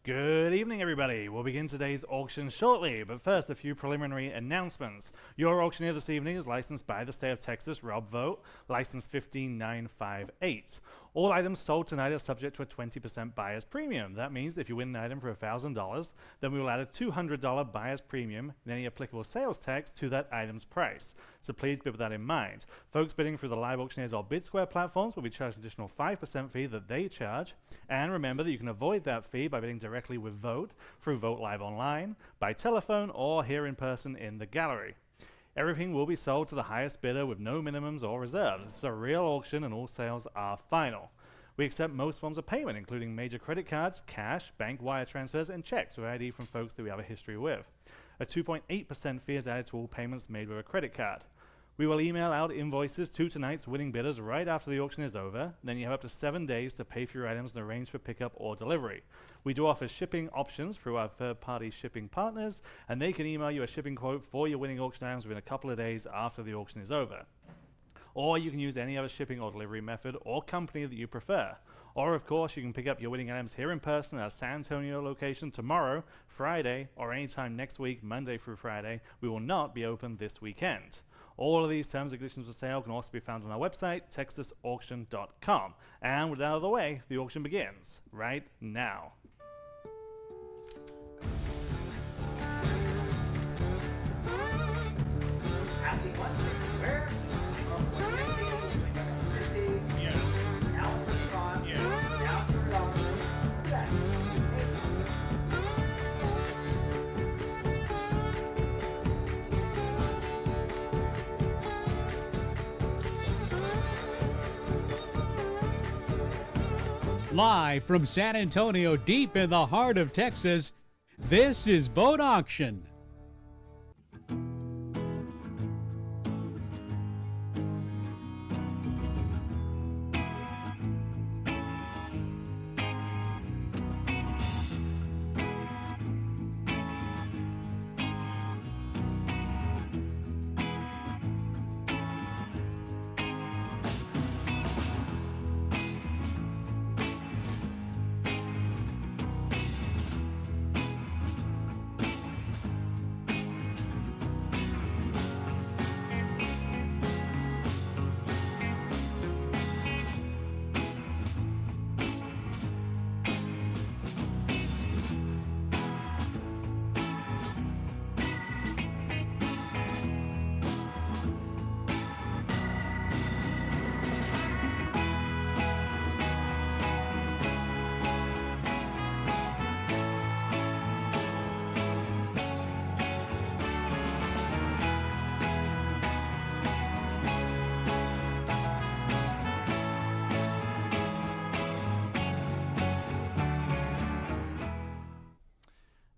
Good evening, everybody. We'll begin today's auction shortly, but first, a few preliminary announcements. Your auctioneer this evening is licensed by the state of Texas, Rob Vogt, license 15958. All items sold tonight are subject to a 20% buyer's premium. That means if you win an item for $1,000, then we will add a $200 buyer's premium and any applicable sales tax to that item's price. So please bear with that in mind. Folks bidding through the live auctioneers or BidSquare platforms will be charged an additional 5% fee that they charge. And remember that you can avoid that fee by bidding directly with Vogt through Vogt Live Online, by telephone, or here in person in the gallery. Everything will be sold to the highest bidder with no minimums or reserves. It's a real auction and all sales are final. We accept most forms of payment, including major credit cards, cash, bank wire transfers, and checks with ID from folks that we have a history with. A 2.8% fee is added to all payments made with a credit card. We will email out invoices to tonight's winning bidders right after the auction is over. Then you have up to 7 days to pay for your items and arrange for pickup or delivery. We do offer shipping options through our third-party shipping partners, and they can email you a shipping quote for your winning auction items within a couple of days after the auction is over. Or you can use any other shipping or delivery method or company that you prefer. Or, of course, you can pick up your winning items here in person at our San Antonio location tomorrow, Friday, or anytime next week, Monday through Friday. We will not be open this weekend. All of these terms and conditions for sale can also be found on our website, texasauction.com. And with that out of the way, the auction begins right now. Asking what? Where? From 150, 150. Yeah. Now it's a spot. Yeah. Now it's a dollar. That. Live from San Antonio, deep in the heart of Texas, this is Vogt Auction.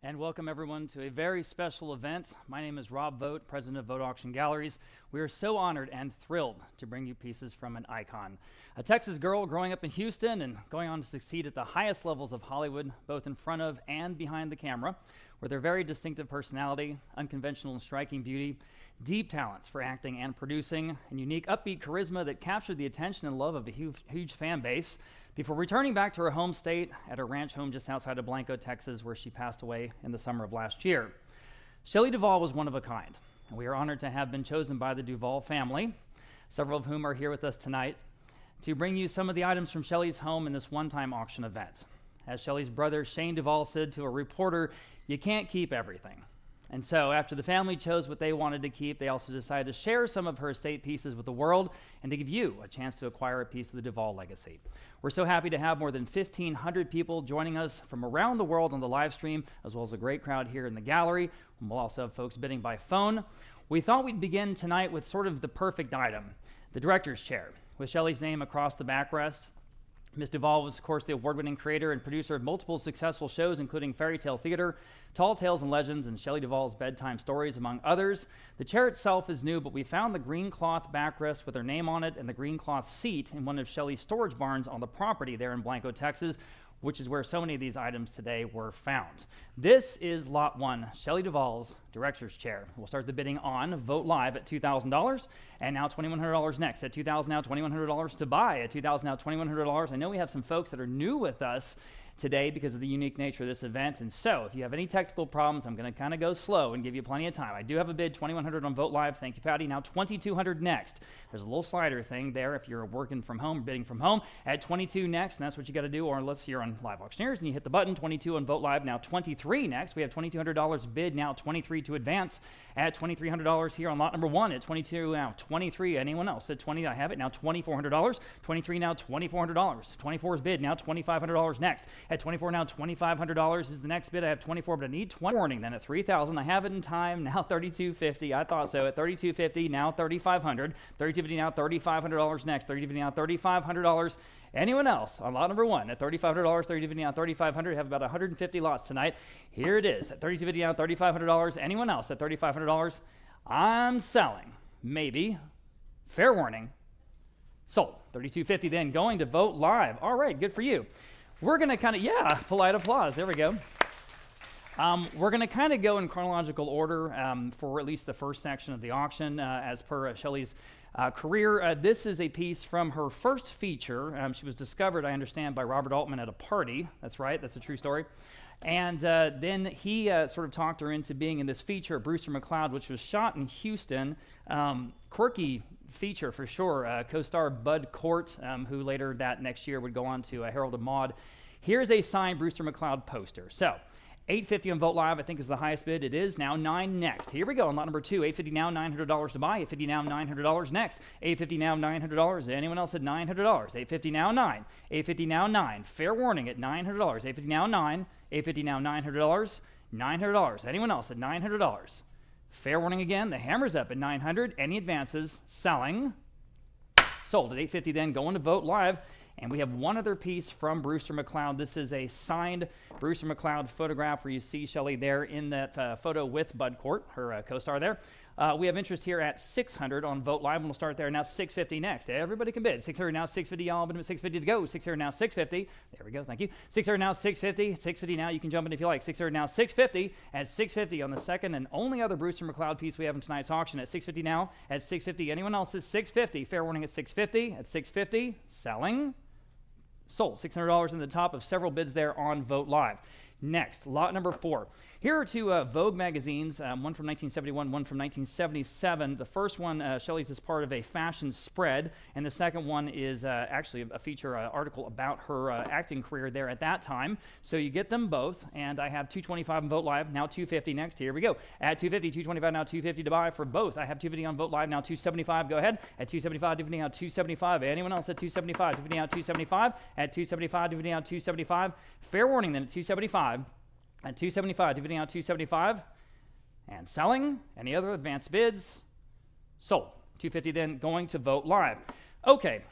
And welcome everyone to a very special event. My name is Rob Vogt, president of Vogt Auction Galleries. We are so honored and thrilled to bring you pieces from an icon. A Texas girl growing up in Houston and going on to succeed at the highest levels of Hollywood, both in front of and behind the camera, with her very distinctive personality, unconventional and striking beauty, deep talents for acting and producing, and unique upbeat charisma that captured the attention and love of a huge fan base, before returning back to her home state at her ranch home just outside of Blanco, Texas, where she passed away in the summer of last year. Shelley Duvall was one of a kind, and we are honored to have been chosen by the Duvall family, several of whom are here with us tonight, to bring you some of the items from Shelley's home in this one-time auction event. As Shelley's brother Shane Duvall said to a reporter, "You can't keep everything." And so, after the family chose what they wanted to keep, they also decided to share some of her estate pieces with the world and to give you a chance to acquire a piece of the Duvall legacy. We're so happy to have more than 1,500 people joining us from around the world on the live stream, as well as a great crowd here in the gallery. And we'll also have folks bidding by phone. We thought we'd begin tonight with sort of the perfect item, the director's chair, with Shelley's name across the backrest. Ms. Duvall was, of course, the award-winning creator and producer of multiple successful shows, including Faerie Tale Theater, Tall Tales and Legends, and Shelley Duvall's Bedtime Stories, among others. The chair itself is new, but we found the green cloth backrest with her name on it and the green cloth seat in one of Shelley's storage barns on the property there in Blanco, Texas, which is where so many of these items today were found. This is Lot 1, Shelley Duvall's director's chair. We'll start the bidding on Vote Live at $2,000, and now $2,100 next. At $2,000 now, $2,100 to buy. At $2,000 now, $2,100. I know we have some folks that are new with us today because of the unique nature of this event, and so if you have any technical problems, I'm going to kind of go slow and give you plenty of time. I do have a bid, $2,100 on Vote Live. Thank you, Patty. Now $2,200 next. There's a little slider thing there if you're working from home, bidding from home. At $22 next, and that's what you got to do, or unless you're on Live Auctioneers and you hit the button, $22 on Vote Live. Now $23 next. We have $2,200 bid, now $23 to advance. At $2,300 here on lot number 1. At $22 now, $23. Anyone else? At $20, I have it now, $2,400. $23 now, $2,400. 24 is bid, now $2,500 next. At $24 now, $2,500 is the next bid. I have 24, but I need 20. Warning then at $3,000. I have it in time, now $3,250. I thought so. At $3,250, now $3,500. $3,250 now, $3,500 next. $3,250 now, $3,500. Anyone else on lot number 1 at $3,500, $3,250 now, $3,500. Have about 150 lots tonight. Here it is at $3,250 now, $3,500. Anyone else at $3,500? I'm selling. Maybe. Fair warning. Sold. $3,250 then going to Vote Live. All right, good for you. We're going to kind of, polite applause. There we go. We're going to kind of go in chronological order for at least the first section of the auction as per Shelley's career. This is a piece from her first feature. She was discovered, I understand, by Robert Altman at a party. That's right. That's a true story. And then he sort of talked her into being in this feature, Brewster McCloud, which was shot in Houston. Quirky feature for sure. Co-star Bud Cort, who later that next year would go on to Herald of Maude. Here's a signed Brewster McCloud poster. So $850 on Vote Live, I think, is the highest bid. It is now $9 next. Here we go on lot number 2. $850 now, $900 to buy. $850 now, $900 next. $850 now, $900. Anyone else at $900? $850 now, $9. $850 now, $9. Fair warning at $900. $850 now, $9. $850 now, $900. $900. Anyone else at $900? Fair warning again. The hammer's up at $900. Any advances? Selling. Sold at $850 then, going to Vote Live. And we have one other piece from Brewster McCloud. This is a signed Brewster McCloud photograph where you see Shelley there in that photo with Bud Cort, her co-star there. We have interest here at $600 on Vote Live, and we'll start there. Now $650 next. Everybody can bid. $600 now, $650, y'all. But $650 to go. $600 now, $650. There we go. Thank you. $600 now, $650. $650 now. You can jump in if you like. $600 now, $650. At $650 on the second and only other Brewster McCloud piece we have in tonight's auction. At $650 now. At $650. Anyone else is $650. Fair warning at $650. At $650. Selling. Sold. $600 in the top of several bids there on Vote Live. Next, lot number 4. Here are two Vogue magazines, one from 1971, one from 1977. The first one, Shelley's, is part of a fashion spread, and the second one is actually a feature article about her acting career there at that time. So you get them both, and I have $225 on Vote Live, now $250 next. Here we go. At $250, $225 now, $250 to buy for both. I have $250 on Vote Live, now $275. Go ahead. At $275, $250 now, $275. Anyone else at $275? $250 now, $275. At $275, $250 now, $275. Fair warning then at $275. At $275, $250 now, $275. And selling. Any other advanced bids? Sold. $250 then going to Vote Live. Okay,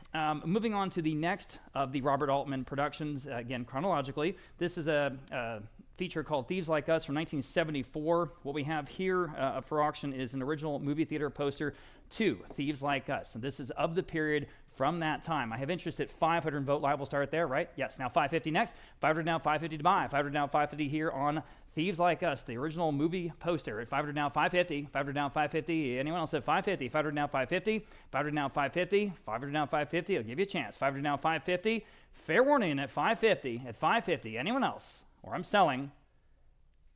moving on to the next of the Robert Altman productions, again chronologically. This is a feature called Thieves Like Us from 1974. What we have here for auction is an original movie theater poster to Thieves Like Us. And this is of the period from that time. I have interest at $500 in Vote Live. We'll start there, right? Yes. Now $550 next. $500 now, $550 to buy. $500 now, $550 here on Thieves Like Us, the original movie poster. At $500 now, $550. $500 now, $550. Anyone else at $550? $500 now, $550. $500 now, $550. $500 now, $550. I'll give you a chance. $500 now, $550. Fair warning at $550. At $550. Anyone else? Or I'm selling.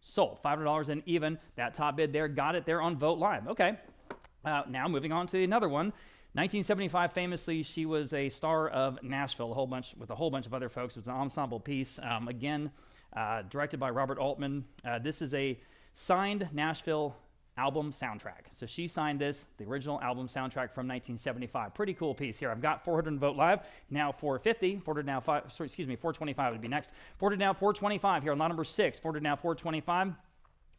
Sold. $500 and even. That top bid there. Got it there on Vote Live. Okay. Now moving on to another one. 1975, famously, she was a star of Nashville, with a whole bunch of other folks. It was an ensemble piece, again, directed by Robert Altman. This is a signed Nashville album soundtrack. So she signed this, the original album soundtrack from 1975. Pretty cool piece here. I've got $400 in Vote Live, now $450. $425 would be next. $400 now, $425 here on lot number 6. $400 now, $425.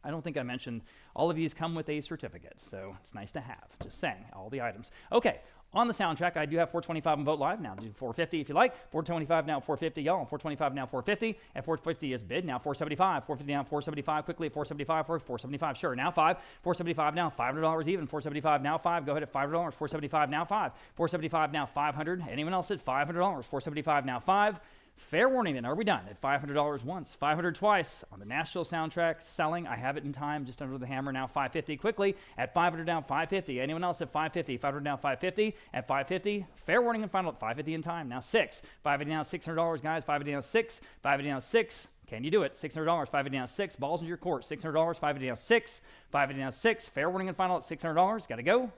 I don't think I mentioned all of these come with a certificate, so it's nice to have. Just saying, all the items. Okay, on the soundtrack, I do have $425 on Vote Live. Now do $450 if you like. $425 now, $450, y'all. $425 now, $450. At $450 is bid. Now $475. $450 now, $475. Quickly at $475. $475. Sure. Now $5. $475 now. $500 even. $475 now. $5. Go ahead at $500. $475 now. $5. $475 now. $500. Anyone else at $500? $475 now. $5. Fair warning then, are we done? At $500 once, $500 twice on the Nashville soundtrack, selling. I have it in time, just under the hammer now, $550 quickly. At $500 down, $550. Anyone else at $550? $500 down, $550. At $550, fair warning and final at $550 in time. Now $6. $550 down, $600, guys. $550 down, $6. $550 down, $6. Can you do it? $600. $550 down, $6. Balls in your court. $600. $550 down, $6. $550 down, $6. Fair warning and final at $600. Got to go.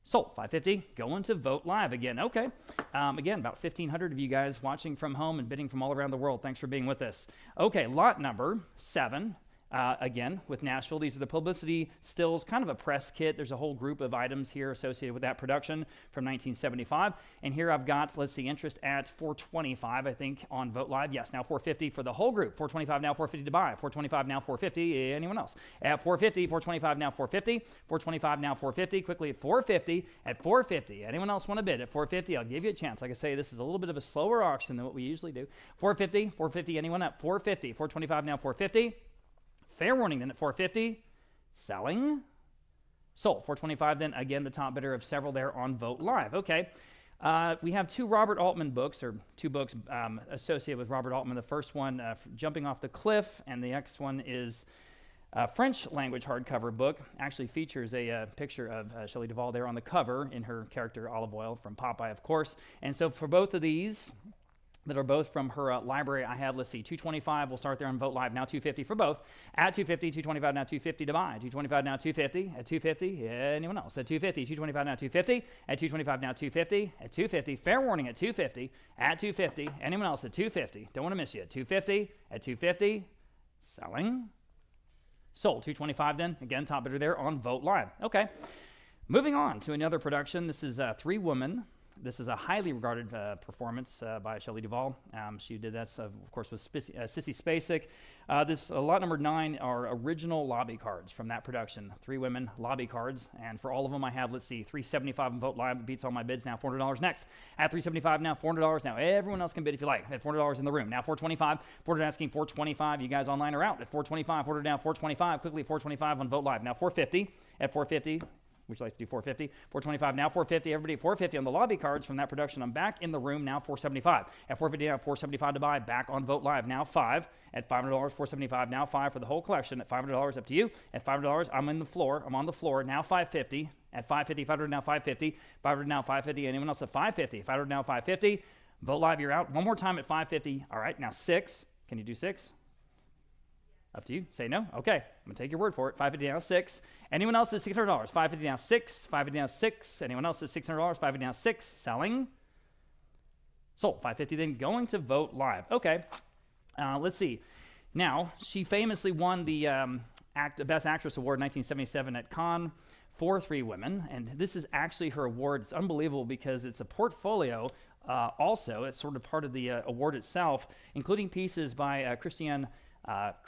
Sold. $550. Going to Vogt Live again. Okay. Again, about 1,500 of you guys watching from home and bidding from all around the world. Thanks for being with us. Okay, lot number 7. Again, with Nashville, these are the publicity stills, kind of a press kit. There's a whole group of items here associated with that production from 1975. And here I've got, let's see, interest at $425, I think, on Vogt Live. Yes, now $450 for the whole group. $425 now, $450 to buy. $425 now, $450. Anyone else? At $450, $425 now, $450. $425 now, $450. Quickly at $450. At $450. Anyone else want to bid? At $450, I'll give you a chance. Like I say, this is a little bit of a slower auction than what we usually do. $450, $450. Anyone at $450? $425 now, $450. Fair warning then at $450, selling, sold. $425 then, again, the top bidder of several there on Vogt Live. Okay, we have 2 Robert Altman books, or 2 books associated with Robert Altman. The first one, Jumping Off the Cliff, and the next one is a French language hardcover book. Actually features a picture of Shelley Duvall there on the cover in her character Olive Oil from Popeye, of course. And so for both of these, that are both from her library, I have, let's see, $225. We'll start there on Vogt Live. Now $250 for both. At $250, $225 now, $250 to buy. $225 now, $250. At $250, anyone else? At $250, $225 now, $250. At $225 now, $250. At $250, fair warning at $250. At $250, anyone else at $250? Don't want to miss you. At $250. At $250, selling. Sold. $225 then. Again, top bidder there on Vogt Live. Okay. Moving on to another production. This is 3 Women. This is a highly regarded performance by Shelley Duvall. She did that, of course, with Sissy Spacek. This lot number 9 are original lobby cards from that production. 3 Women lobby cards, and for all of them, I have, let's see, $375 on Vogt Live. Beats all my bids now. $400 next. At $375 now, $400 now. Everyone else can bid if you like. At $400 in the room now. $425. $400 asking $425. You guys online are out at $425. $400 down. $425. Quickly $425 on Vogt Live now. $450 at $450. Would you like to do $450? $425 now, $450. Everybody, $450 on the lobby cards from that production. I'm back in the room now, $475. At $450 now, $475 to buy. Back on Vogt Live now, $5. At $500, $475 now, $5 for the whole collection. At $500, up to you. At $500, I'm on the floor now, $550. At $550, $500 now, $550. $500 now, $550. Anyone else at $550? $500 now, $550. Vogt Live, you're out. One more time at $550. All right, now $6. Can you do $6? Up to you. Say no. Okay. I'm going to take your word for it. $550 now, $6. Anyone else at $600? $550 now, $6. $550 now, $6. Anyone else at $600? $550 now, $6. Selling. Sold. $550 then going to Vogt Live. Okay. Let's see. Now, she famously won the Best Actress Award in 1977 at Cannes for 3 Women. And this is actually her award. It's unbelievable because it's a portfolio. Also, it's sort of part of the award itself, including pieces by Christiane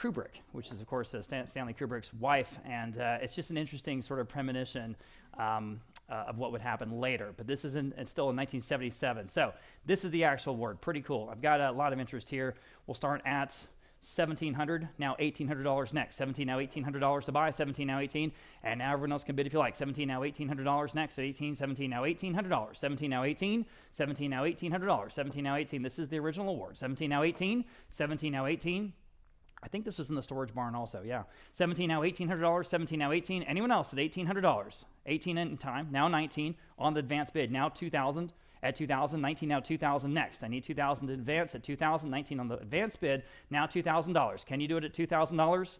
Kubrick, which is, of course, Stanley Kubrick's wife, and it's just an interesting sort of premonition of what would happen later. But this is it's still in 1977, so this is the actual award. Pretty cool. I've got a lot of interest here. We'll start at $1,700, now $1,800 next. $17 now, $1,800 to buy. $17 now, $18, and now everyone else can bid if you like. $17 now, $1,800 next at $18. $17 now, $1,800. $17 now, $18. $17 now, $1,800. $17 now, $18. This is the original award. $17 now, $18. $17 now, $18. I think this was in the storage barn also, yeah. $17 now, $1,800. $17 now, $18. Anyone else at $1,800? $18 in time, now $19 on the advance bid. Now $2,000 at $2,000. $19 now, $2,000 next. I need $2,000 to advance at $2,000. $19 on the advance bid. Now $2,000. Can you do it at $2,000?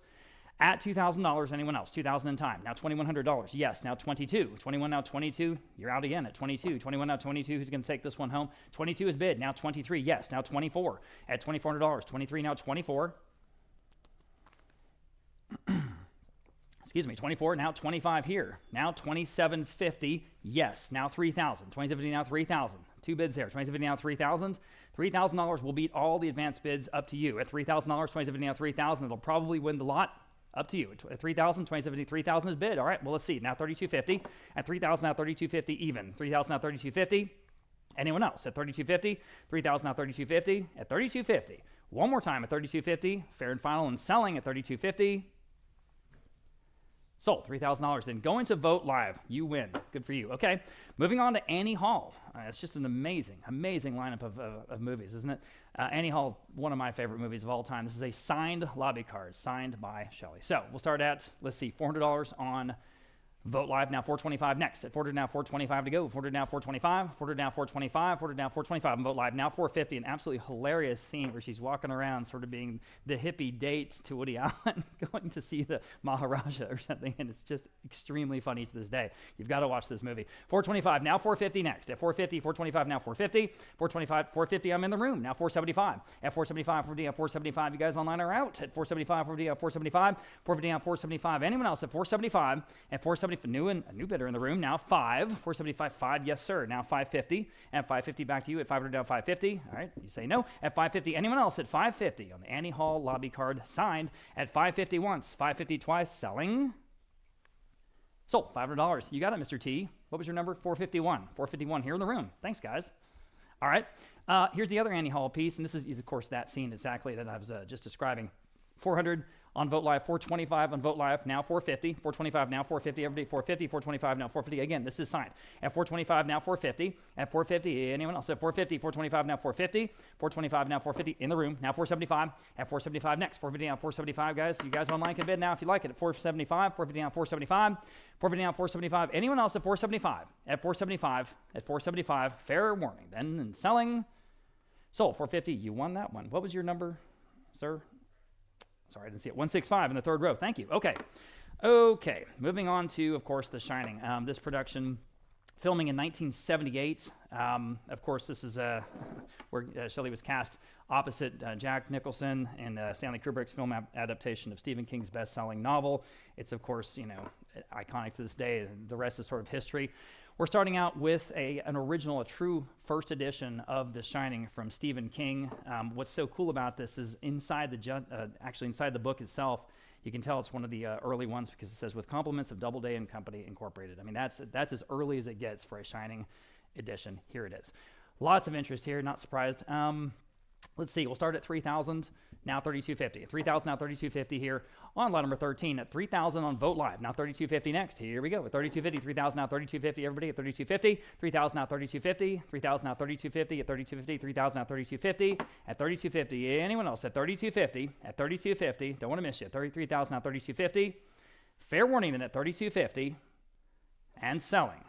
At $2,000, anyone else? $2,000 in time. Now $2,100. Yes, now $22. $21 now, $22. You're out again at $22. $21 now, $22. Who's going to take this one home? $22 is bid. Now $23. Yes, now $24. At $2,400. $23 now, $24. Excuse me, 24, now 25 here. Now 2750, yes, now 3,000. 2750 now 3,000. 2 bids there. 2750 now 3,000. $3,000 will beat all the advanced bids, up to you. At $3,000, 2750 now 3,000. It'll probably win the lot, up to you. At 3,000, 2750, 3,000 is bid. All right, well, let's see. Now 3,250. At 3,000 now 3,250 even. 3,000 now 3,250. Anyone else? At 3,250. 3,000 now 3,250. At 3,250. One more time at 3,250. Fair and final and selling at 3,250. Sold, $3,000. Then going to Vote Live, you win. Good for you. Okay, moving on to Annie Hall. It's just an amazing lineup of movies, isn't it? Annie Hall, one of my favorite movies of all time. This is a signed lobby card, signed by Shelley. So we'll start at, let's see, $400 on Vote Live, now $425 next. At $400 now, $425 to go. $400 now, $425. $400 now, $425. $400 now, $425 on Vote Live, now $450. An absolutely hilarious scene where she's walking around sort of being the hippie date to Woody Allen going to see the Maharaja or something, and it's just extremely funny to this day. You've got to watch this movie. $425 now, $450 next. At $450, $425 now, $450. $425, $450, I'm in the room, now $475. At $475, $450, $475, you guys online are out. At $475, $450, $475. $450 now, $475. Anyone else at $475? At $475, a new bidder in the room, now $5. $475, $5, yes sir, now $550. At $550, back to you. At $500 down, $550. All right, you say no. At $550, anyone else at $550 on the Annie Hall lobby card, signed. At $550 once, $550 twice, selling. Sold, $500. You got it, Mr. T. What was your number? 451. 451 here in the room. Thanks, guys. All right, here's the other Annie Hall piece, and this is of course that scene exactly that I was just describing. 400 on Vote Live, 425 on Vote Live, now 450, 425 now 450, everybody 450, 425 now 450, again, this is signed. At 425 now 450, at 450, anyone else? At 450, 425 now 450, 425 now 450, in the room, now 475, at 475 next, 450 now 475, guys. You guys online can bid now if you like it, at 475, 450 now 475, 450 now 475, anyone else at 475, at 475, at 475, fair warning, then and selling, sold, 450, you won that one. What was your number, sir? Sorry, I didn't see it. 165 in the third row. Thank you. Okay. Moving on to, of course, The Shining. This production, filming in 1978. Of course, this is where Shelley was cast opposite Jack Nicholson in Stanley Kubrick's film adaptation of Stephen King's best-selling novel. It's, of course, iconic to this day. The rest is sort of history. We're starting out with an original, a true first edition of The Shining from Stephen King. What's so cool about this is inside the book itself, you can tell it's one of the early ones because it says, with compliments of Doubleday and Company Incorporated. I mean, that's as early as it gets for a Shining edition. Here it is. Lots of interest here, not surprised. Let's see, we'll start at $3,000, now $3,250. $3,000, now $3,250 here on lot number 13 at $3,000 on Vote Live. Now $3,250 next. Here we go at $3,250, $3,000, now $3,250. Everybody at $3,250, $3,000, now $3,250, $3,000, now $3,250 at $3,250, $3,000, now $3,250 at $3,250. Anyone else at $3,250? At $3,250, don't want to miss you. $33,000, now $3,250. Fair warning then at $3,250 and selling.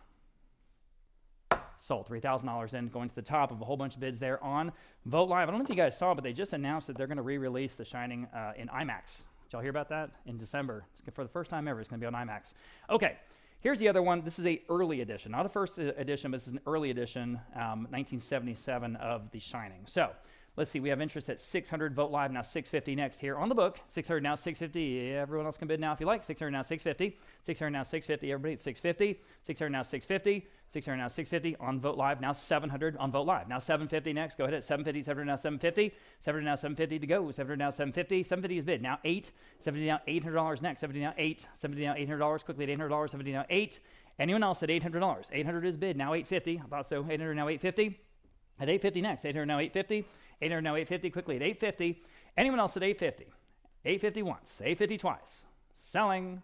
Sold, $3,000 in, going to the top of a whole bunch of bids there on Vote Live. I don't know if you guys saw, but they just announced that they're going to re-release The Shining in IMAX. Did y'all hear about that? In December. For the first time ever, it's going to be on IMAX. Okay, here's the other one. This is a early edition. Not a first edition, but this is an early edition, 1977 of The Shining. So, let's see, we have interest at 600, Vote Live, now 650 next here on the book. 600 now 650, everyone else can bid now if you like. 600 now 650, 600 now 650, everybody at 650, 600 now 650, 600 now 650 on Vote Live, now 700 on Vote Live. Now 750 next, go ahead at 750, 700 now 750, 700 now 750 to go, 700 now 750, 750 is bid, now 8, 70 now $800 next, 70 now 8, 70 now $800, quickly at $800, 70 now 8. Anyone else at $800? 800 is bid, now 850, I thought so, 800 now 850. At 850 next, 800 now 850, 800 now 850, quickly at 850. Anyone else at 850? 850 once, 850 twice. Selling.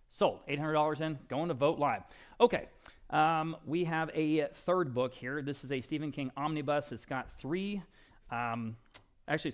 Sold, $800 in, going to Vote Live. Okay, we have a third book here. This is a Stephen King omnibus. It's got it's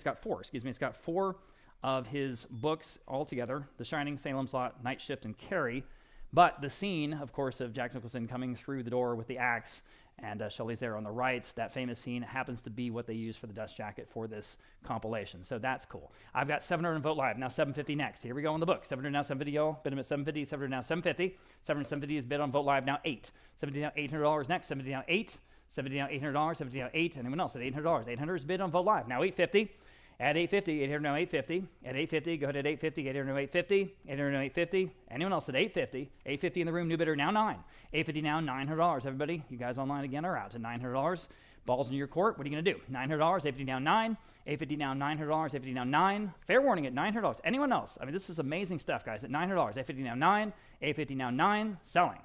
got four, It's got four of his books all together: The Shining, Salem's Lot, Night Shift, and Carrie. But the scene, of course, of Jack Nicholson coming through the door with the axe, and Shelley's there on the right, that famous scene happens to be what they use for the dust jacket for this compilation. So that's cool. I've got 700 on Vote Live, now 750 next. Here we go on the book. 700 now 750, y'all. Bid them at 750, 700 now 750. 750 is bid on Vote Live, now 8. 70 now $800 next. 70 now 8. 70 now $800. 70 now 8. Anyone else at $800? 800 is bid on Vote Live, now 850. At 850, 800 now 850. At 850, go ahead at 850, 800 now 850. 800 now 850. Anyone else at 850? 850 in the room, new bidder now 9. 850 now $900. Everybody, you guys online again are out to $900. Balls in your court. What are you going to do? $900. 850 now 9. 850 now $900. 850 now 9. Fair warning at $900. Anyone else? I mean, this is amazing stuff, guys. At $900. 850 now 9. 850 now 9. Selling.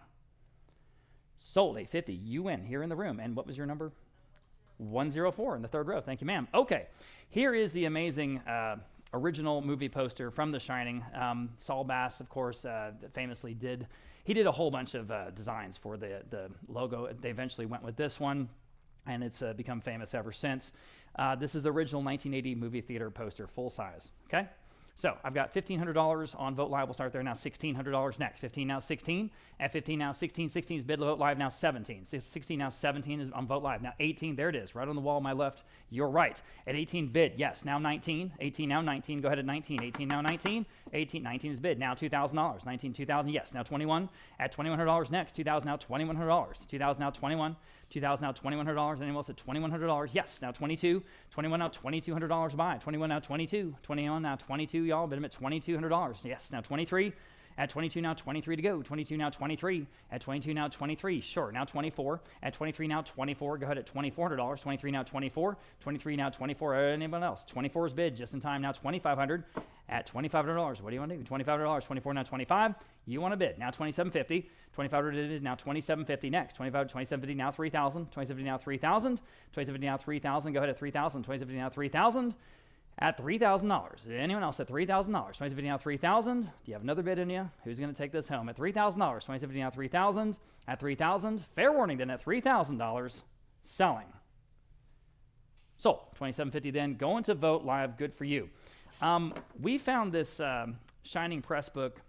Sold. 850. You win here in the room. And what was your number? 104 in the third row. Thank you, ma'am. Okay. Here is the amazing original movie poster from The Shining. Saul Bass, of course, famously did a whole bunch of designs for the logo. They eventually went with this one, and it's become famous ever since. This is the original 1980 movie theater poster, full size. Okay, so I've got $1,500 on Vote Live. We'll start there now. $1,600 next. 15 now 16. At 15 now 16. 16 is bid Vote Live now 17. 16 now 17 is on Vote Live. Now 18, there it is, right on the wall on my left. You're right. At 18 bid, yes. Now 19. 18 now 19. Go ahead at 19. 18 now 19. 18, 19 is bid. Now $2,000. 19, 2,000. Yes. Now 21. At $2,100 next. 2,000 now $2,100. 2,000 now 21. 2,000 now $2,100. Anyone else at $2,100? Yes. Now 22. 21 now $2,200 buy. 21 now 22. 21 now 22. Y'all bid them at $2,200. Yes. Now 23. At 22 now 23 to go. 22 now 23. At 22 now 23. Sure. Now 24. At 23 now 24. Go ahead at $2,400. 23 now 24. 23 now 24. Anyone else? 24 is bid just in time. Now 2,500. At $2,500. What do you want to do? $2,500. 24 now 25. You want to bid. Now 2,750. 2,500 is now 2,750 next. 25, 2,750 now 3,000. 2,750 now 3,000. 2,750 now 3,000. Go ahead at 3,000. 2,750 now 3,000. At $3,000. Anyone else at $3,000? 2,750 now 3,000. Do you have another bid in you? Who's going to take this home? At $3,000. 2,750 now 3,000. At 3,000. Fair warning then at $3,000. Selling. Sold. 2,750 then. Going to Vote Live. Good for you. We found this Shining press book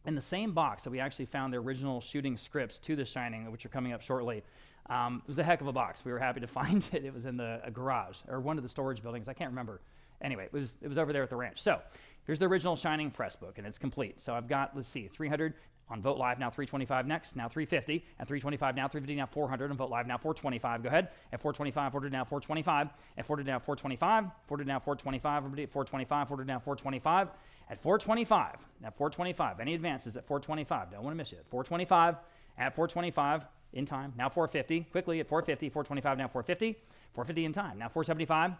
in the same box that we actually found the original shooting scripts to The Shining, which are coming up shortly. It was a heck of a box. We were happy to find it. It was in a garage or one of the storage buildings. I can't remember. Anyway, it was over there at the ranch. So here's the original Shining press book, and it's complete. So I've got, let's see, 300 on Vote Live, now 325 next, now 350. At 325 now 350, now 400 on Vote Live, now 425. Go ahead. At 425, 400 now 425. At 400 now 425. 400 now 425. Everybody at 425. 400 now 425. At 425. At 425. Any advances at 425? Don't want to miss you. At 425. At 425. In time. Now 450. Quickly at 450. 425 now 450. 450 in time. Now 475.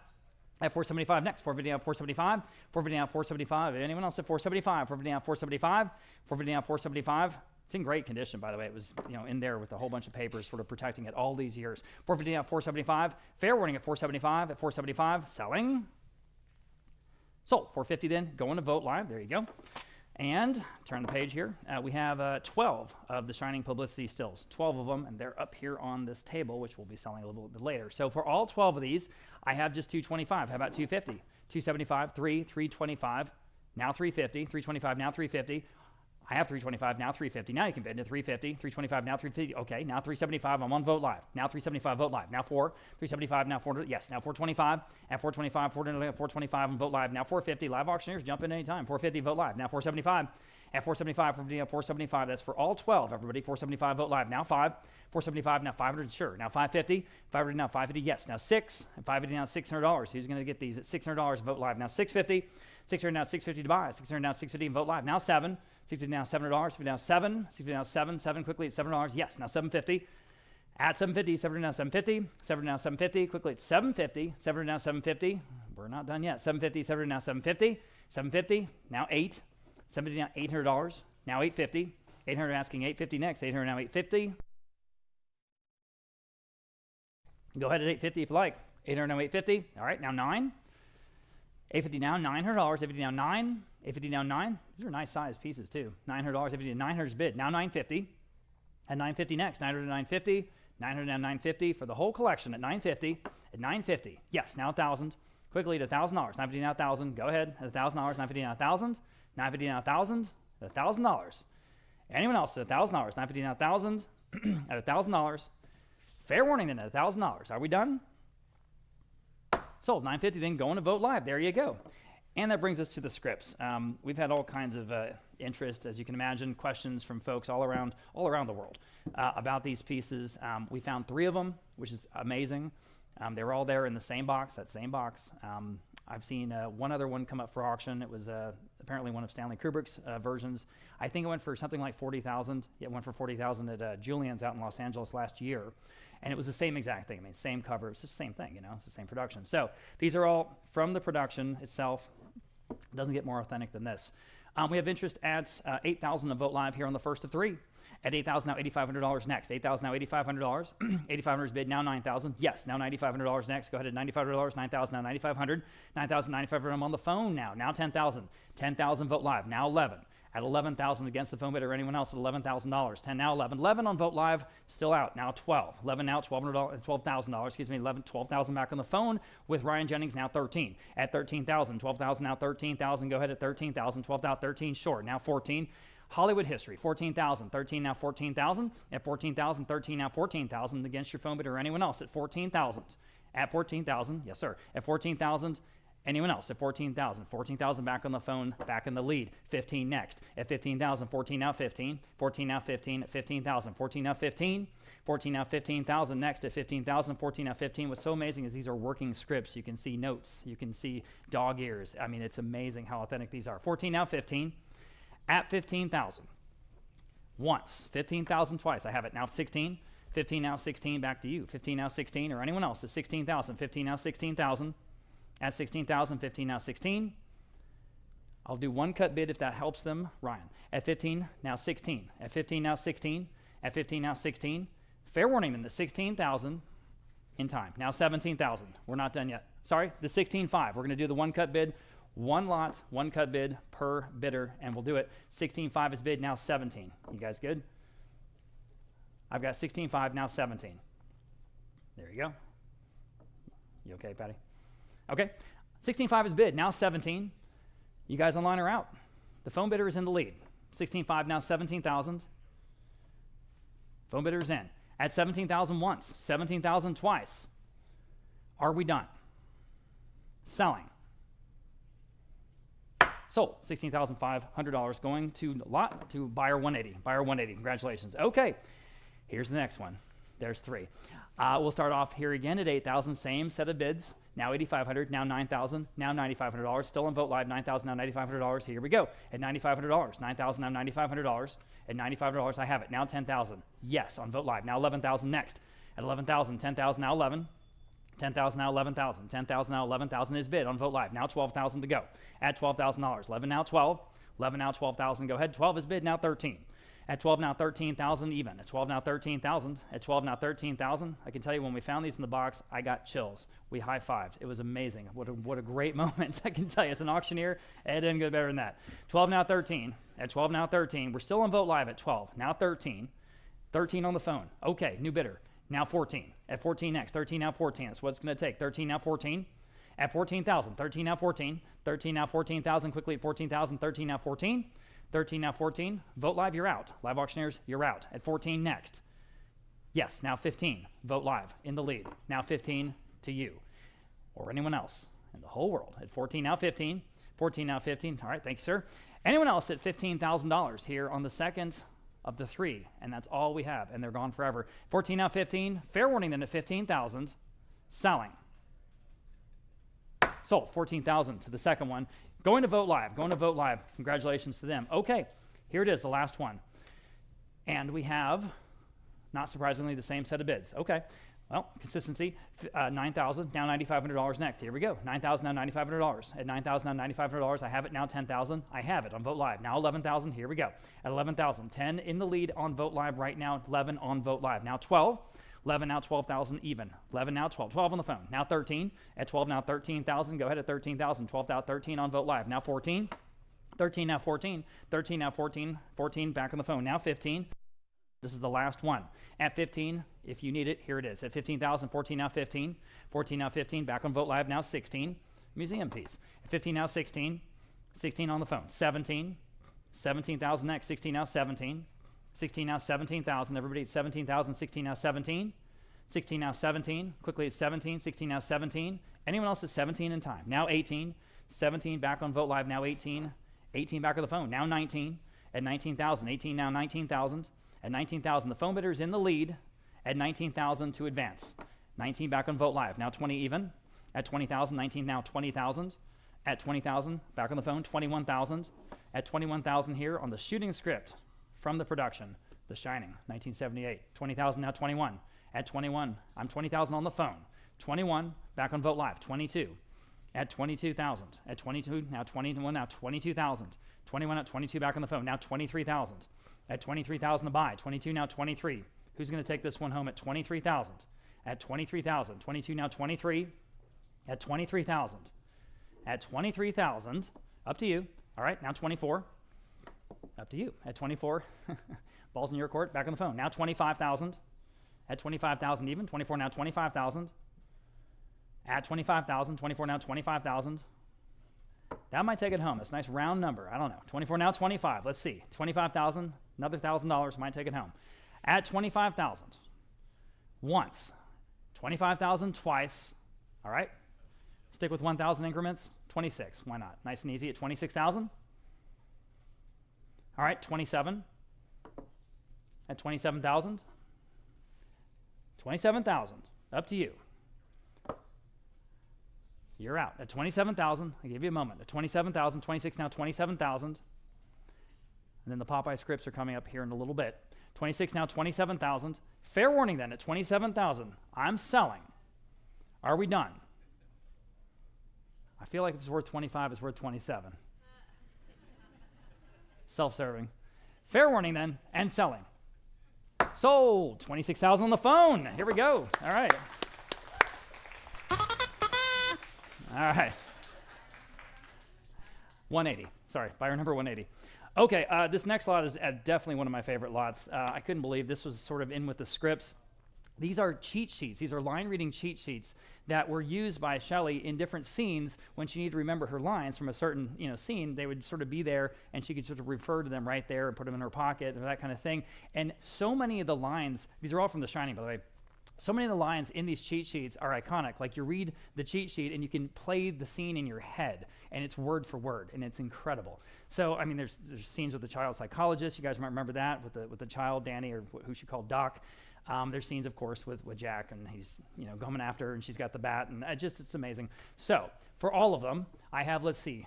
At 475 next. 450 now 475. 450 now 475. Anyone else at 475? 450 now 475. 450 now 475. It's in great condition, by the way. It was, in there with a whole bunch of papers sort of protecting it all these years. 450 now 475. Fair warning at 475. At 475. Selling. Sold. 450 then. Going to Vote Live. There you go. And turn the page here. We have 12 of the Shining publicity stills, 12 of them, and they're up here on this table, which we'll be selling a little bit later. So for all 12 of these, I have just 225. How about 250? 275, 325, now 350, 325, now 350. I have 325, now 350. Now you can bid into 350, 325, now 350. Okay, now 375. I'm on Vote Live. Now 375, Vote Live. Now 4, 375, now 400. Yes, now 425. At 425, 425 on Vote Live. Now 450. Live auctioneers, jump in anytime. 450, Vote Live. Now 475. At 475, 475. That's for all 12, everybody. 475, Vote Live. Now 5. 475, now 500. Sure. Now 550. 500, now 550. Yes. Now 6. And 550, now $600. Who's going to get these at $600? Vote Live. Now 650. 600, now 650 to buy. 600, now 650 and Vote Live. Now 7. 650 now $7. 650 now 7. 650 now 7. 7 quickly at $7. Yes. Now 750. At 750. 700 now 750. 700 now 750. Quickly at 750. 700 now 750. We're not done yet. 750. 700 now 750. 750. Now 8. 750 now $800. Now 850. 800 asking 850 next. 800 now 850. Go ahead at 850 if you like. 800 now 850. All right. Now 9. 850 now $900. 850 now 9. 850 now 9. These are nice size pieces too. $900. 850 900 bid. Now 950. At 950 next. 900 to 950. 900 now 950 for the whole collection at 950. At 950. Yes. Now 1,000. Quickly to $1,000. 950 now 1,000. Go ahead at $1,000. 950 now 1,000. 950 now 1,000. At $1,000. Anyone else at $1,000? 950 now 1,000. At $1,000. Fair warning then at $1,000. Are we done? Sold. 950 then going to Vote Live. There you go. And that brings us to the scripts. We've had all kinds of interest, as you can imagine, questions from folks all around the world about these pieces. We found 3 of them, which is amazing. They were all there in the same box, that same box. I've seen one other one come up for auction. It was apparently one of Stanley Kubrick's versions. I think it went for something like $40,000. It went for $40,000 at Julian's out in Los Angeles last year. And it was the same exact thing. I mean, same cover. It's just the same thing, It's the same production. So these are all from the production itself. It doesn't get more authentic than this. We have interest at 8,000 of Vote Live here on the first of three. At 8,000 now, $8,500 next. 8,000 now, $8,500. 8,500 is bid now, 9,000. Yes, now $9,500 next. Go ahead at $9,500. 9,000 now, 9,500. 9,000, 9,500. I'm on the phone now. Now 10,000. 10,000 Vote Live. Now 11. At 11,000 against the phone bid or anyone else at $11,000. 10 now, 11. 11 on Vote Live, still out. Now 12. 11 now, $12,000. Excuse me, 11, 12,000 back on the phone with Ryan Jennings. Now 13. At 13,000, 12,000 now, 13,000. Go ahead at 13,000. 12,000, 13 short. Now 14. Hollywood History, 14,000. 13 now, 14,000. At 14,000, 13 now, 14,000 against your phone bid or anyone else at 14,000. At 14,000, yes sir. At 14,000. Anyone else at 14,000? 14,000 back on the phone, back in the lead. 15 next. At 15,000, 14 now 15. 14 now 15 at 15,000. 14 now 15. 14 now 15,000 next at 15,000. 14 now 15. What's so amazing is these are working scripts. You can see notes. You can see dog ears. I mean, it's amazing how authentic these are. 14 now 15. At 15,000. Once. 15,000 twice. I have it now 16. 15 now 16. Back to you. 15 now 16 or anyone else at 16,000. 15 now 16,000. At 16,000, 15 now 16. I'll do one cut bid if that helps them. Ryan. At 15, now 16. At 15, now 16. At 15, now 16. Fair warning then, the 16,000 in time. Now 17,000. We're not done yet. Sorry, the 16.5. We're going to do the one cut bid. One lot, one cut bid per bidder, and we'll do it. 16.5 is bid, now 17. You guys good? I've got 16.5, now 17. There you go. You okay, Patty? Okay, 16.5 is bid, now 17. You guys online are out. The phone bidder is in the lead. 16.5 now 17,000. Phone bidder is in. At 17,000 once, 17,000 twice. Are we done? Selling. Sold. $16,500 going to lot to buyer 180. Buyer 180. Congratulations. Okay, here's the next one. There's three. We'll start off here again at 8,000. Same set of bids. Now 8,500. Now 9,000. Now $9,500. Still on Vote Live. 9,000. Now $9,500. Here we go. At $9,500. 9,000. Now $9,500. At $9,500. I have it. Now 10,000. Yes, on Vote Live. Now 11,000 next. At 11,000. 10,000. Now 11. 10,000 now 11,000. 10,000 now 11,000 is bid on Vote Live. Now 12,000 to go. At $12,000. 11 now 12. 11 now 12,000. Go ahead. 12 is bid. Now 13. At 12 now 13,000 even. At 12 now 13,000. At 12 now 13,000. I can tell you when we found these in the box, I got chills. We high-fived. It was amazing. What a great moment. I can tell you, as an auctioneer, it didn't get better than that. 12 now 13. At 12 now 13. We're still on Vote Live at 12. Now 13. 13 on the phone. Okay, new bidder. Now 14. At 14 next. 13 now 14. That's what it's going to take. 13 now 14. At 14,000. 13 now 14. 13 now 14,000. Quickly at 14,000. 13 now 14. 13 now 14. Vote Live, you're out. Live auctioneers, you're out. At 14 next. Yes, now 15. Vote Live in the lead. Now 15 to you or anyone else in the whole world. At 14 now 15. 14 now 15. All right, thank you, sir. Anyone else at $15,000 here on the second of the three, and that's all we have, and they're gone forever. 14 now 15. Fair warning then at 15,000. Selling. Sold. 14,000 to the second one. Going to Vote Live. Going to Vote Live. Congratulations to them. Okay, here it is, the last one. And we have, not surprisingly, the same set of bids. Okay, well, consistency. 9,000, now $9,500 next. Here we go. 9,000, now $9,500. At 9,000, now $9,500. I have it now 10,000. I have it on Vote Live. Now 11,000. Here we go. At 11,000, 10 in the lead on Vote Live right now. 11 on Vote Live. Now 12. 11 now 12,000 even. 11 now 12. 12 on the phone. Now 13. At 12 now 13,000. Go ahead at 13,000. 12 out 13 on Vote Live. Now 14. 13 now 14. 13 now 14. 14 back on the phone. Now 15. This is the last one. At 15, if you need it, here it is. At 15,000. 14 now 15. 14 now 15. Back on Vote Live. Now 16. Museum piece. At 15 now 16. 16 on the phone. 17. 17,000 next. 16 now 17. 16 now 17,000. Everybody, 17,000. 16 now 17. 16 now 17. Quickly at 17. 16 now 17. Anyone else at 17 in time? Now 18. 17 back on Vote Live. Now 18. 18 back on the phone. Now 19. At 19,000. 18 now 19,000. At 19,000. The phone bidder is in the lead. At 19,000 to advance. 19 back on Vote Live. Now 20 even. At 20,000. 19 now 20,000. At 20,000. Back on the phone. 21,000. At 21,000 here on the shooting script. From the production, The Shining, 1978. 20,000 now 21. At 21, I'm 20,000 on the phone. 21, back on Vote Live. 22. at 22,000. At 22, now 21, now 22,000. 21 at 22 back on the phone, now 23,000. At 23,000 to buy, 22 now 23. Who's going to take this one home at 23,000? At 23,000, 22 now 23. At 23,000. At 23,000, up to you. All right, now 24. Up to you. At 24, ball's in your court, back on the phone. Now 25,000. At 25,000 even, 24 now 25,000. At 25,000, 24 now 25,000. That might take it home. It's a nice round number. I don't know. 24 now 25. Let's see. 25,000, another $1,000 might take it home. At 25,000, once. 25,000 twice. All right. Stick with 1,000 increments. 26. Why not? Nice and easy. At 26,000. All right. 27. At 27,000. 27,000. Up to you. You're out. At 27,000, I give you a moment. At 27,000, 26 now 27,000. And then the Popeye scripts are coming up here in a little bit. 26 now 27,000. Fair warning then, at 27,000, I'm selling. Are we done? I feel like if it's worth 25, it's worth 27. Self-serving. Fair warning then, and selling. Sold. 26,000 on the phone. Here we go. All right. All right. 180. Sorry, buyer number 180. Okay, this next lot is definitely one of my favorite lots. I couldn't believe this was sort of in with the scripts. These are cheat sheets. These are line reading cheat sheets that were used by Shelley in different scenes when she needed to remember her lines from a certain scene. They would sort of be there, and she could sort of refer to them right there and put them in her pocket or that kind of thing. And so many of the lines, these are all from The Shining, by the way. So many of the lines in these cheat sheets are iconic. Like you read the cheat sheet and you can play the scene in your head, and it's word for word, and it's incredible. So, I mean, there's scenes with the child psychologist. You guys might remember that with the child, Danny, or who she called Doc. There's scenes, of course, with Jack, and he's going after her, and she's got the bat, and it's amazing. So, for all of them, I have, let's see,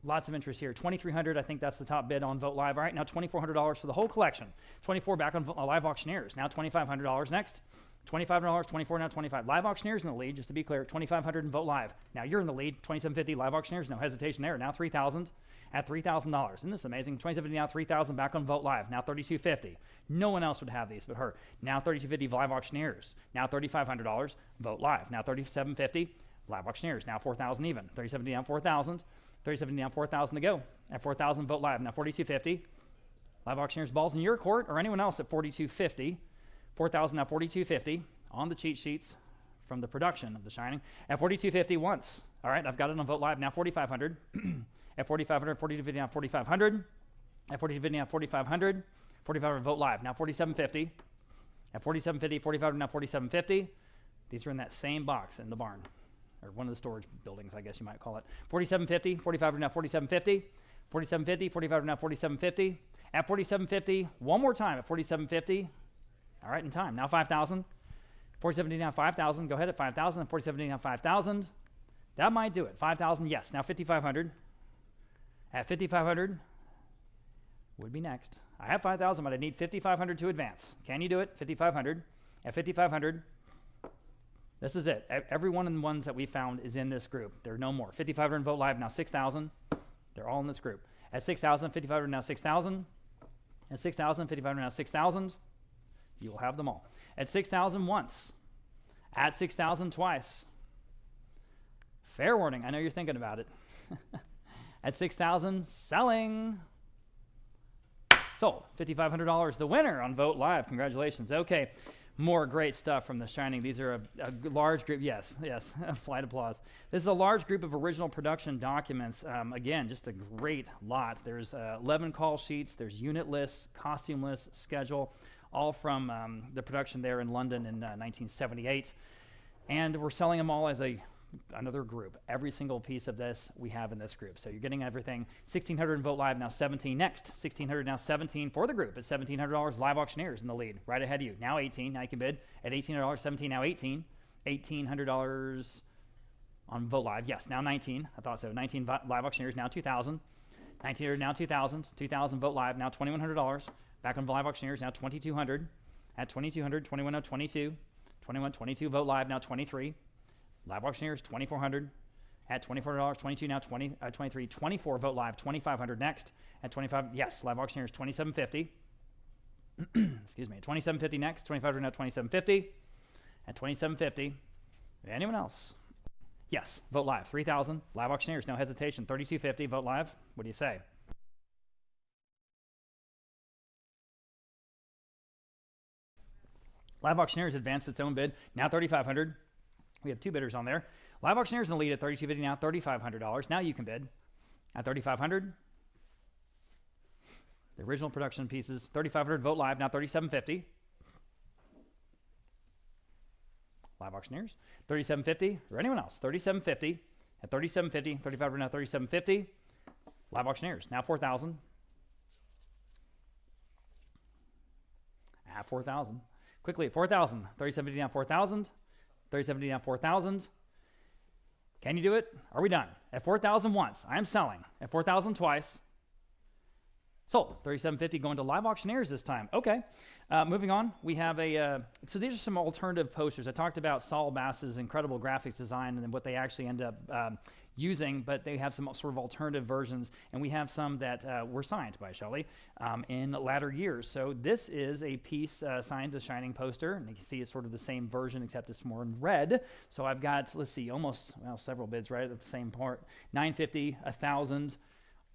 lots of interest here. $2,300, I think that's the top bid on Vogt Live. All right, now $2,400 for the whole collection. $24 back on Live Auctioneers. Now $2,500 next. $25, 24 now 25. Live Auctioneers in the lead, just to be clear. 2,500 in Vogt Live. Now you're in the lead. 2,750 Live Auctioneers, no hesitation there. Now 3,000 at $3,000. Isn't this amazing? 2,750 now 3,000 back on Vogt Live. Now 3,250. No one else would have these but her. Now 3,250 Live Auctioneers. Now $3,500 Vogt Live. Now 3,750 Live Auctioneers. Now 4,000 even. 3,750 down 4,000. 3,750 down 4,000 to go. At 4,000 Vogt Live. Now 4,250 Live Auctioneers, balls in your court or anyone else at 4,250. 4,000 now 4,250 on the cheat sheets from the production of The Shining. At 4,250 once. All right, I've got it on Vogt Live. Now 4,500. At 4,500, 4,250 now 4,500. At 4,250 now 4,500. 4,500 Vogt Live. Now 4,750. At 4,750, 4,500 now 4,750. These are in that same box in the barn, or one of the storage buildings, I guess you might call it. 4,750, 4,500 now 4,750. 4,750, 4,500 now 4,750. At 4,750, one more time at 4,750. All right, in time. Now 5,000. 4,750 now 5,000. Go ahead at 5,000. 4,750 now 5,000. That might do it. 5,000, yes. Now 5,500. At 5,500 would be next. I have 5,000, but I need 5,500 to advance. Can you do it? 5,500. At 5,500, this is it. Every one of the ones that we found is in this group. There are no more. 5,500 Vogt Live, now 6,000. They're all in this group. At 6,000, 5,500 now 6,000. At 6,000, 5,500 now 6,000. You will have them all. At 6,000 once. At 6,000 twice. Fair warning, I know you're thinking about it. At 6,000, selling. Sold. $5,500, the winner on Vogt Live. Congratulations. Okay, more great stuff from The Shining. These are a large group. Yes, flight applause. This is a large group of original production documents. Again, just a great lot. There's 11 call sheets. There's unit lists, costume lists, schedule, all from the production there in London in 1978. And we're selling them all as another group. Every single piece of this we have in this group. So you're getting everything. 1,600 in Vogt Live, now 17 next. 1,600 now 17 for the group. It's $1,700 Live Auctioneers in the lead, right ahead of you. Now 18, now you can bid at $1,800, 17 now 18. $1,800 on Vogt Live, yes, now 19. I thought so. 19 Live Auctioneers, now 2,000. 1,900 now 2,000. 2,000 Vogt Live, now $2,100. Back on Live Auctioneers, now 2,200. At 2,200, 21 now 22. 21, 22 Vogt Live, now 23. Live Auctioneers, 2,400. at $24, 22 now 23, 24 Vote Live, 2,500 next at 25. Yes, live auctioneers 27.50. Excuse me, 27.50 next, 2,500 now 27.50 at 27.50. Anyone else? Yes, Vote Live 3,000. Live auctioneers, no hesitation, 32.50. Vote Live. What do you say? Live auctioneers advanced its own bid, now 3,500. We have two bidders on there. Live auctioneers in the lead at 32.50 now, $3,500. Now you can bid at 3,500. The original production pieces, 3,500. Vote Live now 37.50. Live auctioneers, 37.50. Or anyone else, 37.50 at 37.50. 3,500 now 37.50. Live auctioneers now 4,000. At 4,000. Quickly at 4,000. 37.50 now 4,000. 37.50 now 4,000. Can you do it? Are we done? At 4,000 once, I am selling. At 4,000 twice. Sold. 37.50 going to live auctioneers this time. Okay. Moving on, we have so these are some alternative posters. I talked about Saul Bass's incredible graphics design and what they actually end up using, but they have some sort of alternative versions, and we have some that were signed by Shelley in latter years. So this is a piece signed to Shining poster, and you can see it's sort of the same version, except it's more in red. So I've got, let's see, almost, well, several bids right at the same part. $950, $1,000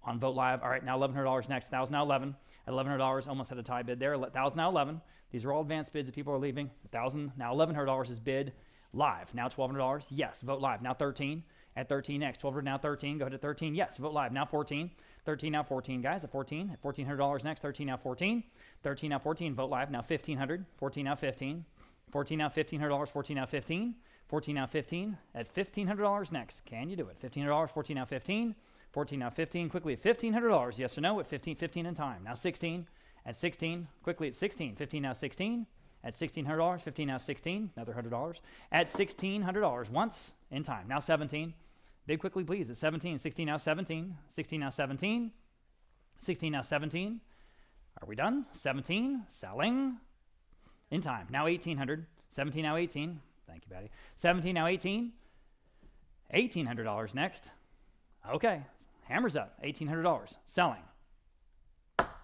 on Vote Live. All right, now $1,100 next. $1,000 now 11. At $1,100, almost had a tie bid there. $1,000 now 11. These are all advanced bids that people are leaving. $1,000 now $1,100 is bid live. Now $1,200. Yes, Vote Live. Now 13. At 13 next. 1,200 now 13. Go ahead at 13. Yes, Vote Live. Now 14. 13 now 14, guys. At 14. At $1,400 next. 13 now 14. 13 now 14. Vote Live. Now 1,500. 14 now 15. 14 now $1,500. 14 now 15. 14 now 15. At $1,500 next. Can you do it? $1,500. 14 now 15. 14 now 15. Quickly at $1,500. Yes or no? At 15. 15 in time. Now 16. At 16. Quickly at 16. 15 now 16. At $1,600. 15 now 16. Another $100. At $1,600 once in time. Now 17. Bid quickly, please. At 17. 16 now 17. 16 now 17. 16 now 17. Are we done? 17. Selling. In time. Now 1,800. 17 now 18. Thank you, Patty. 17 now 18. $1,800 next. Okay. Hammers up. $1,800. Selling.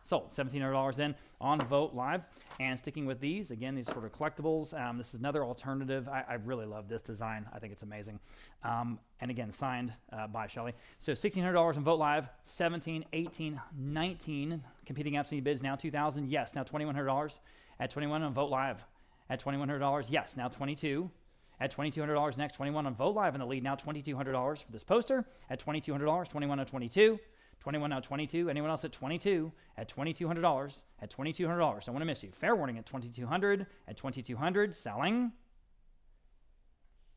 Sold. $1,700 then on Vote Live. And sticking with these, again, these sort of collectibles. This is another alternative. I really love this design. I think it's amazing. And again, signed by Shelley. So $1,600 on Vote Live. 17, 18, 19. Competing absentee bids now 2,000. Yes, now $2,100. At 21 on Vote Live. At $2,100. Yes, now 22. At $2,200 next. 21 on Vote Live in the lead. Now $2,200 for this poster. At $2,200. 21 on 22. 21 now 22. Anyone else at 22? At $2,200. At $2,200. Don't want to miss you. Fair warning at $2,200. At $2,200. Selling.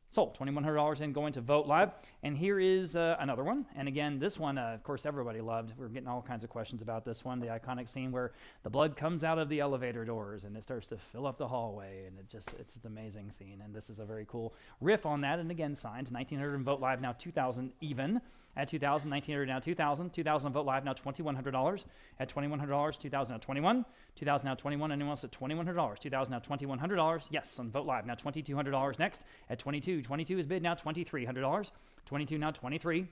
Sold. $2,100 in going to Vote Live. And here is another one. And again, this one, of course, everybody loved. We're getting all kinds of questions about this one. The iconic scene where the blood comes out of the elevator doors and it starts to fill up the hallway. And it's an amazing scene. And this is a very cool riff on that. And again, signed. 1,900 in Vote Live, now 2,000 even. At 2,000, 1,900 now 2,000. 2,000 on Vote Live, now $2,100. At $2,100, 2,000 now 21. 2,000 now 21. Anyone else at $2,100? 2,000 now $2,100. Yes, on Vote Live, now $2,200 next. At 22. 22 is bid now $2,300. 22 now 23.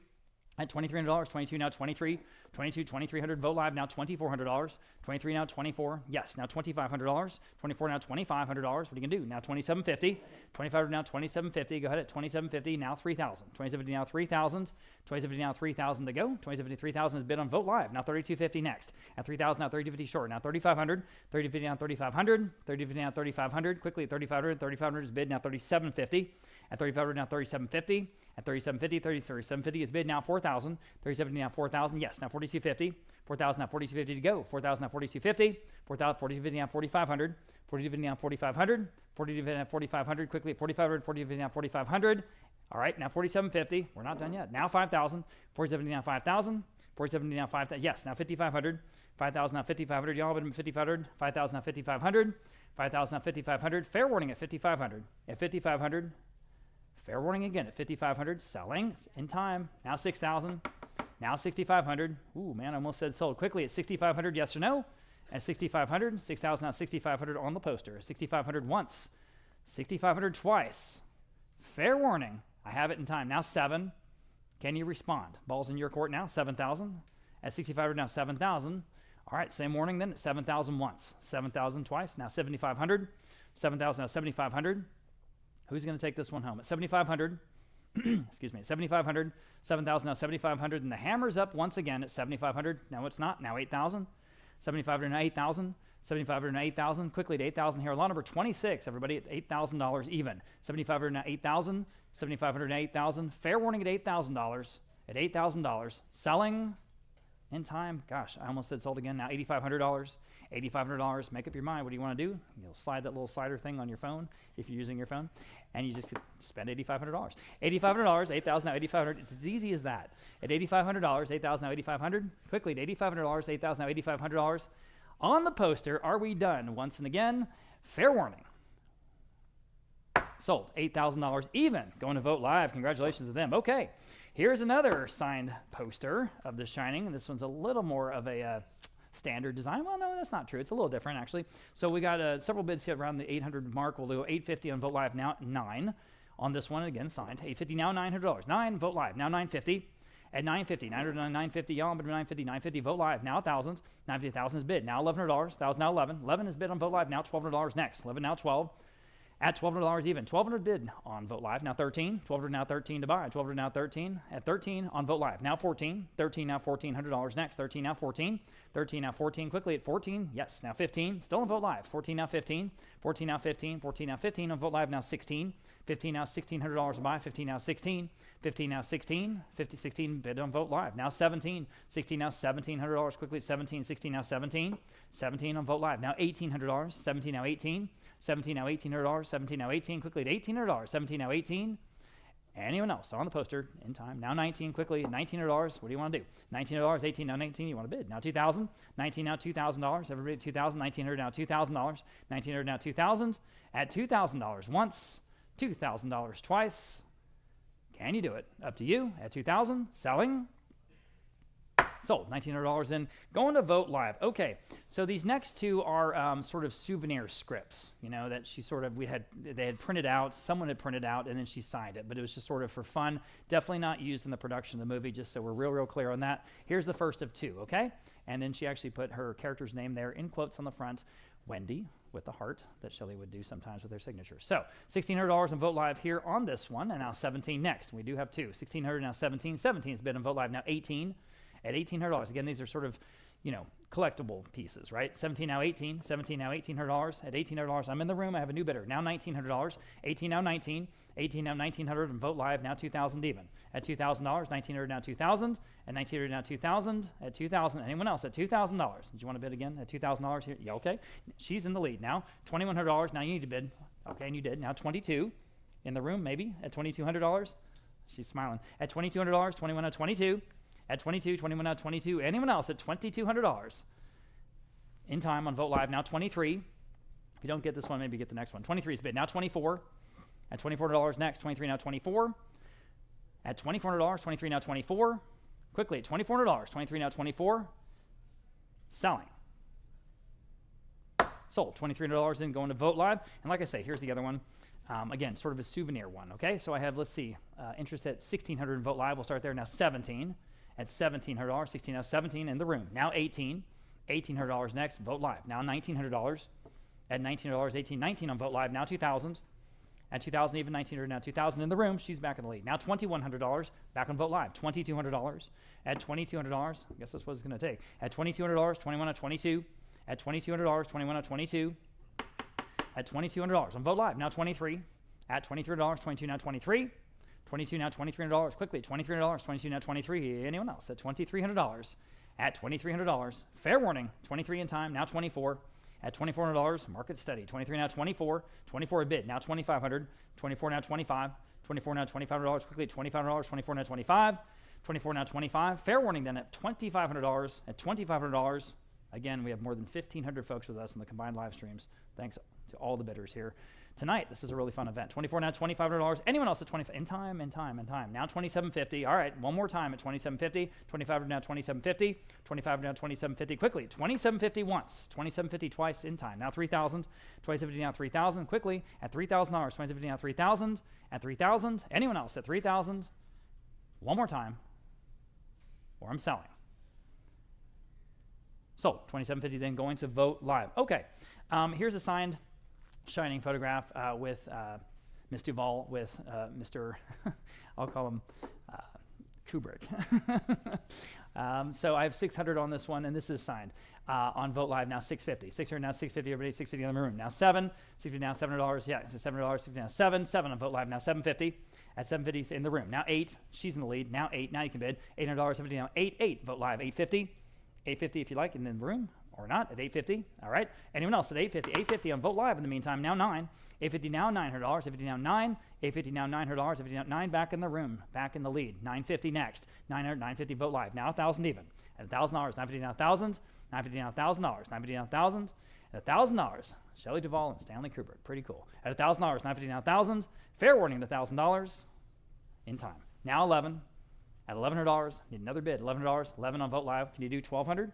At $2,300, 22 now 23. 22, 2,300. Vote Live now $2,400. 23 now 24. Yes, now $2,500. 24 now $2,500. What are you gonna do? Now $2,750. 25 now $2,750. Go ahead at $2,750. Now $3,000. $2,750 now $3,000. $2,750 now $3,000 to go. $2,750 $3,000 is bid on Vote Live. Now $3,250 next. At $3,000 now $3,250 short. Now $3,500. $3,250 now $3,500. $3,250 now $3,500. Quickly at $3,500. $3,500 is bid now $3,750. At $3,500 now $3,750. At $3,750. $3,750 is bid now $4,000. $3,750 now $4,000. Yes, now $4,250. $4,000 now $4,250 to go. $4,000 now $4,250. $4,250 now $4,500. $4,250 now $4,500. $4,250 now $4,500. Quickly at $4,500. $4,250 now $4,500. All right, now $4,750. We're not done yet. Now $5,000. $4,750 now $5,000. $4,750 now $5,000. Yes, now $5,500. $5,000 now $5,500. Y'all bid $5,500. $5,000 now $5,500. $5,000 now $5,500. Fair warning at $5,500. At $5,500. Fair warning again at $5,500. Selling in time. Now $6,000. Now $6,500. Ooh, man, I almost said sold. Quickly at $6,500. Yes or no? At $6,500. $6,000 now $6,500 on the poster. $6,500 once. $6,500 twice. Fair warning. I have it in time. Now 7. Can you respond? Ball's in your court now, 7,000. At 6,500 now, 7,000. All right, same warning then, 7,000 once, 7,000 twice, now 7,500. 7,000 now, 7,500. Who's going to take this one home? At 7,500, excuse me, 7,500, 7,000 now, 7,500, and the hammer's up once again at 7,500. Now it's not, now 8,000. 7,500 now, 8,000. 7,500 now, 8,000. Quickly to 8,000 here. Law number 26, everybody, at $8,000 even. 7,500 now, 8,000. 7,500 now, 8,000. Fair warning at $8,000. At $8,000. Selling in time. Gosh, I almost said sold again. Now $8,500. $8,500. Make up your mind. What do you want to do? You'll slide that little slider thing on your phone if you're using your phone, and you just spend $8,500. $8,500. 8,000 now, 8,500. It's as easy as that. At $8,500. 8,000 now, 8,500. Quickly to $8,500. 8,000 now, $8,500. On the poster, are we done? Once and again, fair warning. Sold. $8,000 even. Going to Vote Live. Congratulations to them. Okay. Here's another signed poster of The Shining. And this one's a little more of a standard design. Well, no, that's not true. It's a little different, actually. So we got several bids here around the 800 mark. We'll do 850 on Vote Live now, 9 on this one. Again, signed. 850 now, $900. 9, Vote Live now, 950. At 950, 950, y'all, but 950, 950, Vote Live now, 1,000. 950, 1,000 is bid. Now $1,100. 1,000 now, 11. 11 is bid on Vote Live now, $1,200 next. 11 now, 12. At $1,200 even. 1,200 bid on Vote Live. Now 13. 1,200 now 13 to buy. 1,200 now 13. At 13 on Vote Live. Now 14. 13 now $1,400 next. 13 now 14. 13 now 14. Quickly at 14. Yes. Now 15. Still on Vote Live. 14 now 15. 14 now 15. 14 now 15 on Vote Live. Now 16. 15 now $1,600 to buy. 15 now 16. 15 now 16. 16 bid on Vote Live. Now 17. 16 now $1,700. Quickly at 17. 16 now 17. 17 on Vote Live. Now $1,800. 17 now 18. 17 now $1,800, 17 now 18, quickly to $1,800, 17 now 18. Anyone else on the poster in time? Now 19, quickly, $1,900. What do you want to do? $1,900, 18 now 19. You want to bid? Now 2,000, 19 now $2,000. Everybody 2,000, 1,900 now $2,000, 1,900 now 2,000. At $2,000 once, $2,000 twice. Can you do it? Up to you. At 2,000, selling. Sold. $1,900 in. Going to Vote Live. Okay, so these next two are sort of souvenir scripts, you know, that they had printed out, someone had printed out, and then she signed it, but it was just sort of for fun. Definitely not used in the production of the movie, just so we're real clear on that. Here's the first of two, okay? And then she actually put her character's name there in quotes on the front, Wendy, with the heart that Shelley would do sometimes with her signature. So $1,600 on Vote Live here on this one, and now 17 next. We do have two. 1,600 now 17. 17 is bid on Vote Live now 18. At $1,800. Again, these are sort of, you know, collectible pieces, right? 17 now 18. 17 now $1,800. At $1,800, I'm in the room. I have a new bidder. Now $1,900. 18 now 19. 18 now $1,900 and Vote Live now 2,000 even. At $2,000, 1,900 now 2,000. At 1,900 now 2,000. At 2,000. Anyone else at $2,000? Did you want to bid again? At $2,000 here? Yeah, okay. She's in the lead now. $2,100. Now you need to bid. Okay, and you did. Now 22 in the room, maybe at $2,200. She's smiling. At $2,200. 21 now 22. At 22, 21 now 22. Anyone else at $2,200? In time on Vote Live now 23. If you don't get this one, maybe get the next one. 23 is bid. Now 24. At $24 next. 23 now 24. At $2,400. 23 now 24. Quickly at $2,400. 23 now 24. Selling. Sold. $2,300 in, going to Vote Live. And like I say, here's the other one. Again, sort of a souvenir one. Okay, so I have, let's see, interest at $1,600 in Vote Live. We'll start there. Now 17. At $1,700, 16 now 17 in the room. Now 18, $1,800 next, Vote Live. Now $1,900. At $1,900, 18, 19 on Vote Live. Now 2,000. At 2,000 even, 1,900 now 2,000 in the room. She's back in the lead. Now $2,100 back on Vote Live. $2,200. At $2,200, I guess that's what it's going to take. At $2,200, 21 at 22. At $2,200, 21 at 22. At $2,200 on Vote Live. Now 23. At $23, 22 now 23. 22 now $2,300. Quickly, $2,300. 22 now 23. Anyone else at $2,300? At $2,300. Fair warning. 23 in time. Now 24. At $2,400. Market steady. 23 now 24. 24 a bid. Now 2,500. 24 now 25. 24 now $2,500. Quickly, $2,500. 24 now 25. 24 now 25. Fair warning then at $2,500. At $2,500. Again, we have more than 1,500 folks with us in the combined live streams. Thanks to all the bidders here tonight. This is a really fun event. 24 now $2,500. Anyone else at 25? In time. Now $2,750. All right, one more time at $2,750. 25 now $2,750. 25 now $2,750. Quickly, $2,750 once. $2,750 twice in time. Now $3,000. $2,750 now $3,000. Quickly at $3,000. $2,750 now $3,000. At $3,000. Anyone else at $3,000? One more time, or I'm selling. Sold. $27.50 then going to Vogt Live. Okay. Here's a signed Shining photograph with Miss Duvall with Mr. I'll call him Kubrick. So I have 600 on this one, and this is signed on Vogt Live. Now 650. 600 now 650. Everybody 650 in the room. Now 7. 60 now $700. Yeah, so $700. 60 now 7. 7 on Vogt Live. Now 750. At 750 in the room. Now 8. She's in the lead. Now 8. Now you can bid. $800. 750 now 8. 8. Vogt Live. 850. 850 if you like in the room or not at 850. All right. Anyone else at 850? 850 on Vogt Live in the meantime. Now 9. 850 now $900. 850 now 9. 850 now $900. 850 now 9 back in the room. Back in the lead. 950 next. 900. 950 Vogt Live. Now 1,000 even. At $1,000. 950 now 1,000. 950 now $1,000. 950 now 1,000. At $1,000. Shelley Duvall and Stanley Kubrick. Pretty cool. At $1,000. 950 now 1,000. Fair warning at $1,000 in time. Now 11. At $1,100, need another bid. $1,100, 11 on Vogt Live. Can you do $1,200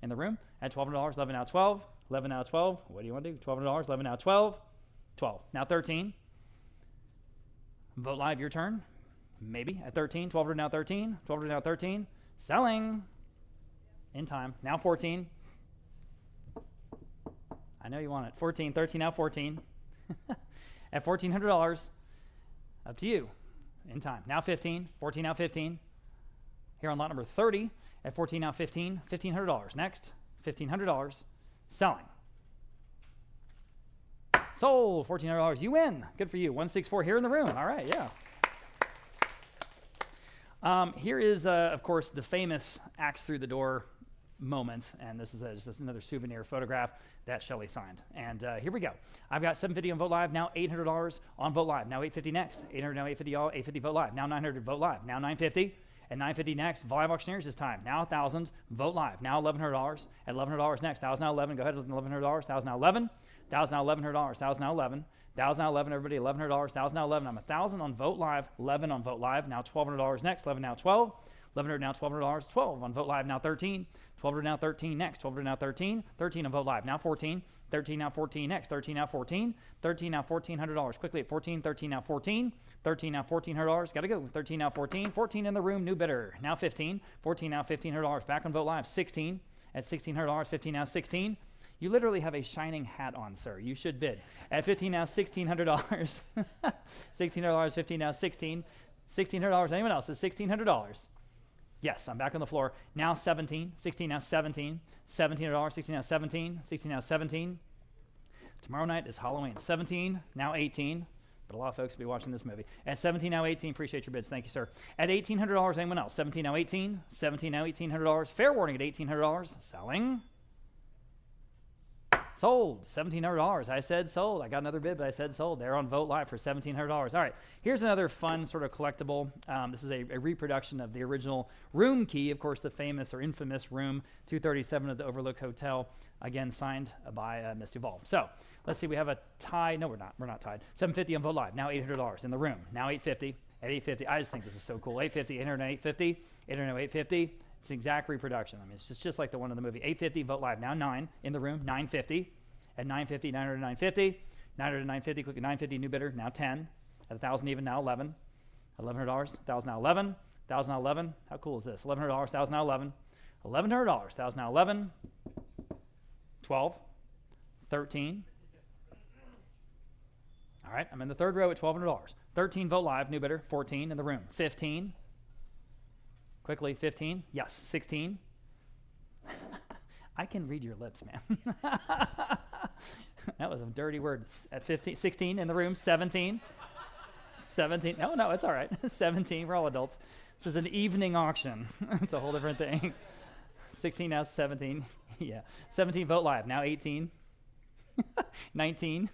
in the room? At $1,200, 11 now 12. 11 now 12. What do you want to do? $1,200, 11 now 12. 12. Now 13. Vogt Live, your turn. Maybe. At 13. $1,200 now 13. $1,200 now 13. Selling. In time. Now 14. I know you want it. 14. 13 now 14. At $1,400. Up to you. In time. Now 15. 14 now 15. Here on lot number 30 at 14 now 15. $1,500. Next. $1,500. Selling. Sold. $1,400. You win. Good for you. 164 here in the room. All right. Yeah. Here is, of course, the famous axe through the door moment. And this is just another souvenir photograph that Shelley signed. And here we go. I've got $750 on Vogt Live. Now $800 on Vogt Live. Now $850 next. $800 now $850 all. $850 Vogt Live. Now $900 Vogt Live. Now $950. At $950 next. Live auctioneers this time. Now $1,000. Vogt Live. Now $1,100. At $1,100 next. $1,000 now 11. Go ahead with $1,100. $1,000 now 11. $1,000 now $1,100. $1,000 now 11. $1,000 now 11. Everybody $1,100. $1,000 now 11. I'm $1,000 on Vogt Live. 11 on Vogt Live. Now $1,200 next. 11 now 12. $1,100 now $1,200. 12 on Vogt Live. Now 13. $1,200 now 13 next. $1,200 now 13. 13 on Vogt Live. Now 14. 13 now 14 next. 13 now 14. 13 now $1,400. Quickly at 14. 13 now 14. 13 now $1,400. Got to go. 13 now 14. 14 in the room. New bidder. Now 15. 14 now $1,500. Back on Vogt Live. 16 at $1,600. 15 now 16. You literally have a shining hat on, sir. You should bid. At 15 now $1,600. $1,600. 15 now 16. $1,600. Anyone else? It's $1,600. Yes, I'm back on the floor. Now 17. 16 now 17. $1,700. 16 now 17. 16 now 17. Tomorrow night is Halloween. 17 now 18. But a lot of folks will be watching this movie. At 17 now 18. Appreciate your bids. Thank you, sir. At $1,800. Anyone else? 17 now 18. 17 now $1,800. Fair warning at $1,800. Selling. Sold. $1,700. I said sold. I got another bid, but I said sold. They're on Vogt Live for $1,700. All right. Here's another fun sort of collectible. This is a reproduction of the original room key. Of course, the famous or infamous room 237 of the Overlook Hotel. Again, signed by Miss Duvall. So let's see. We have a tie. No, we're not. We're not tied. $750 on Vogt Live. Now $800 in the room. Now $850. At $850. I just think this is so cool. $850. $800 $850. $800 $850. It's an exact reproduction. I mean, it's just like the one in the movie. $850, Vogt Live. Now 9 in the room. $950. At $950, $900 $950. $900 $950. Quick at $950, new bidder. Now 10. At $1,000 even, now 11. $1,100. $1,000 now 11. $1,000 now 11. How cool is this? $1,100. $1,000 now 11. $1,100. $1,000 now 11. 12. 13. All right, I'm in the third row at $1,200. 13, Vogt Live, new bidder. 14 in the room. 15. Quickly, 15. Yes, 16. I can read your lips, man. That was a dirty word. At 15, 16 in the room. 17. 17. No, it's all right. 17. We're all adults. This is an evening auction. It's a whole different thing. 16 now 17. Yeah. 17, Vogt Live. Now 18. 19.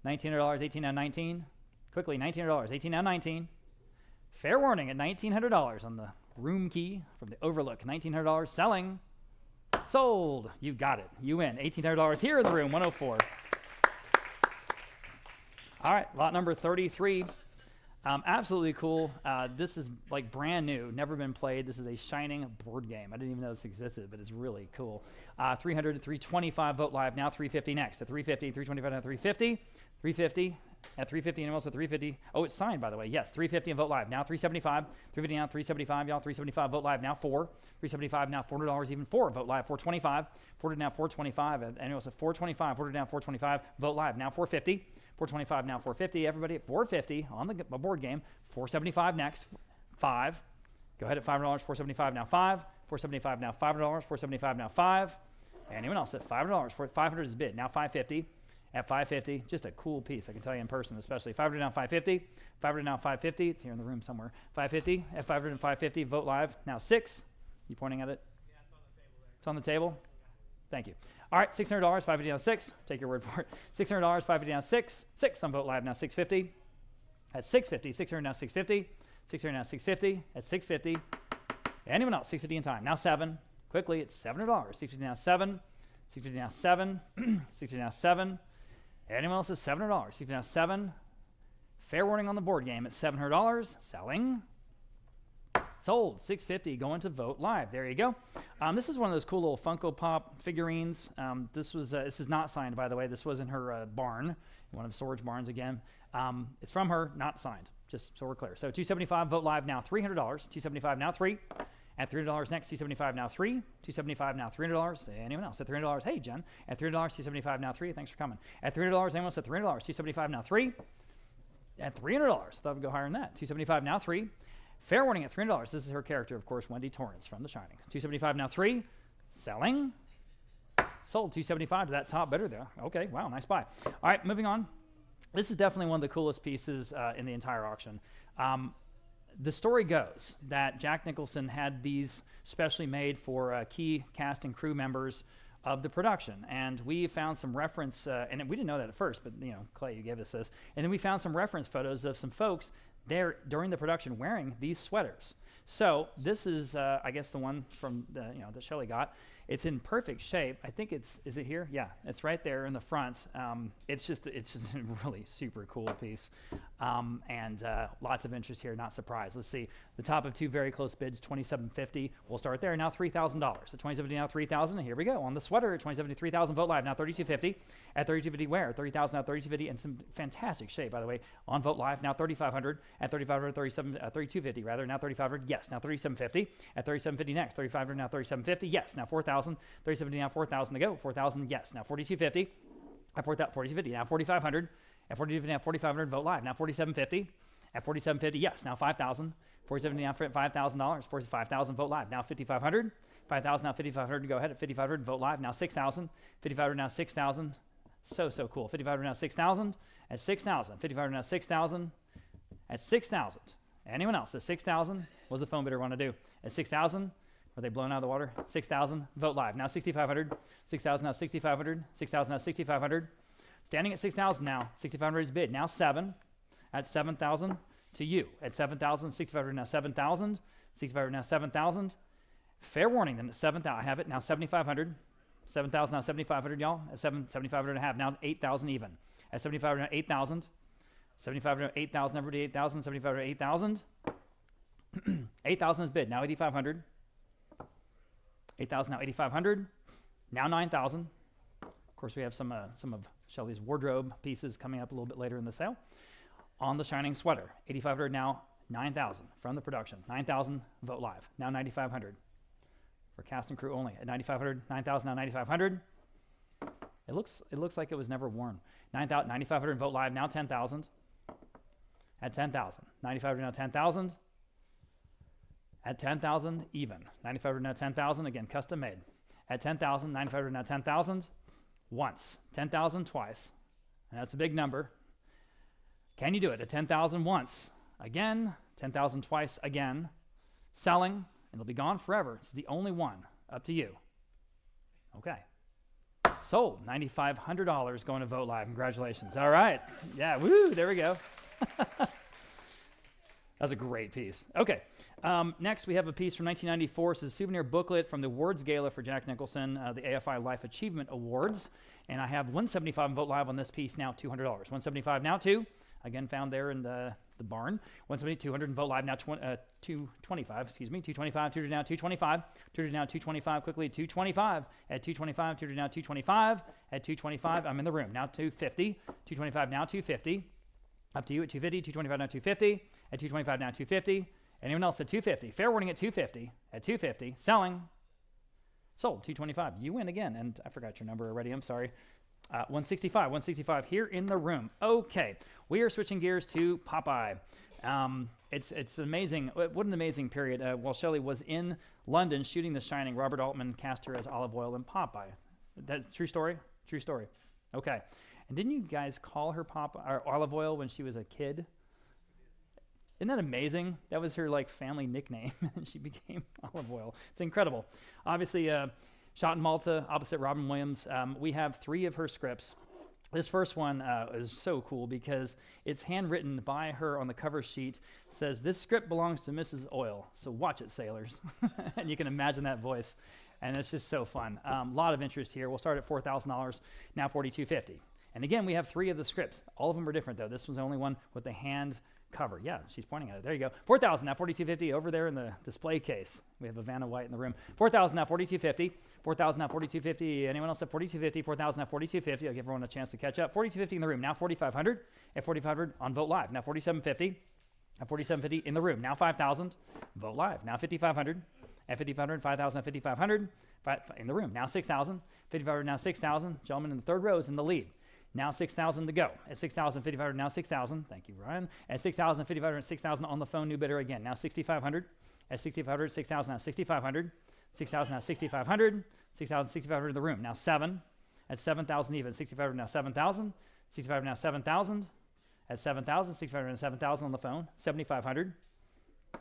$1,900. 18 now 19. Quickly, $1,900. 18 now 19. Fair warning at $1,900 on the room key from the Overlook. $1,900 selling. Sold. You got it. You win. $1,800 here in the room. 104. All right. Lot number 33. Absolutely cool. This is like brand new. Never been played. This is a Shining board game. I didn't even know this existed, but it's really cool. 300 to 325 Vogt Live. Now 350 next. At 350, 325 now 350. 350. at 350. Anyone else at 350? Oh, it's signed, by the way. Yes, 350 and vote live. Now 375. 350 now 375, y'all. 375, vote live now 4. 375 now $400 even 4. Vote live 425. 400 now 425. And anyone else at 425. 400 now 425. Vote live now 450. 425 now 450. Everybody at 450 on the board game. 475 next. 5. Go ahead at $5. 475 now 5. 475 now $5. 475 now 5. Anyone else at $5? 500 is bid. Now 550. At 550, just a cool piece, I can tell you in person especially. 500 now 550. 500 now 550. It's here in the room somewhere. 550. At 500 and 550. Vote live. Now 6. You pointing at it? Yeah, it's on the table there. It's on the table? Thank you. All right, $600, 550 now 6. Take your word for it. $600, 550 now 6. 6 on vote live now 650. At 650, 600 now 650. 600 now 650. At 650. Anyone else? 650 in time. Now 7. Quickly, it's $700. 650 now 7. 650 now 7. 650 now 7. Anyone else is $700. 650 now 7. Fair warning on the board game at $700. Selling. Sold. 650 going to vote live. There you go. This is one of those cool little Funko Pop figurines. This is not signed, by the way. This was in her barn, one of Sword's barns again. It's from her, not signed, just so we're clear. So 275 vote live now $300. 275 now 3. At $300 next, 275 now 3. 275 now $300. Anyone else at $300? Hey, Jen. At $300, 275 now 3. Thanks for coming. At $300, anyone else at $300? 275 now 3. At $300, I thought we'd go higher than that. 275 now 3. Fair warning at $300. This is her character, of course, Wendy Torrance from The Shining. 275 now 3. Selling. Sold. 275 to that top bidder there. Okay, wow, nice buy. All right, moving on. This is definitely one of the coolest pieces in the entire auction. The story goes that Jack Nicholson had these specially made for key cast and crew members of the production. And we found some reference, and we didn't know that at first, but, Clay, you gave us this. And then we found some reference photos of some folks there during the production wearing these sweaters. So this is, I guess, the one from that Shelley got. It's in perfect shape. I think is it here? Yeah, it's right there in the front. It's just a really super cool piece, and lots of interest here. Not surprised. Let's see. The top of two very close bids, $2,750. We'll start there. Now $3,000. At $2,750 now $3,000. Here we go on the sweater. At $2,750, $3,000. Vote live now $3,250. At $3,250 where? $30,000 now $3,250 in some fantastic shape, by the way. On vote live now $3,500. At $3,500, $3,250 rather. Now $3,500. Yes. Now $3,750. At $3,750 next. $3,500 now $3,750. Yes. Now $4,000. $3,750 now $4,000 to go. $4,000 yes. Now $4,250. At $4,250 now $4,500. At $4,250 now $4,500. Vote live now $4,750. At $4,750 yes. Now $5,000. $4,750 now $5,000. $45,000. Vote live now $5,500. $5,000 now $5,500. Go ahead at $5,500. Vote live now $6,000. $5,500 now $6,000. So cool. $5,500 now $6,000. At $6,000. $5,500 now $6,000. At $6,000. Anyone else at $6,000? What does the phone bidder want to do? At $6,000? Were they blown out of the water? 6,000. Vote live. Now 6,500. 6,000 now 6,500. 6,000 now 6,500. Standing at 6,000 now. 6,500 is bid. Now 7. At 7,000 to you. At 7,000. 6,500 now 7,000. 6,500 now 7,000. Fair warning then at 7,000. I have it now 7,500. 7,000 now 7,500, y'all. At 7,500 and a half. Now 8,000 even. At 7,500 now 8,000. 7,500 now 8,000. Everybody 8,000. 7,500 8,000. 8,000 is bid. Now 8,500. 8,000 now 8,500. Now 9,000. Of course, we have some of Shelley's wardrobe pieces coming up a little bit later in the sale. On the Shining sweater, 8,500 now 9,000 from the production. 9,000. Vote live. Now 9,500 for cast and crew only. At 9,500. 9,000 now 9,500. It looks like it was never worn. 9,500. Vote live. Now 10,000. At 10,000. 9,500 now 10,000. At 10,000, even. 9,500 now 10,000, again, custom made. At 10,000, 9,500 now 10,000, once. 10,000 twice, and that's a big number. Can you do it? At 10,000 once, again, 10,000 twice, again. Selling, and it'll be gone forever. It's the only one. Up to you. Okay. Sold. $9,500 going to vote live. Congratulations. All right. Yeah, woo, there we go. That's a great piece. Okay. Next, we have a piece from 1994. It's a souvenir booklet from the awards gala for Jack Nicholson, the AFI Life Achievement Awards. And I have $175 vote live on this piece now, $200. $175 now, 2. Again, found there in the barn. $170, $200 and vote live now, $225, excuse me. $225, $200 now, $225. $200 now, $225, quickly, $225. At $225, $200 now, $225. At $225, I'm in the room. Now $250. $225 now, $250. Up to you at 250, 225 now 250, at 225 now 250. Anyone else at 250? Fair warning at 250, at 250, selling. Sold, 225. You win again, and I forgot your number already. I'm sorry. 165 here in the room. Okay, we are switching gears to Popeye. It's amazing. What an amazing period. While Shelley was in London shooting The Shining, Robert Altman cast her as Olive Oyl in Popeye. That's true story? True story. Okay. And didn't you guys call her Popeye or Olive Oyl when she was a kid? Isn't that amazing? That was her like family nickname, and she became Olive Oyl. It's incredible. Obviously, shot in Malta, opposite Robin Williams. We have 3 of her scripts. This first one is so cool because it's handwritten by her on the cover sheet. It says, "This script belongs to Mrs. Oyl, so watch it, sailors." And you can imagine that voice. And it's just so fun. A lot of interest here. We'll start at $4,000, now $4,250. And again, we have 3 of the scripts. All of them are different, though. This one's the only one with the hand cover. Yeah, she's pointing at it. There you go. $4,000, now $4,250 over there in the display case. We have a Vanna White in the room. $4,000, now $4,250. $4,000, now $4,250. Anyone else at $4,250? $4,000, now $4,250. I'll give everyone a chance to catch up. $4,250 in the room, now $4,500. At $4,500 on Vogt Live, now $4,750. At $4,750 in the room, now $5,000. Vogt Live, now $5,500. At $5,500, $5,000, $5,500. In the room, now $6,000. $5,500, now $6,000. Gentleman in the third row is in the lead. Now 6,000 to go. At 6,000, 5,500, now 6,000. Thank you, Ryan. At 6,000, 5,500, 6,000 on the phone, new bidder again. Now 6,500. At 6,500, 6,000, now 6,500. 6,000, now 6,500. 6,000, 6,500 in the room. Now 7. At 7,000 even. 6,500, now 7,000. 6,500, now 7,000. At 7,000, 6,500, now 7,000 on the phone. 7,500.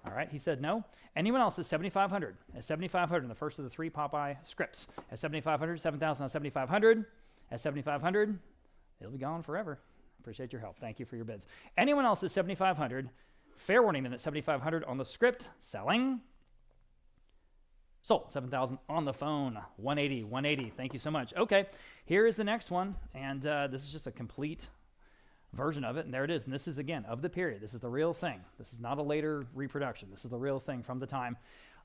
All right, he said no. Anyone else at 7,500? At 7,500 in the first of the 3 Popeye scripts. At 7,500, 7,000, now 7,500. At 7,500. It'll be gone forever. Appreciate your help. Thank you for your bids. Anyone else at 7,500? Fair warning then at 7,500 on the script. Selling. Sold. 7,000 on the phone. 180, 180. Thank you so much. Okay, here is the next one. And this is just a complete version of it. And there it is. And this is, again, of the period. This is the real thing. This is not a later reproduction. This is the real thing from the time,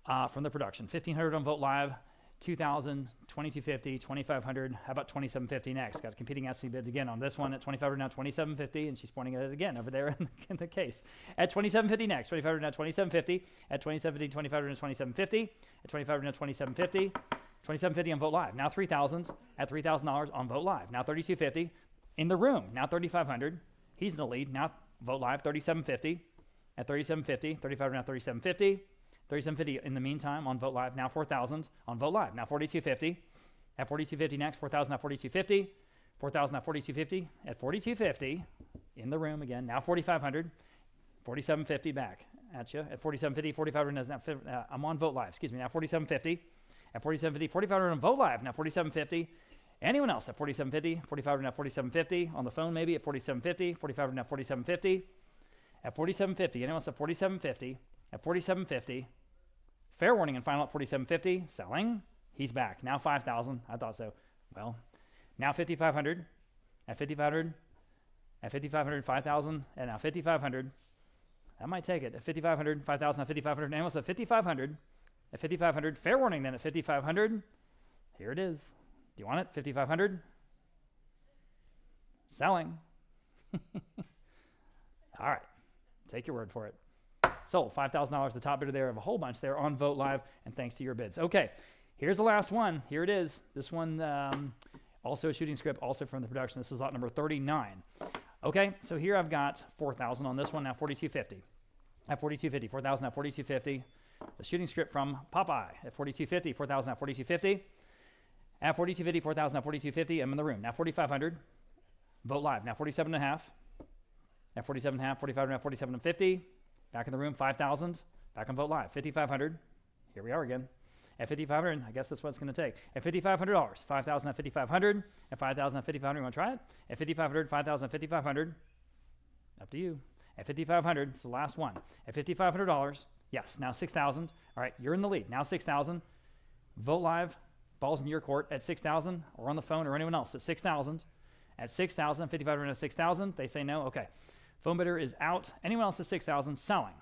from the production. 1,500 on Vogt Live. 2,000, 2,250, 2,500. How about 2,750 next? Got competing absentee bids again on this one at 2,500 now 2,750, and she's pointing at it again over there in the case. At 2,750 next, 2,500 now 2,750. At 2,750, 2,500 now 2,750. At 2,500 now 2,750. 2,750 on Vogt Live. Now 3,000 at $3,000 on Vogt Live. Now 3,250 in the room. Now 3,500. He's in the lead. Now Vogt Live 3,750. At 3,750, 3,500 now 3,750. 3,750 in the meantime on Vogt Live, now 4,000 on Vogt Live, now 4,250. At 4,250 next, 4,000 now 4,250. 4,000 now 4,250. At 4,250 in the room again, now 4,500. 4,750 back at you. At 4,750, 4,500 now, I'm on Vogt Live, excuse me, now 4,750. At 4,750, 4,500 on Vogt Live, now 4,750. Anyone else at 4,750, 4,500 now 4,750. On the phone maybe at 4,750, 4,500 now 4,750. At 4,750, anyone else at 4,750. At 4,750, fair warning and final at 4,750, selling. He's back. Now 5,000. I thought so. Well, now 5,500. At 5,500. At 5,500, 5,000. And now 5,500. That might take it. At 5,500, 5,000. At 5,500. Anyone else at 5,500. At 5,500. Fair warning then at 5,500. Here it is. Do you want it? 5,500. Selling. All right. Take your word for it. Sold. $5,000, the top bidder there of a whole bunch there on Vogt Live, and thanks to your bids. Okay, here's the last one. Here it is. This one, also a shooting script, also from the production. This is lot number 39. Okay, so here I've got 4,000 on this one, now 4,250. At 4,250, 4,000 now 4,250. The shooting script from Popeye at 4,250, 4,000 now 4,250. At 4,250, 4,000 now 4,250. I'm in the room. Now 4,500. Vogt Live, now 47.5. At 47.5, 4,500 now 47.50. Back in the room, 5,000. Back on Vogt Live, 5,500. Here we are again. At 5,500, I guess that's what it's going to take. At $5,500, 5,000 at 5,500. At 5,000 at 5,500, you want to try it? At 5,500, 5,000 at 5,500. Up to you. At 5,500, it's the last one. At $5,500, yes, now 6,000. All right, you're in the lead. Now 6,000. Vogt Live, ball's in your court at 6,000, or on the phone, or anyone else at 6,000. At 6,000, 5,500 at 6,000. They say no. Okay. Phone bidder is out. Anyone else at 6,000 selling?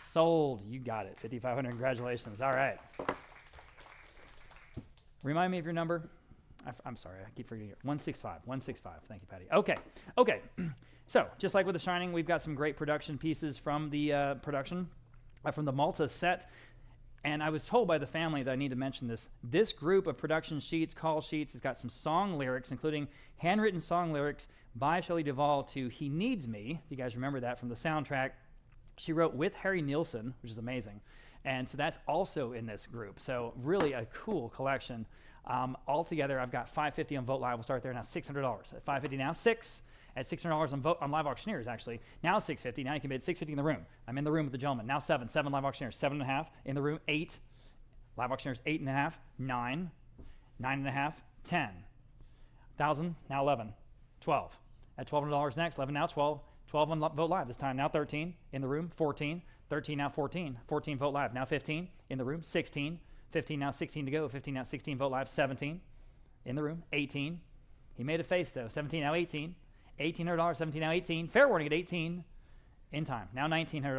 Sold. You got it. 5,500. Congratulations. All right. Remind me of your number. I'm sorry, I keep forgetting it. 165. 165. Thank you, Patty. Okay. So, just like with The Shining, we've got some great production pieces from the from the Malta set. And I was told by the family that I need to mention this. This group of production sheets, call sheets, has got some song lyrics, including handwritten song lyrics by Shelley Duvall to He Needs Me. If you guys remember that from the soundtrack. She wrote with Harry Nilsson, which is amazing. And so that's also in this group. So really a cool collection. Altogether, I've got $550 on Vote Live. We'll start there now, $600. At $550 now, $6. At $600 on Vote on Live Auctioneers, actually. Now $650. Now you can bid $650 in the room. I'm in the room with the gentleman. Now 7. 7 Live Auctioneers. 7.5 in the room. 8. Live Auctioneers 8.5. 9. 9.5. 10. 1,000. Now 11. 12. At $1,200 next. 11 now 12. 12 on Vote Live. This time now 13 in the room. 14. 13 now 14. 14 Vote Live. Now 15 in the room. 16. 15 now 16 to go. 15 now 16 Vote Live. 17 in the room. 18. He made a face though. 17 now 18. $1,800, 17 now 18. Fair warning at 18 in time. Now $1,900.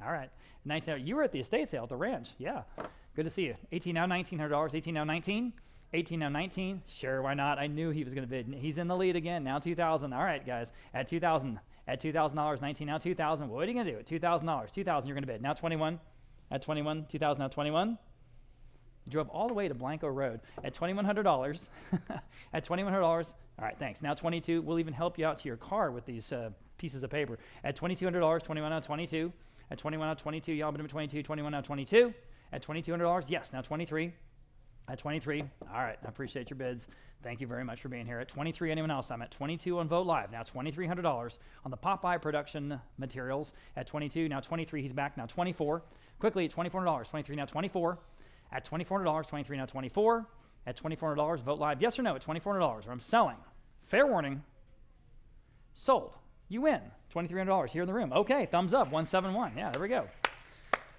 All right. 19. You were at the estate sale at the ranch. Yeah. Good to see you. 18 now $1,900. 18 now 19. 18 now 19. Sure, why not? I knew he was going to bid. He's in the lead again. Now 2,000. All right, guys. At 2,000. At $2,000. 19 now 2,000. What are you going to do? At $2,000. 2,000 you're going to bid. Now 21. At 21. 2,000 now 21. You drove all the way to Blanco Road at $2,100. At $2,100. All right, thanks. Now 22. We'll even help you out to your car with these pieces of paper. At $2,200, 21 out 22. At 21 out 22, y'all been at 22, 21 out 22. At $2,200, yes, now 23. At 23. All right, I appreciate your bids. Thank you very much for being here. At 23, anyone else? I'm at 22 on Vote Live. Now $2,300 on the Popeye production materials. At 22, now 23, he's back. Now 24. Quickly at $2,400, 23, now 24. At $2,400, 23 now 24. At $2,400, Vote Live. Yes or no at $2,400. I'm selling. Fair warning. Sold. You win. $2,300 here in the room. Okay, thumbs up. 171. Yeah, there we go.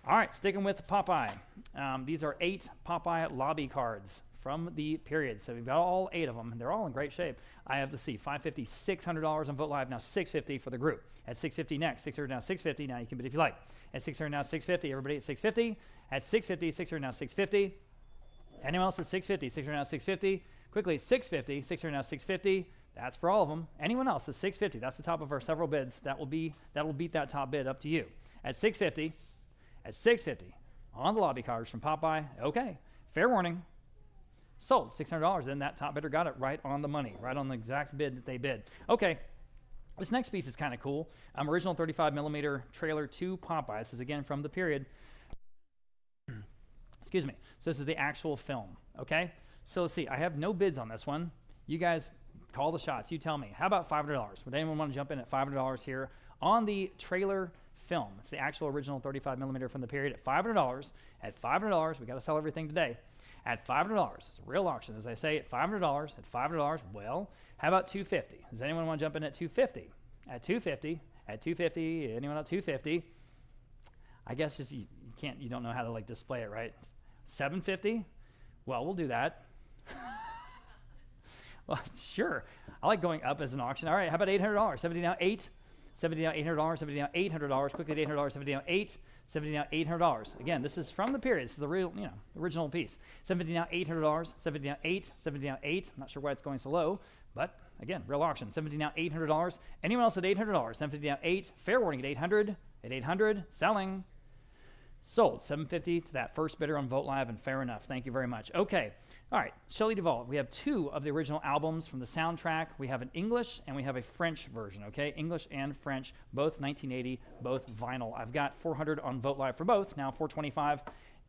All right, sticking with Popeye. These are 8 Popeye lobby cards from the period. So we've got all 8 of them. They're all in great shape. I have to see $550, $600 on Vote Live. Now $650 for the group. At $650 next. $600 now $650. Now you can bid if you like. At $600 now $650. Everybody at $650. At $650, $600 now $650. Anyone else at $650? $600 now $650. Quickly $650. $600 now $650. That's for all of them. Anyone else at $650? That's the top of our several bids. That'll beat that top bid. Up to you. At $650. At $650 on the lobby cards from Popeye. Okay. Fair warning. Sold. $600. Then that top bidder got it right on the money, right on the exact bid that they bid. Okay. This next piece is kind of cool. Original 35mm trailer to Popeye. This is again from the period. Excuse me. So this is the actual film. Okay. So let's see. I have no bids on this one. You guys call the shots. You tell me. How about $500? Would anyone want to jump in at $500 here on the trailer film? It's the actual original 35mm from the period at $500. At $500, we got to sell everything today. At $500, it's a real auction, as I say. At $500, well, how about $250? Does anyone want to jump in at $250? At $250, at $250, anyone at $250? I guess just you don't know how to like display it, right? $750? Well, we'll do that. Well, sure. I like going up as an auction. All right, how about $800? 70 now 8. 70 now $800. 70 now $800. Quickly at $800. 70 now 8. 70 now $800. Again, this is from the period. This is the real, original piece. 70 now $800. 70 now 8. 70 now 8. I'm not sure why it's going so low, but again, real auction. 70 now $800. Anyone else at $800? 70 now 8. Fair warning at 800. At 800. Selling. Sold. $750 to that first bidder on Vote Live, and fair enough. Thank you very much. Okay. All right. Shelley Duvall. We have 2 of the original albums from the soundtrack. We have an English and we have a French version. Okay. English and French, both 1980, both vinyl. I've got 400 on Vote Live for both. Now 425.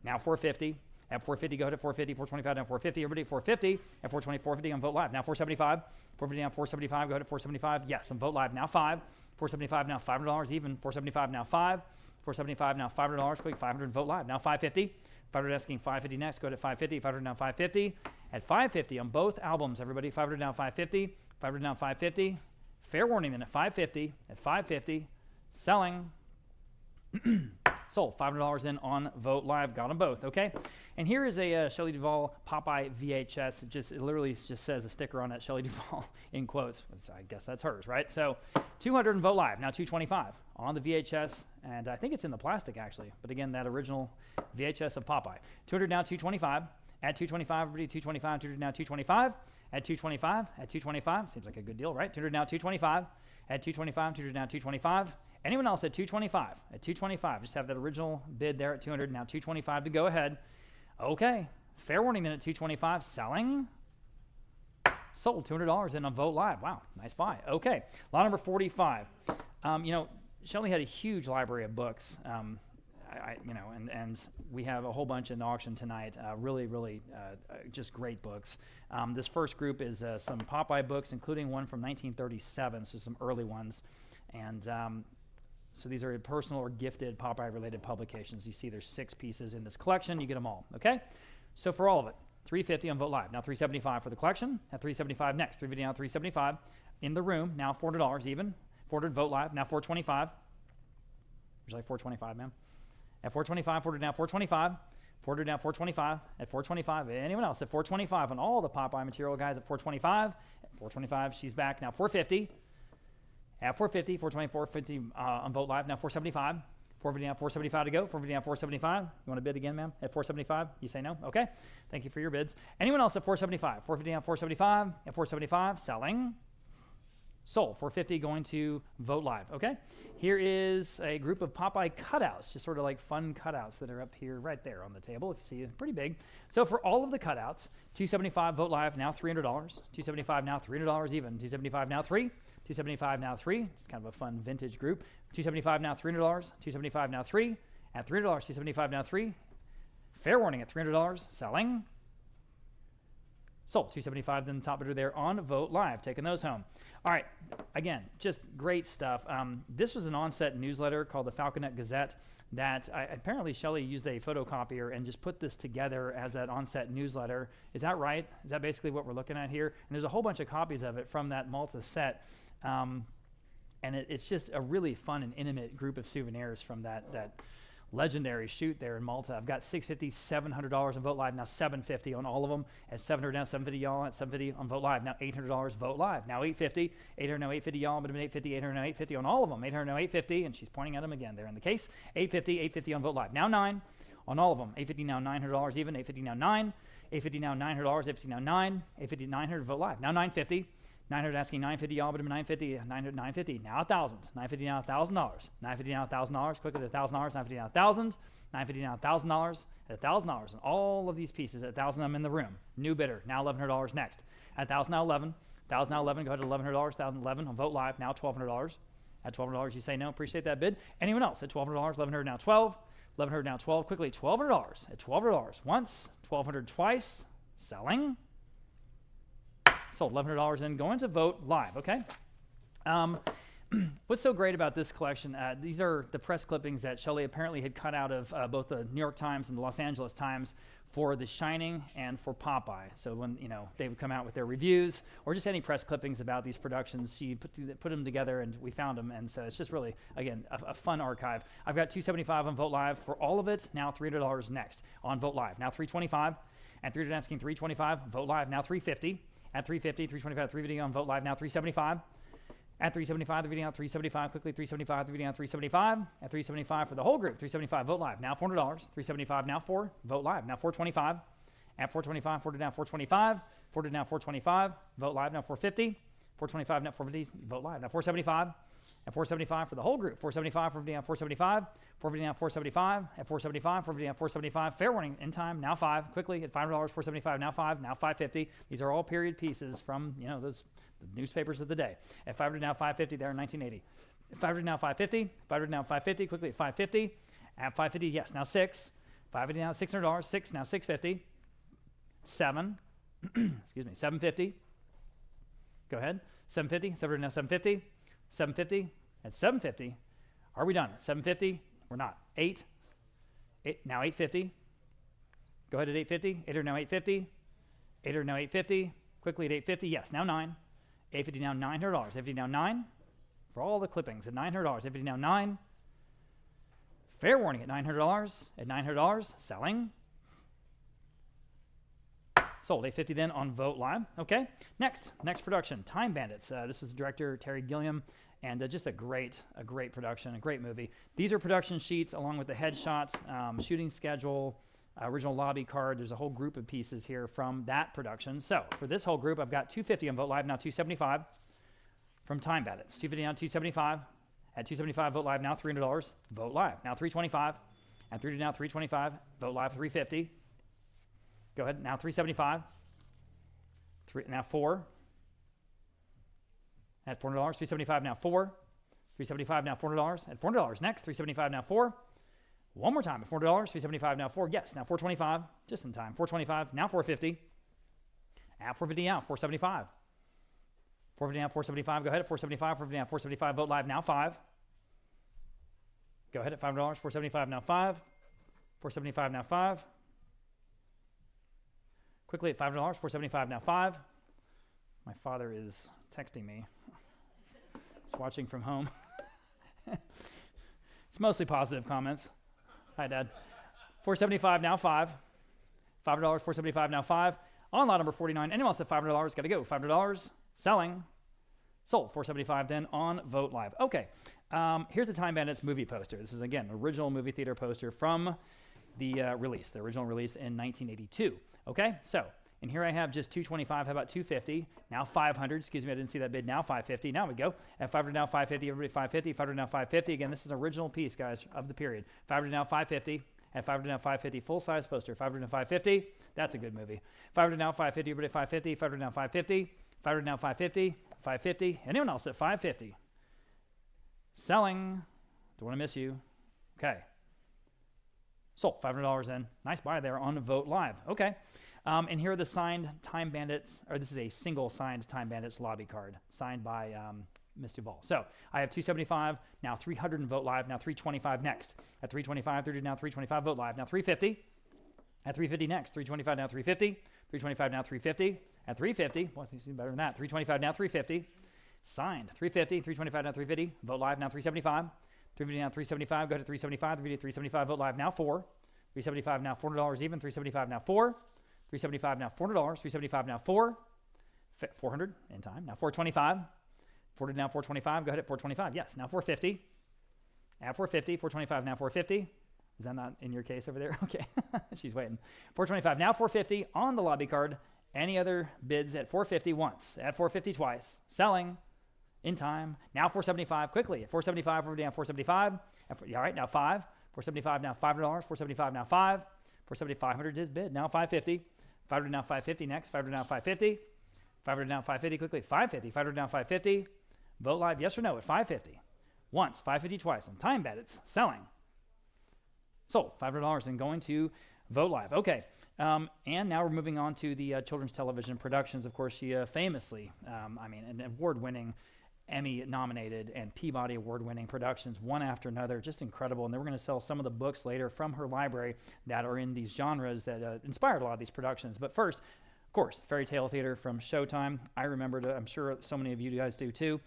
Now 450. At 450, go ahead at 450. 425 down 450. Everybody at 450. At 420, 450 on Vote Live. Now 475. 450 down 475. Go ahead at 475. Yes, on Vote Live. Now 5. 475 now $500 even. 475 now 5. 475 now $500. Quick 500 Vote Live. Now 550. 500 asking 550 next. Go ahead at 550. 500 now 550. At 550 on both albums, everybody. 500 now 550. 500 now 550. Fair warning then at 550. At 550. Selling. Sold. $500 in on Vote Live. Got them both. Okay. And here is a Shelley Duvall Popeye VHS. It literally just says a sticker on it, Shelley Duvall in quotes. I guess that's hers, right? So 200 in Vote Live. Now 225 on the VHS. And I think it's in the plastic actually. But again, that original VHS of Popeye. 200 now 225. At $225, everybody, $225, 200 now, $225. At $225, at $225, seems like a good deal, right? 200 now, $225. At $225, 200 now, $225. Anyone else at $225? At $225, just have that original bid there at $200, now $225 to go ahead. Okay, fair warning then at $225, selling. Sold, $200 in on Vote Live. Wow, nice buy. Okay, lot number 45. Shelley had a huge library of books. And we have a whole bunch in the auction tonight. Really, just great books. This first group is some Popeye books, including one from 1937, so some early ones. And so these are personal or gifted Popeye-related publications. You see there's 6 pieces in this collection. You get them all, okay? So for all of it, $350 on Vote Live. Now $375 for the collection. At $375 next. $350 now, $375. In the room, now $400 even. $400 Vote Live, now $425. Would you like $425, ma'am? At $425, $400 now, $425. $400 now, $425. At $425, anyone else? At $425 on all the Popeye material, guys, at $425. At $425, she's back, now $450. At $450, $420, $450 on Vote Live, now $475. $450 now, $475 to go. $450 now, $475. You want to bid again, ma'am? At $475? You say no? Okay. Thank you for your bids. Anyone else at $475? $450 now, $475. At $475, selling. Sold. $450 going to Vote Live. Okay. Here is a group of Popeye cutouts, just sort of like fun cutouts that are up here right there on the table. If you see it, pretty big. So for all of the cutouts, $275 Vote Live, now $300. $275 now, $300 even. $275 now, $3. $275 now, $3. It's kind of a fun vintage group. $275 now, $300. $275 now, $3. At $300, $275 now, $3. Fair warning at $300. Selling. Sold. $275 then the top bidder there on Vote Live. Taking those home. All right. Again, just great stuff. This was an on-set newsletter called the Falconet Gazette that apparently Shelley used a photocopier and just put this together as that on-set newsletter. Is that right? Is that basically what we're looking at here? And there's a whole bunch of copies of it from that Malta set. And it's just a really fun and intimate group of souvenirs from that legendary shoot there in Malta. I've got $650, $700 on Vote Live, now $750 on all of them. At $700 now, $750 y'all. At $750 on Vote Live, now $800 Vote Live. Now $850, $800 now, $850 y'all. But $850, $800 now, $850 on all of them. $800 now, $850, and she's pointing at them again there in the case. $850, $850 on Vote Live. Now $9 on all of them. $850 now, $900 even. $850 now, $9. $850 now, $900. $850 now, $9. $850, $900 Vote Live. Now $950. 900 asking $950 y'all, but $950, $950, now $1,000. $950 now $1,000. $950 now $1,000. Quickly to $1,000. $950 now $1,000. $950 now $1,000. At $1,000, and all of these pieces at $1,000, I'm in the room. New bidder, now $1,100 next. At $1,000 now $11. $1,000 now $11. Go ahead to $1,100. $1,011 on Vote Live, now $1,200. At $1,200, you say no. Appreciate that bid. Anyone else at $1,200? $1,100 now $12. $1,100 now $12. Quickly $1,200. At $1,200 once. $1,200 twice. Selling. Sold. $1,100 and going to Vote Live, okay? What's so great about this collection, these are the press clippings that Shelley apparently had cut out of both the New York Times and the Los Angeles Times for The Shining and for Popeye. So when, they would come out with their reviews or just any press clippings about these productions, she put them together and we found them. And so it's just really, again, a fun archive. I've got $275 on Vote Live for all of it. Now $300 next on Vote Live. Now $325. And $300 asking $325. Vote Live. Now $350. At $350, $325, $350 on Vote Live, now $375. At $375, the video now $375, quickly $375, the video now $375. At $375 for the whole group, $375, Vote Live, now $400. $375 now $4, Vote Live, now $425. At $425, $400 now $425. $400 now $425, Vote Live, now $450. $425 now $450, Vote Live, now $475. At $475 for the whole group, $475 for now $475. $450 now $475. At $475, $450 now $475. Fair warning, in time, now $5. Quickly at $500, $475 now $5, now $550. These are all period pieces from those the newspapers of the day. At $500 now $550 there in 1980. At $500 now $550. $500 now $550. Quickly at $550. At $550, yes, now $6. $550 now $600. $6 now $650. $7. Excuse me, $750. Go ahead. $750. $700 now $750. $750. At $750, are we done? At $750, we're not. $8. Now $850. Go ahead at $850. $800 now $850. $800 now $850. Quickly at $850. Yes, now $9. $850 now $900. $850 now $9. For all the clippings at $900. $850 now $9. Fair warning at $900. At $900, selling. Sold. $850 then on Vote Live. Okay. Next production, Time Bandits. This is director Terry Gilliam, and just a great production, a great movie. These are production sheets along with the headshots, shooting schedule, original lobby card. There's a whole group of pieces here from that production. So for this whole group, I've got $250 on Vote Live, now $275 from Time Bandits. $250 now $275. At $275, Vote Live now $300. Vote Live now $325. At $300 now $325. Vote Live $350. Go ahead, now $375. Now $4. At $400, $375 now $4. $375 now $400. At $400 next, $375 now $4. One more time at $400, $375 now $4. Yes, now $425, just in time. $425 now $450. At $450 now $475. $450 now $475. Go ahead at $475. $450 now $475. Vote Live now $5. Go ahead at $500. $475 now $5. $475 now $5. Quickly at $500. $475 now $5. My father is texting me. He's watching from home. It's mostly positive comments. Hi, Dad. $475 now $5. $500. $475 now $5. On lot number 49. Anyone else at $500? Got to go. $500. Selling. Sold. $475 then on Vote Live. Okay. Here's the Time Bandits movie poster. This is, again, original movie theater poster from the release, the original release in 1982. Okay? So, and here I have just $225. How about $250? Now $500. Excuse me, I didn't see that bid. Now $550. Now we go. At $500 now $550. Everybody $550. $500 now $550. Again, this is an original piece, guys, of the period. $500 now $550. At $500 now $550. Full-size poster. $500 now $550. That's a good movie. $500 now $550. Everybody $550. $500 now $550. $500 now $550. $550. Anyone else at $550? Selling. Don't want to miss you. Okay. Sold. $500 in. Nice buy there on Vote Live. Okay. And here are the signed Time Bandits, or this is a single signed Time Bandits lobby card signed by Ms. Duvall. So I have $275, now $300 in Vote Live, now $325 next. At $325, $30 now $325, Vote Live, now $350. At $350 next, $325 now $350, $325 now $350. At $350, well, I think better than that. $325 now $350. Signed. $350, $325 now $350. Vote Live now $375. $350 now $375. Go ahead to $375. $375. Vote Live now $4. $375 now $400 even. $375 now $4. $375 now $400. $375 now $4. $400 in time. Now $425. $400 now $425. Go ahead at $425. Yes. Now $450. At $450. $425 now $450. Is that not in your case over there? Okay. She's waiting. $425 now $450 on the lobby card. Any other bids at $450 once? At $450 twice. Selling in time. Now $475 quickly. At $475 over down $475. All right. Now $5. $475 now $500. $475 now $5. $475 $500 is bid. Now $550. $500 now $550 next. $500 now $550. $500 now $550 quickly. $550. $500 now $550. Vote Live yes or no at $550. Once. $550 twice. And Time Bandits selling. Sold. $500 and going to Vote Live. Okay. And now we're moving on to the children's television productions. Of course, she famously, an award-winning, Emmy-nominated, and Peabody Award-winning productions, one after another, just incredible. And then we're going to sell some of the books later from her library that are in these genres that inspired a lot of these productions. But first, of course, Faerie Tale Theater from Showtime. I remembered, I'm sure so many of you guys do too,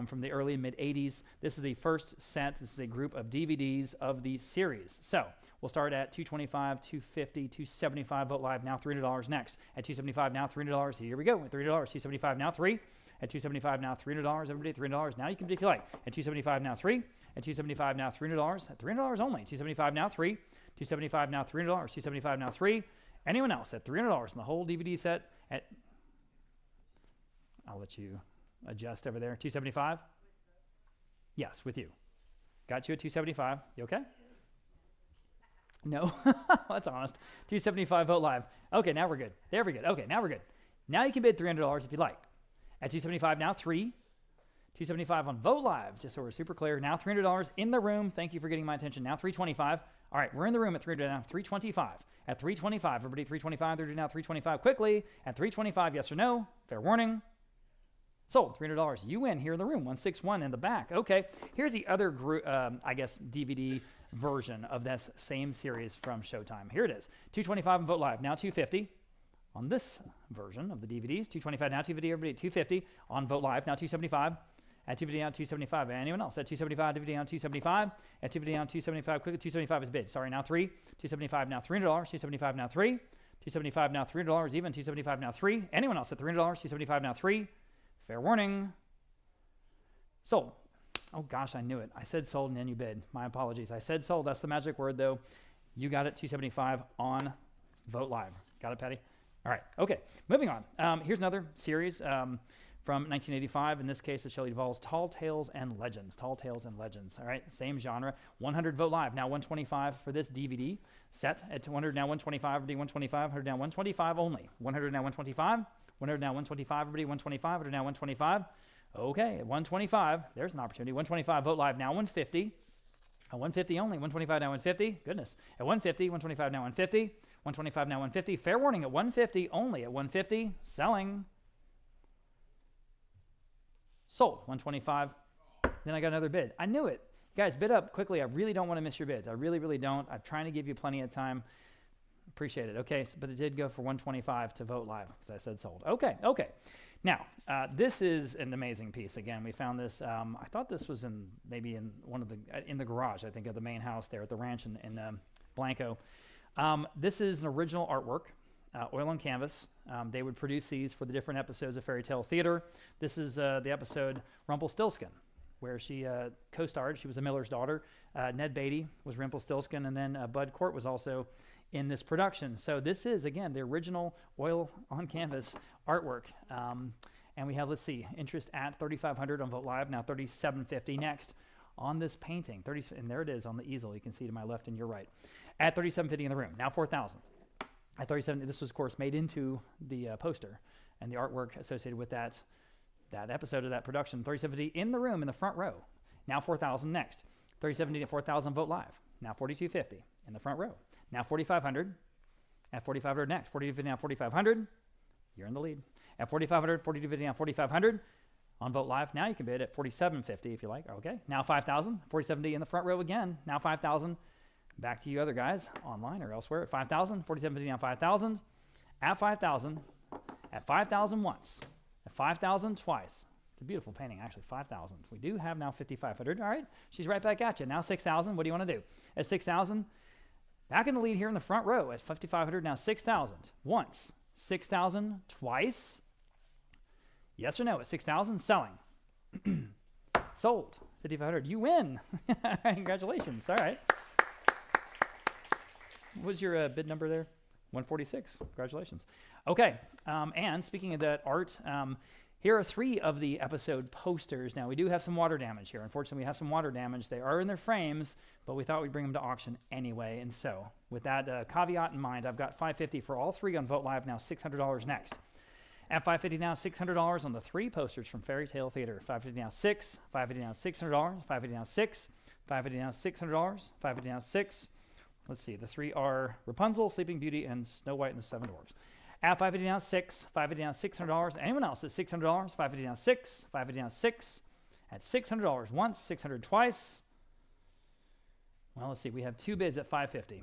from the early mid-'80s. This is the first set. This is a group of DVDs of the series. So we'll start at $225, $250, $275. Vote Live now $300 next. At $275 now $300. Here we go. At $300, $275 now $3. At $275 now $300. Everybody $300. Now you can bid if you like. At $275 now $3. At $275 now $300. At $300 only. $275 now $3. $275 now $300. $275 now $3. Anyone else at $300 in the whole DVD set at, I'll let you adjust over there. $275? Yes, with you. Got you at $275. You okay? No? That's honest. $275 Vote Live. Okay, now we're good. There we go. Okay, now we're good. Now you can bid $300 if you'd like. At $275 now $3. $275 on Vote Live, just so we're super clear. Now $300 in the room. Thank you for getting my attention. Now $325. All right, we're in the room at $300 now. $325. At $325, everybody $325. They're now $325 quickly. At $325, yes or no? Fair warning. Sold. $300. You win here in the room. 161 in the back. Okay. Here's the other group, DVD version of this same series from Showtime. Here it is. $225 on Vote Live. Now $250 on this version of the DVDs. $225 now $250. Everybody at $250 on Vote Live. Now $275. At $250 on $275. Anyone else? At $275, DVD on $275. At $250 on $275. Quickly, $275 is bid. Sorry, now $3. $275 now $300. $275 now $3. $275 now $300 even. $275 now $3. Anyone else at $300? $275 now $3. Fair warning. Sold. Oh gosh, I knew it. I said sold and then you bid. My apologies. I said sold. That's the magic word though. You got it, 275 on Vote Live. Got it, Patty? All right, okay, moving on. Here's another series from 1985. In this case, it's Shelley Duvall's Tall Tales and Legends. Tall Tales and Legends. All right, same genre. 100 Vote Live. Now 125 for this DVD set. At 100 now 125. Everybody 125. 100 now 125 only. 100 now 125. 100 now 125. Everybody 125. 100 now 125. Okay, at 125. There's an opportunity. 125 Vote Live now 150. At 150 only. 125 now 150. Goodness. At 150. 125 now 150. 125 now 150. Fair warning at 150 only. At 150. Selling. Sold. 125. Then I got another bid. I knew it. Guys, bid up quickly. I really don't want to miss your bids. I really, really don't. I'm trying to give you plenty of time. Appreciate it. Okay, but it did go for 125 to Vote Live because I said sold. Okay. Now, this is an amazing piece. Again, we found this. I thought this was maybe in one of in the garage, I think, of the main house there at the ranch in Blanco. This is an original artwork. Oil on canvas. They would produce these for the different episodes of Faerie Tale Theater. This is the episode Rumpelstiltskin, where she co-starred. She was a miller's daughter. Ned Beatty was Rumpelstiltskin, and then Bud Cort was also in this production. So this is, again, the original oil on canvas artwork. And we have, let's see, interest at $3,500 on Vote Live, now $3,750 next on this painting. And there it is on the easel. You can see to my left and your right. At $3,750 in the room, now $4,000. At $3,750, this was, of course, made into the poster and the artwork associated with that episode of that production. $3,750 in the room in the front row. Now $4,000 next. $3,750 to $4,000 Vote Live. Now $4,250 in the front row. Now $4,500. At $4,500 next. $4,250 now $4,500. You're in the lead. At $4,500, $4,250 now $4,500 on Vote Live. Now you can bid at $4,750 if you like. Okay. Now $5,000. $4,750 in the front row again. Now $5,000. Back to you other guys online or elsewhere at $5,000. $4,750 now $5,000. At $5,000. At $5,000 once. At $5,000 twice. It's a beautiful painting, actually. $5,000. We do have now $5,500. All right. She's right back at you. Now $6,000. What do you want to do? At $6,000. Back in the lead here in the front row at $5,500. Now $6,000 once. $6,000 twice. Yes or no? At $6,000. Selling. Sold. $5,500. You win. Congratulations. All right. What was your bid number there? 146. Congratulations. Okay. And speaking of that art, here are 3 of the episode posters. Now, we do have some water damage here. Unfortunately, we have some water damage. They are in their frames, but we thought we'd bring them to auction anyway. And so, with that caveat in mind, I've got $550 for all 3 on Vote Live. Now $600 next. At $550 now, $600 on the 3 posters from Faerie Tale Theater. $550 now $6. $550 now $600. $550 now $6. $550 now $600. $550 now $6. Let's see. The 3 are Rapunzel, Sleeping Beauty, and Snow White and the 7 Dwarfs. At $550 now $6. $550 now $600. Anyone else at $600? $550 now $6. $550 now $6. At $600 once, $600 twice. Well, let's see. We have 2 bids at $550.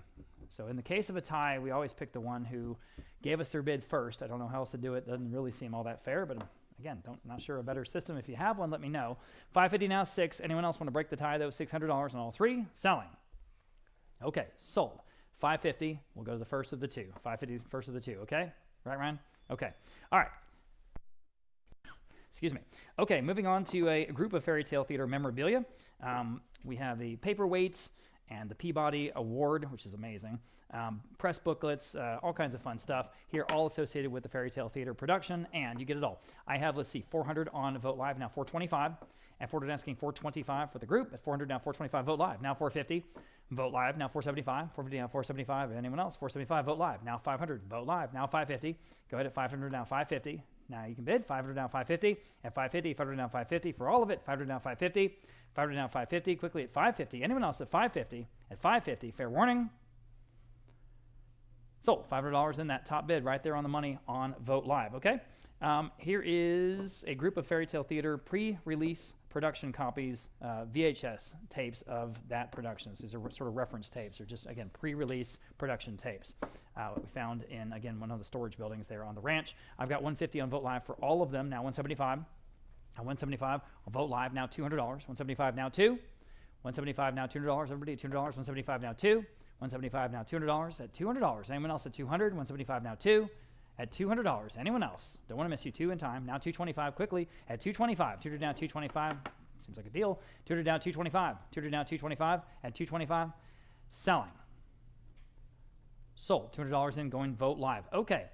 So in the case of a tie, we always pick the one who gave us their bid first. I don't know how else to do it. Doesn't really seem all that fair, but again, not sure a better system. If you have one, let me know. $550 now $6. Anyone else want to break the tie though? $600 on all 3. Selling. Okay, sold. $550. We'll go to the first of the 2. $550, first of the 2. Okay, right, Ryan? Okay. All right. Excuse me. Okay, moving on to a group of Faerie Tale Theater memorabilia. We have the paperweights and the Peabody Award, which is amazing. Press booklets, all kinds of fun stuff here, all associated with the Faerie Tale Theater production, and you get it all. I have, let's see, 400 on Vote Live, now 425. At 400, asking 425 for the group. At 400, now 425, Vote Live, now 450. Vote Live, now 475. 450, now 475. Anyone else? 475, Vote Live, now 500. Vote Live, now 550. Go ahead at 500, now 550. Now you can bid. 500, now 550. At 550, 500, now 550 for all of it. 500, now 550. 500, now 550. Quickly at 550. Anyone else at 550? At 550, fair warning. Sold. $500 in that top bid right there on the money on Vote Live. Okay. Here is a group of Faerie Tale Theater pre-release production copies, VHS tapes of that production. So these are sort of reference tapes, or just, again, pre-release production tapes. We found in, again, one of the storage buildings there on the ranch. I've got 150 on Vote Live for all of them, now 175. Now 175 on Vote Live, now $200. 175 now 2. 175 now $200. Everybody at $200. 175 now 2. 175 now $200. At $200. Anyone else at 200? 175 now 2. At $200. Anyone else? Don't want to miss you. 2 in time. Now 225 quickly. At 225. 200 down 225. Seems like a deal. 200 down 225. 200 down 225. At 225. Selling. Sold. $200 in, going Vote Live. Okay,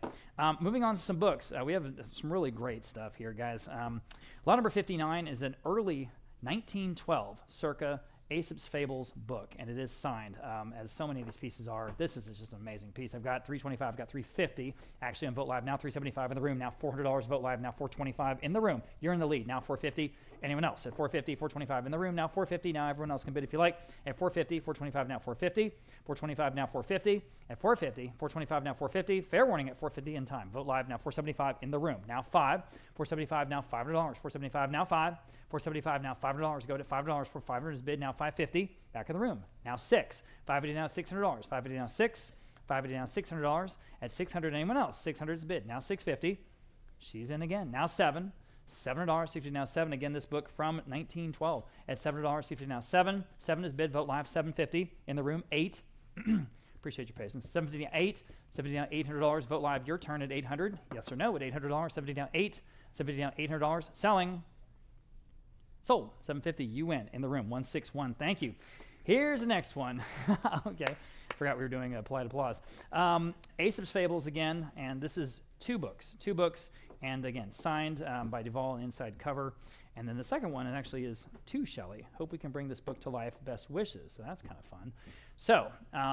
moving on to some books. We have some really great stuff here, guys. Lot number 59 is an early 1912, circa Aesop's Fables book, and it is signed, as so many of these pieces are. This is just an amazing piece. I've got $325, I've got $350, actually on Vote Live, now $375 in the room, now $400, Vote Live, now $425 in the room. You're in the lead, now $450. Anyone else at $450, $425 in the room, now $450. Now everyone else can bid if you like. At $450, $425, now $450, $425, now $450, at $450, $425, now $450. Fair warning at $450 in time. Vote Live, now $475 in the room, now $5, $475, now $500, $475, now $5, $475, now $500. Go to $5 for $500 is bid, now $550. Back in the room, now $6, $550, now $600, $550, now $6, $550, now $600. At $600, anyone else? $600 is bid, now $650. She's in again, now $7. $700, $650 now $7. Again, this book from 1912 at $700, $650 now $7. $7 is bid, Vote Live, $750 in the room. $8. Appreciate your patience. $750 now $8. $750 now $800. Vote Live, your turn at $800. Yes or no at $800. $750 now $8. $750 now $800. Selling. Sold. $750. You win in the room. 161. Thank you. Here's the next one. Okay. Forgot we were doing a polite applause. Aesop's Fables again, and this is two books. And again, signed by Duvall, inside cover. And then the second one, it actually is to Shelley. Hope we can bring this book to life. Best wishes. So that's kind of fun. So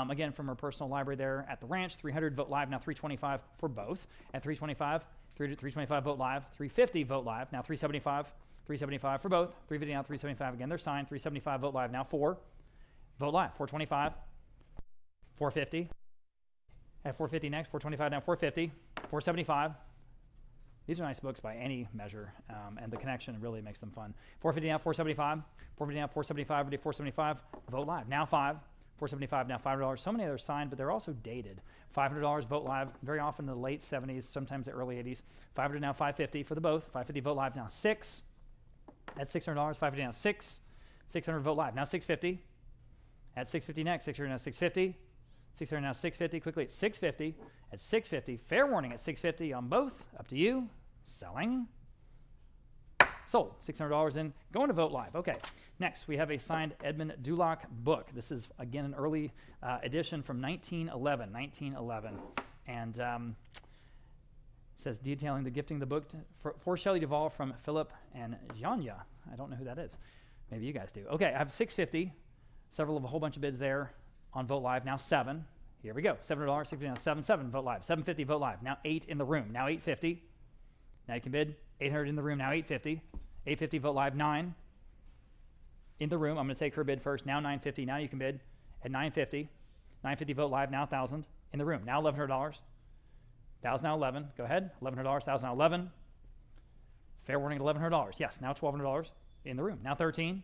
again, from her personal library there at the ranch, $300, Vote Live, now $325 for both. At $325, $325 Vote Live, $350 Vote Live, now $375, $375 for both. $350 now $375 again. They're signed. $375 Vote Live, now $4. Vote Live, $425, $450. At $450 next, $425 now $450, $475. These are nice books by any measure, and the connection really makes them fun. $450 now, $475. $450 now, $475. We did $475. Vote Live now $5. $475 now $5. So many others signed, but they're also dated. $500 Vote Live, very often in the late 70s, sometimes the early 80s. $500 now $550 for the both. $550 Vote Live now $6. At $600, $550 now $6. $600 Vote Live now $650. At $650 next, $600 now $650. $600 now $650. Quickly at $650. At $650. Fair warning at $650 on both. Up to you. Selling. Sold. $600 in. Going to Vote Live. Okay. Next, we have a signed Edmund Duloc book. This is, again, an early edition from 1911. And it says, detailing the gifting of the book for Shelley Duvall from Philip and Janya. I don't know who that is. Maybe you guys do. Okay. I have $650. Several of a whole bunch of bids there on Vote Live. Now $7. Here we go. $700, $650 now $7. Vote Live. $750 Vote Live. Now $8 in the room. Now $850. Now you can bid. $800 in the room. Now $850. $850 Vote Live. $9 in the room. I'm going to take her bid first. Now $950. Now you can bid at $950. $950 Vote Live. Now $1,000 in the room. Now $1,100. $1,000 now $11. Go ahead. $1,100. $1,000 now $11. Fair warning at $1,100. Yes. Now $1,200 in the room. Now $13.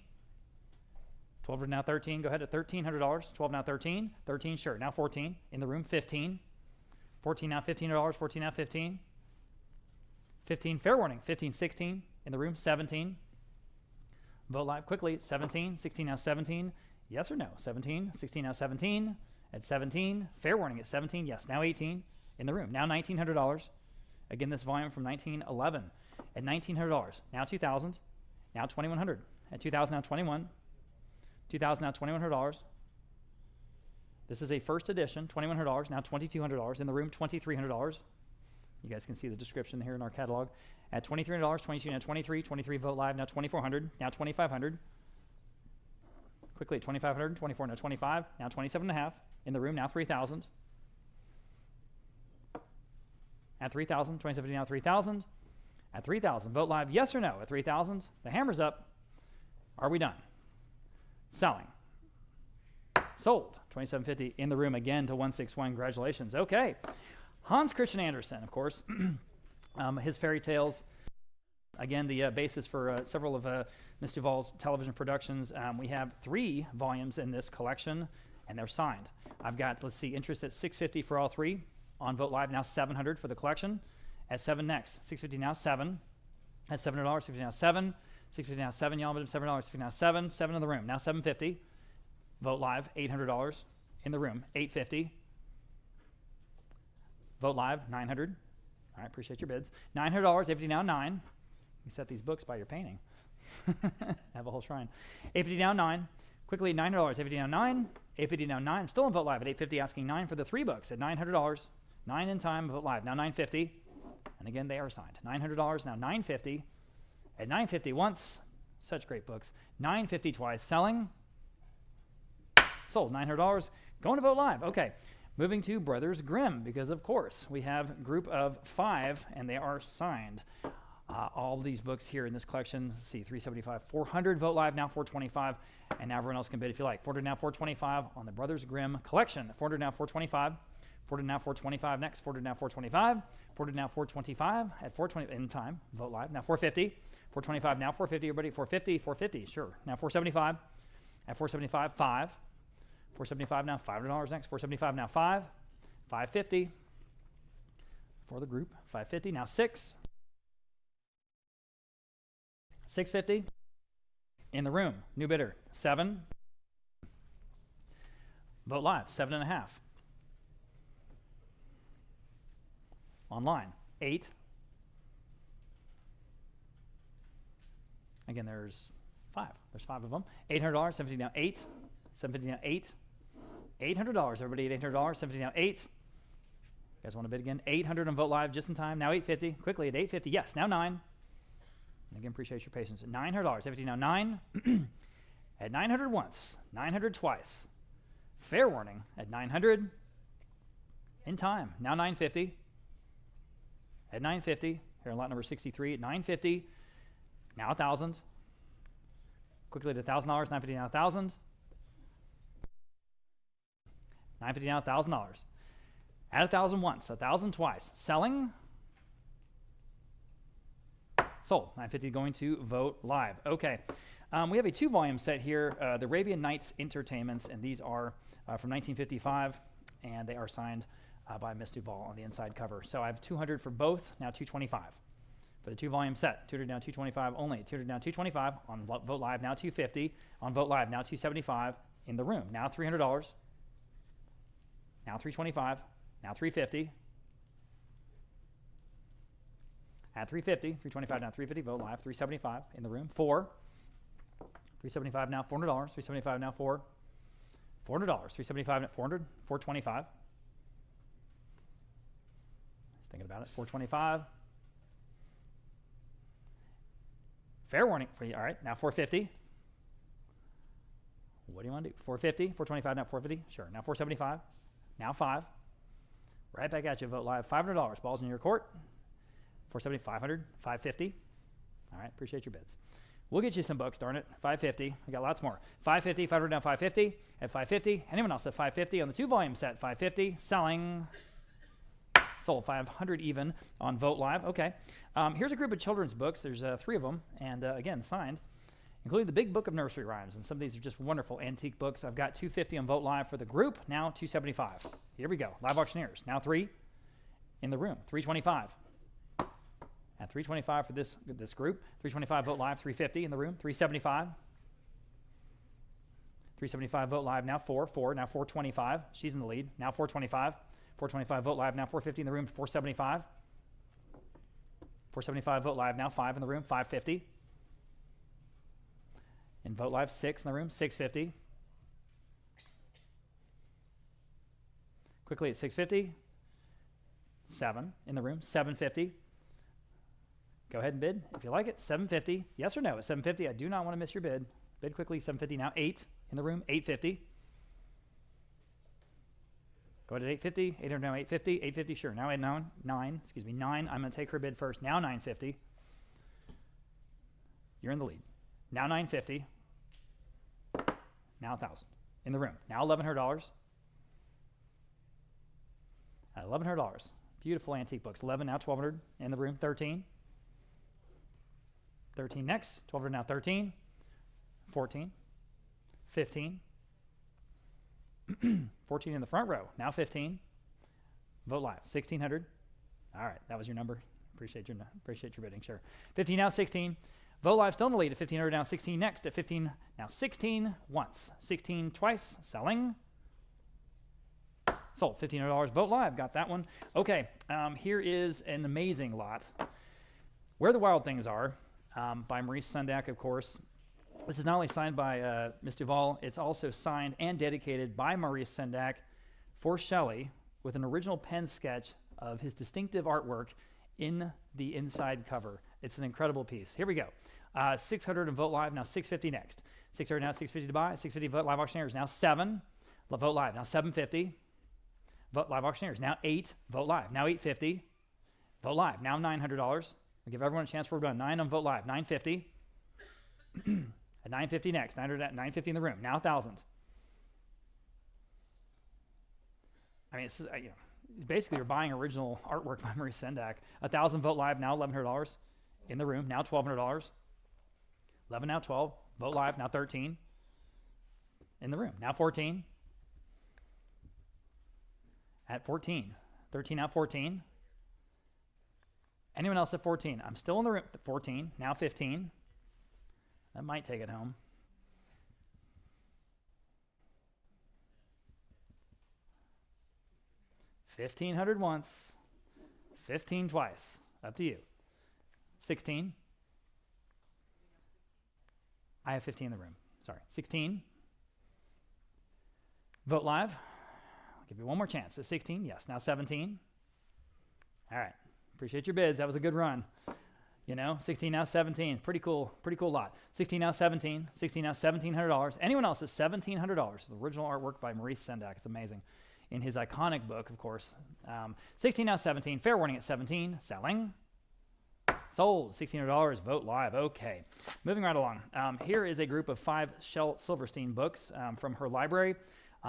$1,200 now $13. Go ahead at $1,300. $12 now $13. $13 sure. Now $14 in the room. $15. $14 now $1,500. $14 now $15. $15 fair warning. $15 $16 in the room. $17. Vote Live quickly. $17. $16 now $17. Yes or no? $17. $16 now $17. At $17. Fair warning at $17. Yes. Now $18 in the room. Now $1,900. Again, this volume from 1911. At $1,900. Now $2,000. Now $2,100. At $2,000 now $21. $2,000 now $2,100. This is a first edition, $2,100. Now $2,200 in the room. $2,300. You guys can see the description here in our catalog. At $2,300, $22 now $23. $23 Vote Live now $2,400. Now $2,500. Quickly $2,500. $24 now $25. Now $27.5 in the room. Now $3,000. At $3,000. $2,750 now $3,000. At $3,000 Vote Live. Yes or no? At $3,000. The hammer's up. Are we done? Selling. Sold. $2,750 in the room again to 161. Congratulations. Okay. Hans Christian Andersen, of course. His fairy tales. Again, the basis for several of Miss Duvall's television productions. We have 3 volumes in this collection, and they're signed. I've got, let's see, interest at $650 for all 3. On Vote Live, now $700 for the collection. At 7 next. $650 now 7. At $700, $650 now 7. $650 now 7, y'all, but $7, $650 now 7. 7 in the room. Now $750. Vote Live, $800 in the room. $850. Vote Live, $900. All right, appreciate your bids. $900, $850 now 9. You set these books by your painting. Have a whole shrine. $850 now 9. Quickly, $900, $850 now 9. 850 now 9. Still on Vote Live at 850, asking 9 for the 3 books at $900. 9 in time, Vote Live. Now 950. And again, they are signed. $900, now 950. At 950 once, such great books. 950 twice, selling. Sold, $900. Going to Vote Live. Okay, moving to Brothers Grimm, because of course we have a group of 5, and they are signed. All these books here in this collection, let's see, 375, 400, Vote Live, now 425, and now everyone else can bid if you like. 400 now 425 on the Brothers Grimm collection. 400 now 425, 400 now 425 next, 400 now 425, 400 now 425 at 420 in time, Vote Live, now 450, 425 now 450, everybody, 450, 450, sure. Now 475, at 475, 5, 475 now, $500 next, 475 now 5, 550 for the group, 550, now 6, 650 in the room, new bidder, 7, Vote Live, 7.5, online, 8, again there's 5 of them, $800, 750 now 8, 750 now 8, $800, everybody at $800, 750 now 8, you guys want to bid again, 800 on Vote Live just in time, now 850, quickly at 850, yes, now 9, and again, appreciate your patience. At $900, 750 now 9, at 900 once, 900 twice. Fair warning at 900 in time. Now 950. At 950, here on lot number 63, at 950, now 1,000. Quickly to $1,000, 950 now 1,000. 950 now $1,000. At 1,000 once, 1,000 twice. Selling. Sold. 950 going to Vote Live. Okay. We have a 2-volume set here, the Arabian Nights Entertainments, and these are from 1955, and they are signed by Miss Duvall on the inside cover. So I have 200 for both, now 225 for the 2-volume set. 200 now 225 only. 200 now 225 on Vote Live, now 250 on Vote Live, now 275 in the room. Now $300, now 325, now 350. At 350, 325 now 350, Vote Live, 375 in the room. 4, 375 now $400, 375 now $400, 375 now 400, 425. Thinking about it, 425. Fair warning for you. All right, now 450. What do you want to do? 450, 425 now 450. Sure. Now 475. Now 5. Right back at you, Vote Live. $500. Balls in your court. 470, 500, 550. All right, appreciate your bids. We'll get you some books, darn it. 550. We got lots more. 550, 500 down 550. At 550. Anyone else at 550 on the 2-volume set? 550. Selling. Sold. 500 even on Vote Live. Okay. Here's a group of children's books. There's 3 of them, and again, signed, including the Big Book of Nursery Rhymes. And some of these are just wonderful antique books. I've got 250 on Vote Live for the group. Now 275. Here we go. Live auctioneers. Now 3 in the room. 325. At 325 for this group. 325 Vote Live. 350 in the room. 375. 375 Vote Live. Now 4. Now 425. She's in the lead. Now 425. 425 Vote Live. Now 450 in the room. 475. 475 Vote Live. Now 5 in the room. 550. In Vote Live, 6 in the room. 650. Quickly at 650. 7 in the room. 750. Go ahead and bid if you like it. 750. Yes or no at 750. I do not want to miss your bid. Bid quickly. 750 now. 8 in the room. 850. Go ahead at 850. 800 now. 850. 850. Sure. Now at 9. Excuse me. 9. I'm going to take her bid first. Now 950. You're in the lead. Now 950. Now 1,000 in the room. Now $1,100. At $1,100. Beautiful antique books. 11 now 1,200 in the room. 13. 13 next. 1,200 now 13. 14. 15. 14 in the front row. Now 15. Vote Live. 1,600. All right, that was your number. Appreciate your bidding. Sure. 15 now 16. Vote Live still in the lead at 1,500 now 16 next. At 15 now 16 once. 16 twice. Selling. Sold. $1,500. Vote Live. Got that one. Okay. Here is an amazing lot. Where the Wild Things Are by Maurice Sendak, of course. This is not only signed by Miss Duvall, it's also signed and dedicated by Maurice Sendak for Shelley with an original pen sketch of his distinctive artwork in the inside cover. It's an incredible piece. Here we go. 600 and Vote Live, now 650 next. 600 now, 650 to buy. 650 Vote Live auctioneers, now 7. Vote Live, now 750. Vote Live auctioneers, now 8. Vote Live, now 850. Vote Live, now $900. I'll give everyone a chance before we're done. 9 on Vote Live, 950. At 950 next, 950 in the room, now 1,000. I mean, basically you're buying original artwork by Maurice Sendak. 1,000 Vote Live, now $1,100 in the room, now $1,200. 11 now 12. Vote Live, now 13 in the room, now 14. At 14, 13 now 14. Anyone else at 14? I'm still in the room. 14, now 15. That might take it home. $1,500 once, 15 twice. Up to you. 16. I have 15 in the room. Sorry. 16. Vote Live. I'll give you one more chance. At 16, yes. Now 17. All right. Appreciate your bids. That was a good run. 16 now 17. Pretty cool lot. 16 now 17. 16 now $1,700. Anyone else at $1,700? The original artwork by Maurice Sendak. It's amazing. In his iconic book, of course. 16 now 17. Fair warning at 17. Selling. Sold. $1,600. Vote Live. Okay. Moving right along. Here is a group of 5 Shel Silverstein books from her library.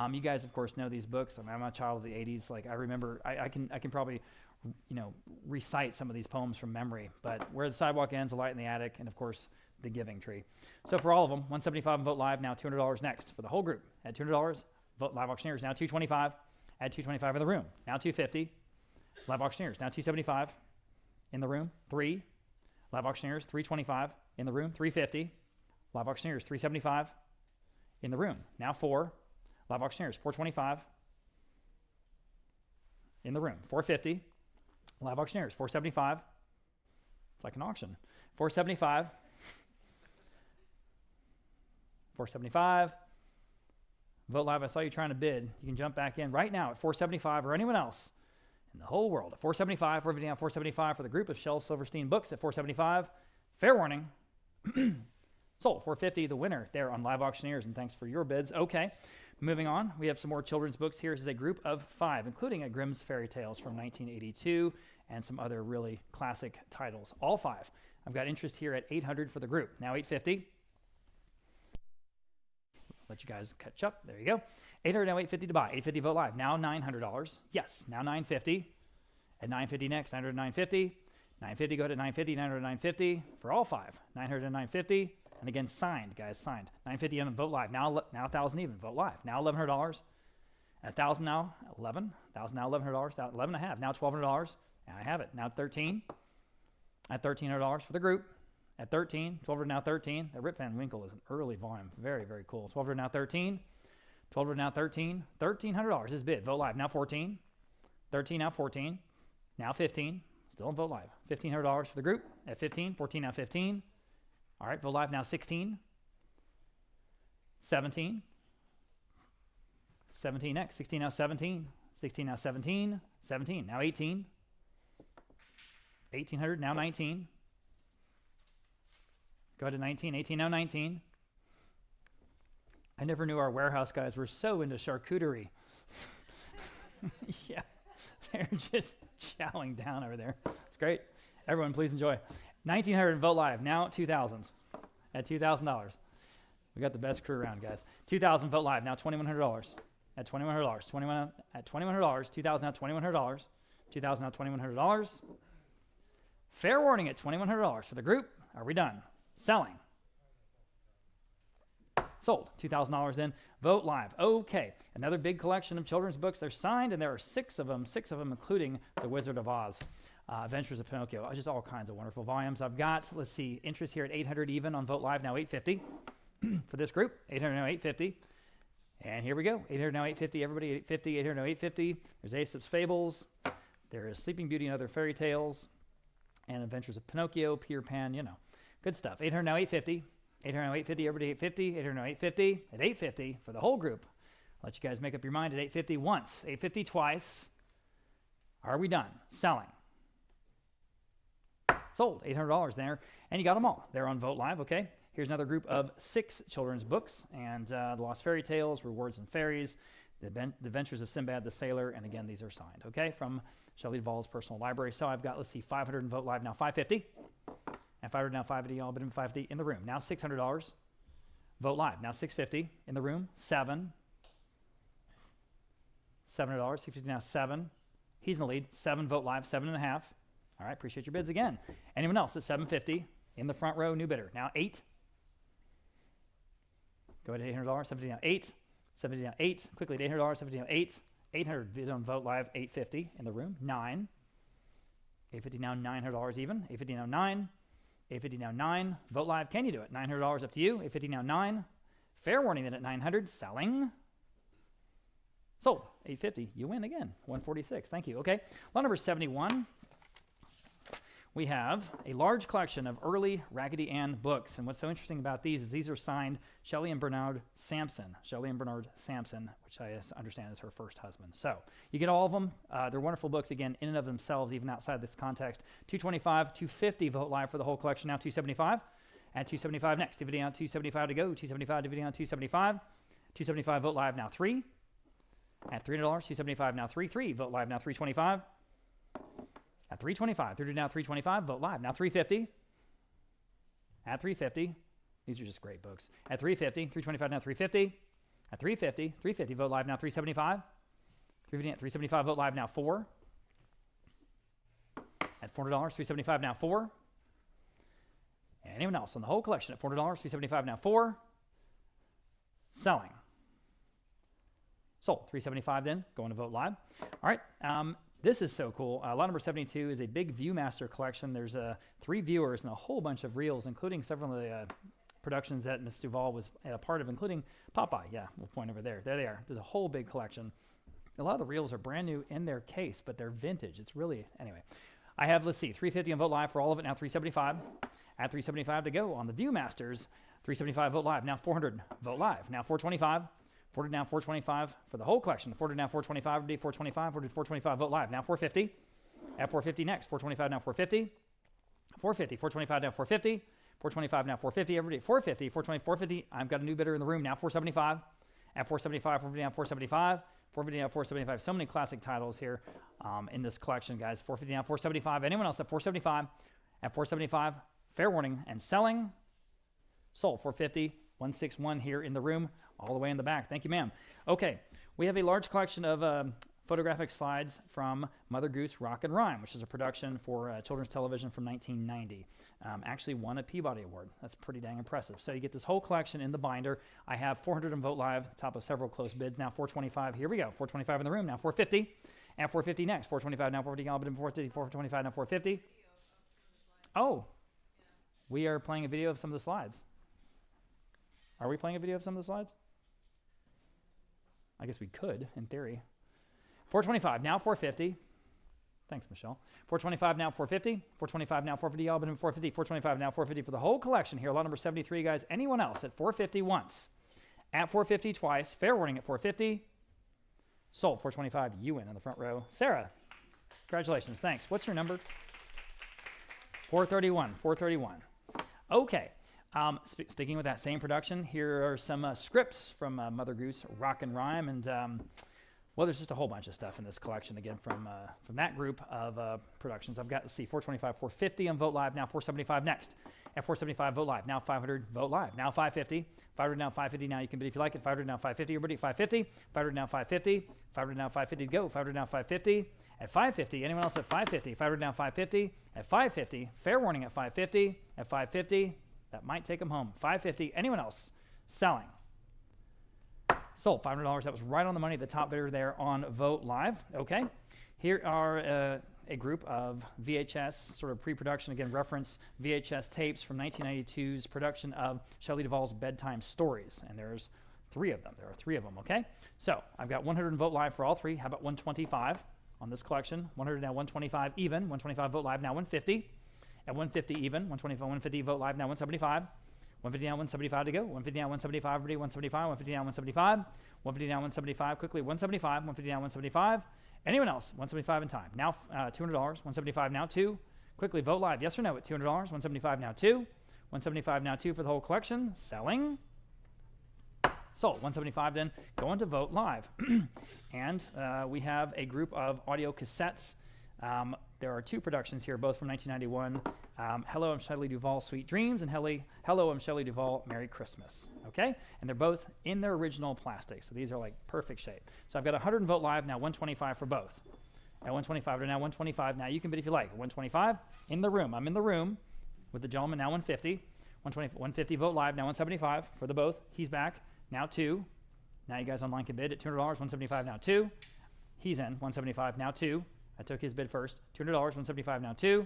You guys, of course, know these books. I'm a child of the 80s. Like, I remember, I can probably recite some of these poems from memory, but Where the Sidewalk Ends, A Light in the Attic, and of course, The Giving Tree. So for all of them, $175 on Vote Live, now $200 next. For the whole group, at $200, Vote Live auctioneers, now $225, add $225 in the room, now $250. Live auctioneers, now $275 in the room, 3. Live auctioneers, $325 in the room, $350. Live auctioneers, $375 in the room, now 4. Live auctioneers, $425 in the room, $450. Live auctioneers, $475. It's like an auction. $475. $475. Vote Live, I saw you trying to bid. You can jump back in right now at $475, or anyone else in the whole world at $475. We're everything at $475 for the group of Shel Silverstein books at $475. Fair warning. Sold. $450, the winner there on Live Auctioneers, and thanks for your bids. Okay. Moving on, we have some more children's books here. This is a group of 5, including a Grimm's Fairy Tales from 1982 and some other really classic titles. All 5. I've got interest here at $800 for the group. Now $850. Let you guys catch up. There you go. $800 now $850 to buy. $850 Vote Live. Now $900. Yes, now $950. At $950 next. $900 $950. $950 go to $950. $900 $950 for all 5. $900 $950. And again, signed, guys, signed. $950 on Vote Live. Now $1,000 even. Vote Live. Now $1,100. At $1,000 now, 11. $1,000 now $1,100. $11.5. Now $1,200. Now I have it. Now 13. At $1,300 for the group. At 13. $1,200 now 13. The Rip Van Winkle is an early volume. Very, very cool. $1,200 now 13. $1,200 now 13. $1,300 is bid. Vote Live. Now 14. 13 now 14. Now 15. Still in Vote Live. $1,500 for the group. At 15. 14 now 15. All right, Vote Live now 16. 17. 17 next. 16 now 17. 16 now 17. 17 now 18. 1,800 now 19. Go to 19. 18 now 19. I never knew our warehouse guys were so into charcuterie. Yeah, they're just chowing down over there. It's great. Everyone, please enjoy. 1,900 Vote Live. Now 2,000. At $2,000. We got the best crew around, guys. 2,000 Vote Live. Now $2,100. At $2,100. 21 at $2,100. 2,000 now $2,100. 2,000 now $2,100. Fair warning at $2,100 for the group. Are we done? Selling. Sold. $2,000 in. Vote Live. Okay. Another big collection of children's books. They're signed, and there are 6 of them, including The Wizard of Oz, Adventures of Pinocchio. Just all kinds of wonderful volumes. I've got, let's see, interest here at $800 even on Vote Live. Now $850 for this group. $800 now $850. And here we go. $800 now $850. Everybody $850. $800 now $850. There's Aesop's Fables. There is Sleeping Beauty and Other Fairy Tales. And Adventures of Pinocchio, Peter Pan, Good stuff. $800 now $850. 800 now 850. Everybody 850. 800 now 850. At 850 for the whole group. Let you guys make up your mind at 850 once. 850 twice. Are we done? Selling. Sold. $800 there. And you got them all. They're on Vote Live, okay? Here's another group of 6 children's books. And The Lost Fairy Tales, Rewards and Fairies, The Adventures of Sinbad the Sailor. And again, these are signed, okay? From Shelley Duvall's personal library. So I've got, let's see, 500 in Vote Live, now 550. And 500 now 550, all but in 550 in the room. Now $600. Vote Live, now 650 in the room. 7. $700. 650 now 7. He's in the lead. 7 Vote Live, 7.5. All right, appreciate your bids again. Anyone else at 750 in the front row, new bidder. Now 8. Go ahead, $800. 750 now 8. 750 now 8. Quickly, $800. 750 now 8. 800 bid on Vote Live, 850 in the room. 9. 850 now $900 even. 850 now 9. 850 now 9. Vote Live, can you do it? $900 up to you. 850 now 9. Fair warning then at 900. Selling. Sold. 850. You win again. 146. Thank you. Okay. Lot number 71. We have a large collection of early Raggedy Ann books. And what's so interesting about these is these are signed Shelley and Bernard Sampson. Shelley and Bernard Sampson, which I understand is her first husband. So you get all of them. They're wonderful books, again, in and of themselves, even outside this context. $225, $250 Vote Live for the whole collection. Now $275. And $275 next. DVD on $275 to go. $275 DVD on $275. $275 Vote Live now 3. At $300, $275 now 3. Vote Live now $325. At $325, $300 now $325. Vote Live now $350. At $350, these are just great books. At $350, $325 now $350. At $350, $350 Vote Live now $375. $350 at $375 Vote Live now 4. At $400, $375 now 4. Anyone else on the whole collection at $400, $375 now 4. Selling. Sold. $375 then, going to Vote Live. All right. This is so cool. Lot number 72 is a big Viewmaster collection. There's 3 viewers and a whole bunch of reels, including several of the productions that Ms. Duvall was a part of, including Popeye. Yeah, we'll point over there. There they are. There's a whole big collection. A lot of the reels are brand new in their case, but they're vintage. It's really, anyway. I have, let's see, $350 on Vote Live for all of it, now $375. At $375 to go on the Viewmasters. $375 Vote Live, now $400 Vote Live, now $425. $400 now $425 for the whole collection. $400 now $425, $425, $425 Vote Live, now $450. At $450 next, $425 now $450. $450, $425 now $450. $425 now $450. Everybody at $450, $420, $450. I've got a new bidder in the room now $475. At $475, $450 now $475. $450 now $475. So many classic titles here in this collection, guys. $450 now $475. Anyone else at $475? At $475, fair warning and selling. Sold. $450. 161 here in the room, all the way in the back. Thank you, ma'am. Okay, we have a large collection of photographic slides from Mother Goose Rock and Rhyme, which is a production for children's television from 1990. Actually won a Peabody Award. That's pretty dang impressive. So you get this whole collection in the binder. I have 400 in Vote Live, top of several close bids. Now 425. Here we go. 425 in the room. Now 450. And 450 next. 425 now 450. All but in 450. 425 now 450. Oh, we are playing a video of some of the slides. Are we playing a video of some of the slides? I guess we could, in theory. 425, now 450. Thanks, Michelle. 425, now 450. 425, now 450. All but in 450. 425, now 450 for the whole collection here. Lot number 73, guys. Anyone else at 450 once? At 450 twice. Fair warning at 450. Sold. 425, you win in the front row. Sarah, congratulations. Thanks. What's your number? 431. 431. Okay. Sticking with that same production, here are some scripts from Mother Goose Rock and Rhyme, and well, there's just a whole bunch of stuff in this collection again from that group of productions. I've got, let's see, 425, 450 on Vote Live, now 475 next. At 475 Vote Live, now 500 Vote Live, now 550. 500 now 550. Now you can bid if you like it. 500 now 550. Everybody 550. 500 now 550. 500 now 550 to go. 500 now 550. At 550. Anyone else at 550? 500 now 550. At 550. Fair warning at 550. At 550. That might take them home. 550. Anyone else? Selling. Sold. $500. That was right on the money. The top bidder there on Vote Live. Okay. Here are a group of VHS, sort of pre-production, again, reference VHS tapes from 1992's production of Shelley Duvall's Bedtime Stories. And there's 3 of them. There are 3 of them, okay? So I've got 100 in Vote Live for all 3. How about 125 on this collection? 100 now 125 even. 125 Vote Live now 150. At 150 even. 125, 150 Vote Live now 175. 150 down, 175 to go. 150 down, 175, everybody, 175, 150 down, 175. 150 down, 175, quickly, 175, 150 down, 175. Anyone else? 175 in time. Now $200, 175 now 2. Quickly, vote live, yes or no at $200, 175 now 2. 175 now 2 for the whole collection. Selling. Sold. 175 then going to vote live. And we have a group of audio cassettes. There are 2 productions here, both from 1991. Hello, I'm Shelley Duvall, Sweet Dreams, and Hello, I'm Shelley Duvall, Merry Christmas. Okay? And they're both in their original plastic, so these are like perfect shape. So I've got 100 in vote live, now 125 for both. At 125 to now 125. Now you can bid if you like. 125 in the room. I'm in the room with the gentleman, now 150. 150 vote live, now 175 for the both. He's back, now 2. Now you guys online can bid at $200, 175 now 2. He's in, 175 now 2. I took his bid first. $200, 175 now 2.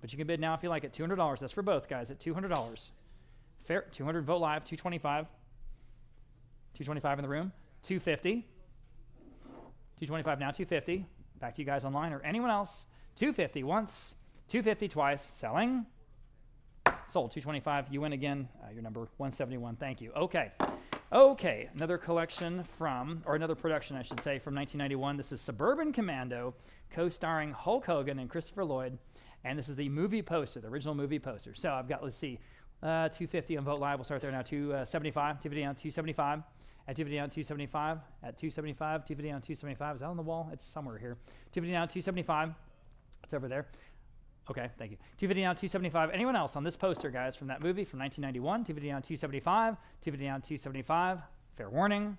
But you can bid now if you like at $200. That's for both guys at $200. Fair, 200 vote live, 225. 225 in the room, 250. 225 now, 250. Back to you guys online or anyone else. 250 once, 250 twice. Selling. Sold. 225. You win again. Your number 171. Thank you. Okay. Okay. Another collection from, or another production, I should say, from 1991. This is Suburban Commando, co-starring Hulk Hogan and Christopher Lloyd. And this is the movie poster, the original movie poster. So I've got, let's see, 250 on Vote Live. We'll start there now. 275. 250 on 275. At 250 down, 275. At 275, 250 down, 275. Is that on the wall? It's somewhere here. 250 down, 275. It's over there. Okay, thank you. 250 down, 275. Anyone else on this poster, guys, from that movie from 1991? 250 down, 275. 250 down, 275. Fair warning.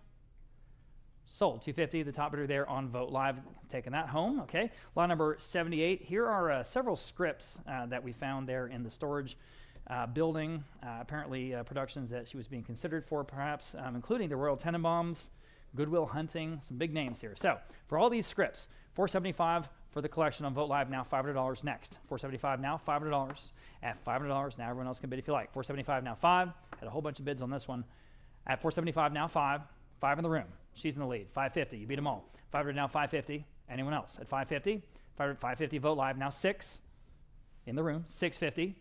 Sold. 250. The top bidder there on Vote Live, taking that home. Okay. Lot number 78. Here are several scripts that we found there in the storage building, apparently productions that she was being considered for, perhaps, including the Royal Tenenbaums, Good Will Hunting, some big names here. So for all these scripts, $475 for the collection on Vote Live, now $500 next. $475 now, $500. At $500, now everyone else can bid if you like. $475 now 5. Had a whole bunch of bids on this one. At $475 now 5. 5 in the room. She's in the lead. $550. You beat them all. $500 now $550. Anyone else? At $550. $550 Vote Live now 6 in the room. $650.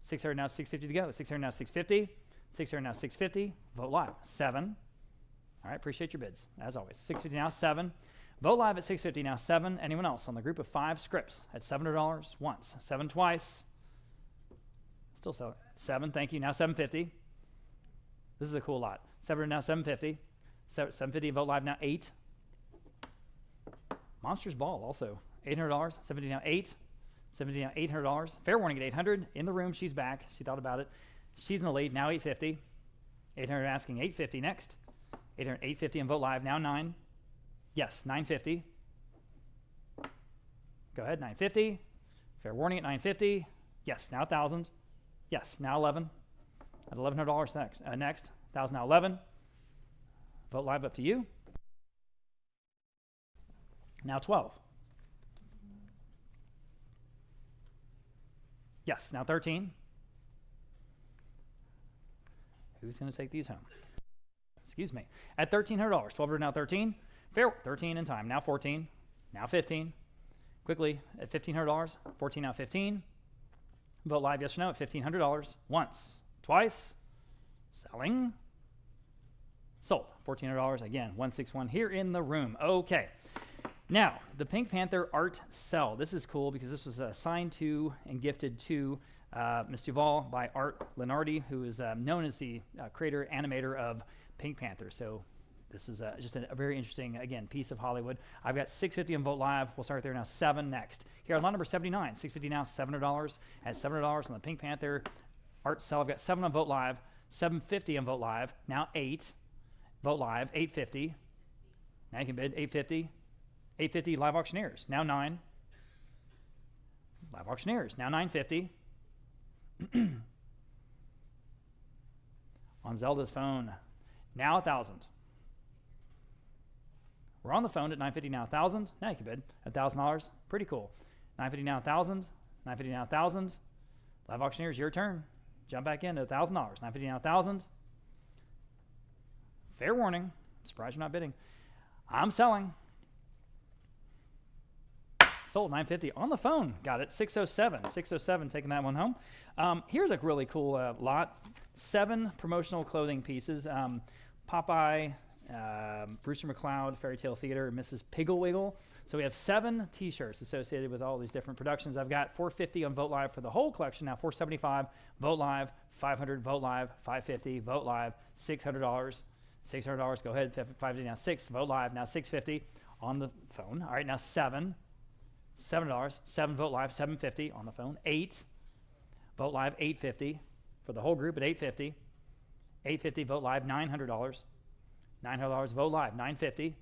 600 now, 650 to go. 600 now, 650. 600 now, 650. Vote Live, 7. All right, appreciate your bids, as always. 650 now, 7. Vote Live at 650 now, 7. Anyone else on the group of 5 scripts at $700 once, 7 twice. Still 7, thank you. Now 750. This is a cool lot. 700 now, 750. 750 Vote Live now, 8. Monsters Ball also, $800. 750 now, 8. 70 now, $800. Fair warning at 800. In the room, she's back. She thought about it. She's in the lead. Now 850. 800 asking 850 next. 850 and Vote Live. Now 9. Yes, 950. Go ahead, 950. Fair warning at 950. Yes, now 1,000. Yes, now 11. At $1,100 next. Next, 1,000 now 11. Vote Live up to you. Now 12. Yes, now 13. Who's going to take these home? Excuse me. At $1,300, 1,200 now 13. Fair, 13 in time. Now 14. Now 15. Quickly, at $1,500, 14 now 15. Vote Live yes or no at $1,500. Once, twice. Selling. Sold. $1,400 again. 161 here in the room. Okay. Now, the Pink Panther art cell. This is cool because this was signed to and gifted to Ms. Duvall by Art Lenardi, who is known as the creator, animator of Pink Panther. So this is just a very interesting, again, piece of Hollywood. I've got 650 on Vote Live. We'll start there now. 7 next. Here on lot number 79, 650 now, $700. At $700 on the Pink Panther art cell. I've got 7 on Vote Live, 750 on Vote Live. Now 8. Vote Live, 850. Now you can bid 850. 850 Live Auctioneers, now 9. Live Auctioneers, now 950. On Zelda's phone, now 1,000. We're on the phone at 950 now 1,000. Now you can bid $1,000. Pretty cool. 950 now 1,000. 950 now 1,000. Live Auctioneers, your turn. Jump back in at $1,000. 950 now 1,000. Fair warning. Surprised you're not bidding. I'm selling. Sold 950 on the phone. Got it. 607. 607 taking that one home. Here's a really cool lot. 7 promotional clothing pieces. Popeye, Brewster McCloud, Faerie Tale Theater, and Mrs. Pigglewiggle. So we have 7 T-shirts associated with all these different productions. I've got $450 on Vote Live for the whole collection. Now $475, Vote Live, $500, Vote Live, $550, Vote Live, $600. $600, go ahead, $550, now 6, Vote Live, now $650 on the phone. All right, now $7, $7, 7, Vote Live, $750 on the phone. 8, Vote Live, $850 for the whole group at $850. $850, Vote Live, $900. $900, Vote Live, $950.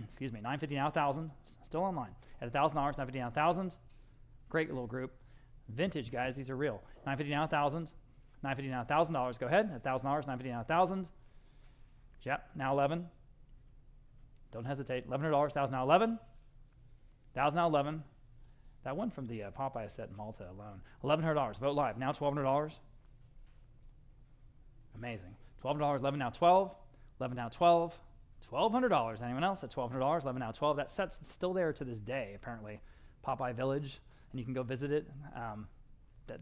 Excuse me, $950 now, $1,000. Still online. At $1,000, $950 now, $1,000. Great little group. Vintage, guys, these are real. $950 now, $1,000. $950 now, $1,000. Go ahead. At $1,000, $950 now, $1,000. Yep, now 11. Don't hesitate. $1,100, $1,000 now 11. $1,000 now 11. That one from the Popeye set in Malta alone. $1,100. Vote Live. Now $1,200. Amazing. $1,200. 11 now 12. 11 now 12. $1,200. Anyone else at $1,200? 11 now 12. That set's still there to this day, apparently. Popeye Village, and you can go visit it.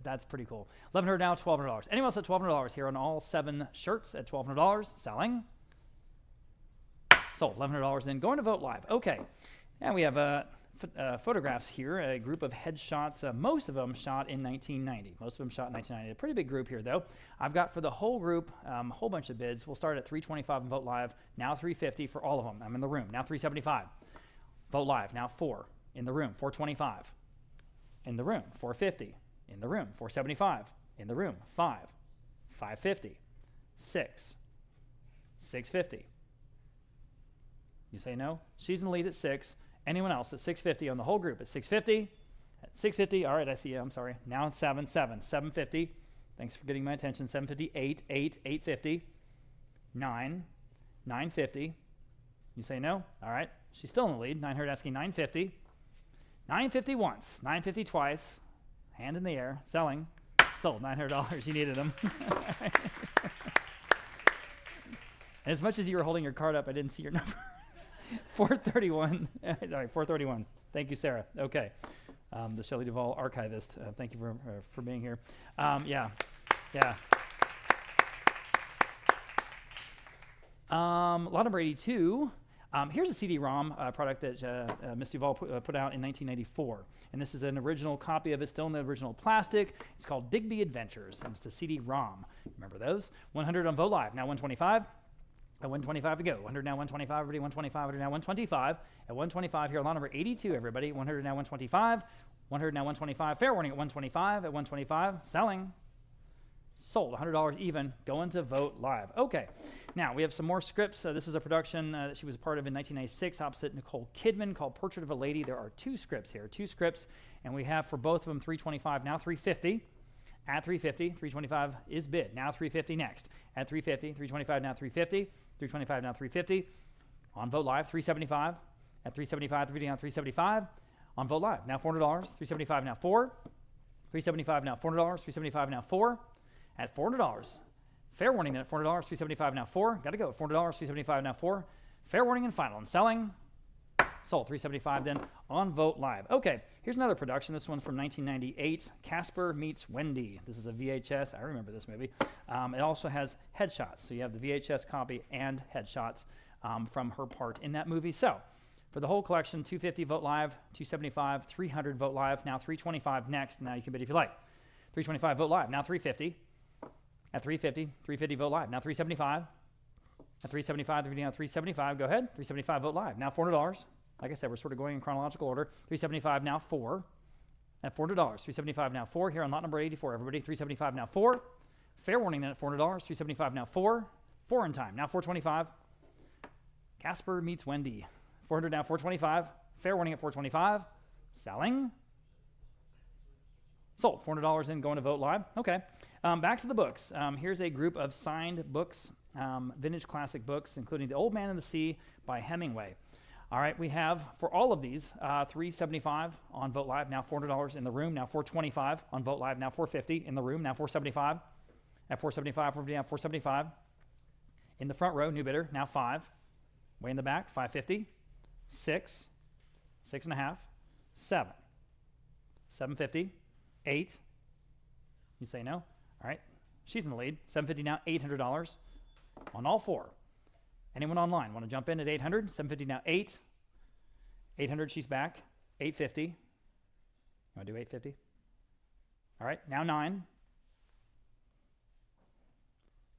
That's pretty cool. $1,100 now, $1,200. Anyone else at $1,200 here on all 7 shirts at $1,200? Selling. Sold. $1,100 then. Going to Vote Live. Okay. And we have photographs here, a group of headshots. Most of them shot in 1990. Most of them shot in 1990. A pretty big group here, though. I've got for the whole group a whole bunch of bids. We'll start at $325 on Vote Live. Now $350 for all of them. I'm in the room. Now $375. Vote Live. Now $4 in the room. $425 in the room. $450 in the room. $475 in the room. $5. $550. $6. $650. You say no? She's in the lead at 6. Anyone else at $650 on the whole group at $650? At $650, all right, I see you, I'm sorry. Now it's 7, $750. Thanks for getting my attention. $750, $850. $9, $950. You say no? All right, she's still in the lead. 900 asking $950. $950 once, $950 twice. Hand in the air, selling. Sold, $900, you needed them. And as much as you were holding your card up, I didn't see your number. 431. All right, 431. Thank you, Sarah. Okay. The Shelley Duvall archivist. Thank you for being here. Yeah. Lot number 82. Here's a CD-ROM product that Miss Duvall put out in 1994. And this is an original copy of it, still in the original plastic. It's called Digby Adventures. And it's a CD-ROM. Remember those? 100 on Vote Live. Now 125. At 125 to go. 100 now 125, everybody 125, 100 now 125. At 125 here, lot number 82, everybody. 100 now 125. 100 now 125. Fair warning at 125. At 125, selling. Sold. $100 even. Going to Vote Live. Okay. Now, we have some more scripts. This is a production that she was a part of in 1996 opposite Nicole Kidman called Portrait of a Lady. There are 2 scripts here. 2 scripts. And we have for both of them $325, now $350. At $350, $325 is bid. Now $350 next. At $350, $325 now $350. $325 now $350. On Vote Live, $375. At $375, $350 now $375. On Vote Live, now $400. $375 now $4. $375 now $400. $375 now $4. At $400. Fair warning then at $400. $375 now $4. Got to go. $400. $375 now $4. Fair warning and final. And selling. Sold. $375 then on Vote Live. Okay, here's another production. This one's from 1998. Casper Meets Wendy. This is a VHS. I remember this movie. It also has headshots. So you have the VHS copy and headshots from her part in that movie. So for the whole collection, $250 Vote Live, $275, $300 Vote Live, now $325 next. Now you can bid if you like. $325 Vote Live, now $350. At $350, $350 Vote Live, now $375. At $375, $350 now $375. Go ahead. $375 Vote Live, now $400. Like I said, we're sort of going in chronological order. $375 now $4. At $400. $375 now $4 here on lot number 84, everybody. $375 now $4. Fair warning then at $400. $375 now $4. 4 in time. Now $425. Casper Meets Wendy. $400 now $425. Fair warning at $425. Selling. Sold. $400 in, going to Vote Live. Okay. Back to the books. Here's a group of signed books, vintage classic books, including The Old Man and the Sea by Hemingway. All right, we have, for all of these, $375 on Vote Live, now $400 in the room, now $425 on Vote Live, now $450 in the room, now $475. At $475, $450, now $475. In the front row, new bidder, now $5. Way in the back, $550. $6. $6.5. $7. $750. $8. You say no? All right. She's in the lead. $750 now, $800 on all four. Anyone online want to jump in at 800? $750 now, 800, she's back. $850. You want to do $850? All right, now 9.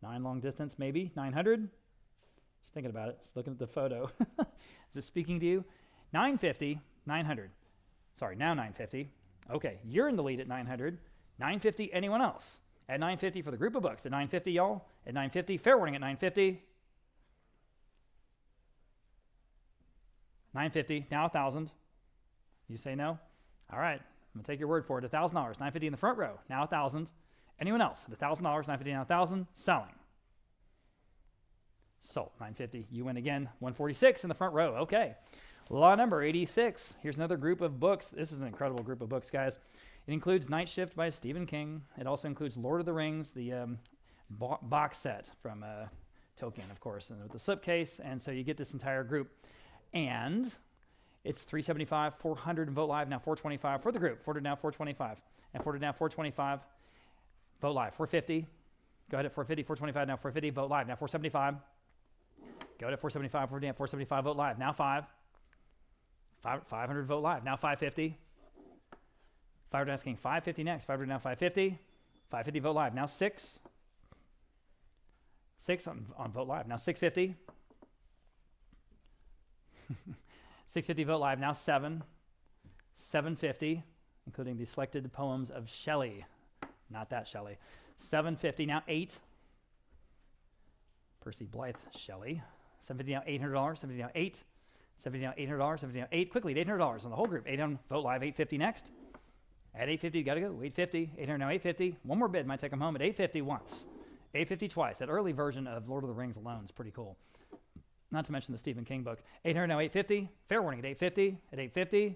9 long distance, maybe. 900. Just thinking about it. Just looking at the photo. Is it speaking to you? 950, 900. Sorry, now 950. Okay, you're in the lead at 900. 950, anyone else? At 950 for the group of books. At 950, y'all. At 950, fair warning at 950. 950, now 1,000. You say no? All right, I'm going to take your word for it. $1,000, 950 in the front row, now 1,000. Anyone else? At $1,000, 950 now 1,000, selling. Sold, 950. You win again, 146 in the front row. Okay. Law number 86. Here's another group of books. This is an incredible group of books, guys. It includes Night Shift by Stephen King. It also includes Lord of the Rings, the box set from Tolkien, of course, and with the slipcase. And so you get this entire group. And it's $375, $400 Vote Live, now $425 for the group. $400 now, $425. And $400 now, $425. Vote Live, $450. Go ahead at $450, $425 now, $450. Vote Live, now $475. Go ahead at $475, $450 now, $475. Vote Live, now $500 Vote Live, now $550. 500 asking $550 next. 500 now, $550. $550 Vote Live, now $6. $6 on Vote Live, now $650. $650 Vote Live, now $7. $750, including the selected poems of Shelley. Not that Shelley. $750, now $8. Percy Blythe Shelley. $750 now, $800. $750 now, $8. $750 now, $800. $750 now, $8. Quickly, $800 on the whole group. 8 on Vote Live, $850 next. At $850, you got to go. $850. $800 now, $850. One more bid might take them home at $850 once. $850 twice. That early version of Lord of the Rings alone is pretty cool. Not to mention the Stephen King book. $800 now, $850. Fair warning at $850. At $850.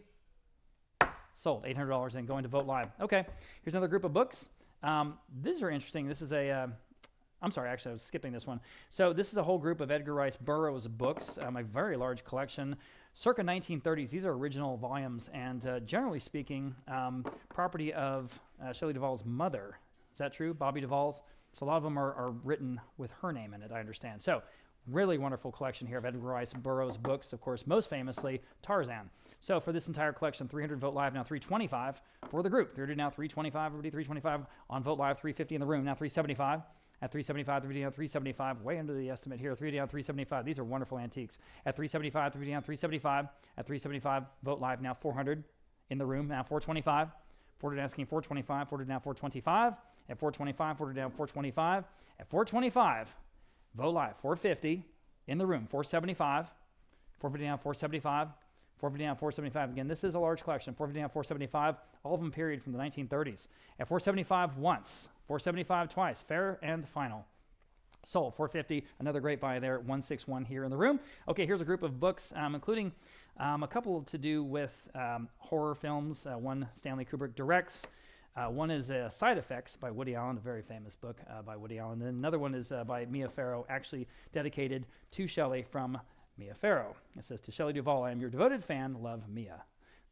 Sold. $800 and going to Vote Live. Okay. Here's another group of books. These are interesting. This is a... I'm sorry, actually, I was skipping this one. So this is a whole group of Edgar Rice Burroughs books, a very large collection, circa 1930s. These are original volumes, and generally speaking, property of Shelley Duvall's mother. Is that true? Bobby Duvall's? So a lot of them are written with her name in it, I understand. So really wonderful collection here of Edgar Rice Burroughs books, of course, most famously Tarzan. So for this entire collection, 300 Vote Live, now 325 for the group. 300 now, 325, everybody 325 on Vote Live, 350 in the room, now 375. At 375, 350 down, 375, way under the estimate here. 3 down, 375. These are wonderful antiques. At 375, 3 down, 375. At 375, Vote Live now 400 in the room, now 425. 400 asking 425, 400 now 425. At 425, 400 down 425. At 425, Vote Live 450 in the room, 475. 450 down 475. 450 down 475. Again, this is a large collection. 450 down 475, all of them period from the 1930s. At 475 once. 475 twice, fair and final. Sold, 450, another great buy there, 161 here in the room. Okay, here's a group of books, including a couple to do with horror films. One Stanley Kubrick directs. One is Side Effects by Woody Allen, a very famous book by Woody Allen. Then another one is by Mia Farrow, actually dedicated to Shelley from Mia Farrow. It says, to Shelley Duvall, I am your devoted fan, love Mia.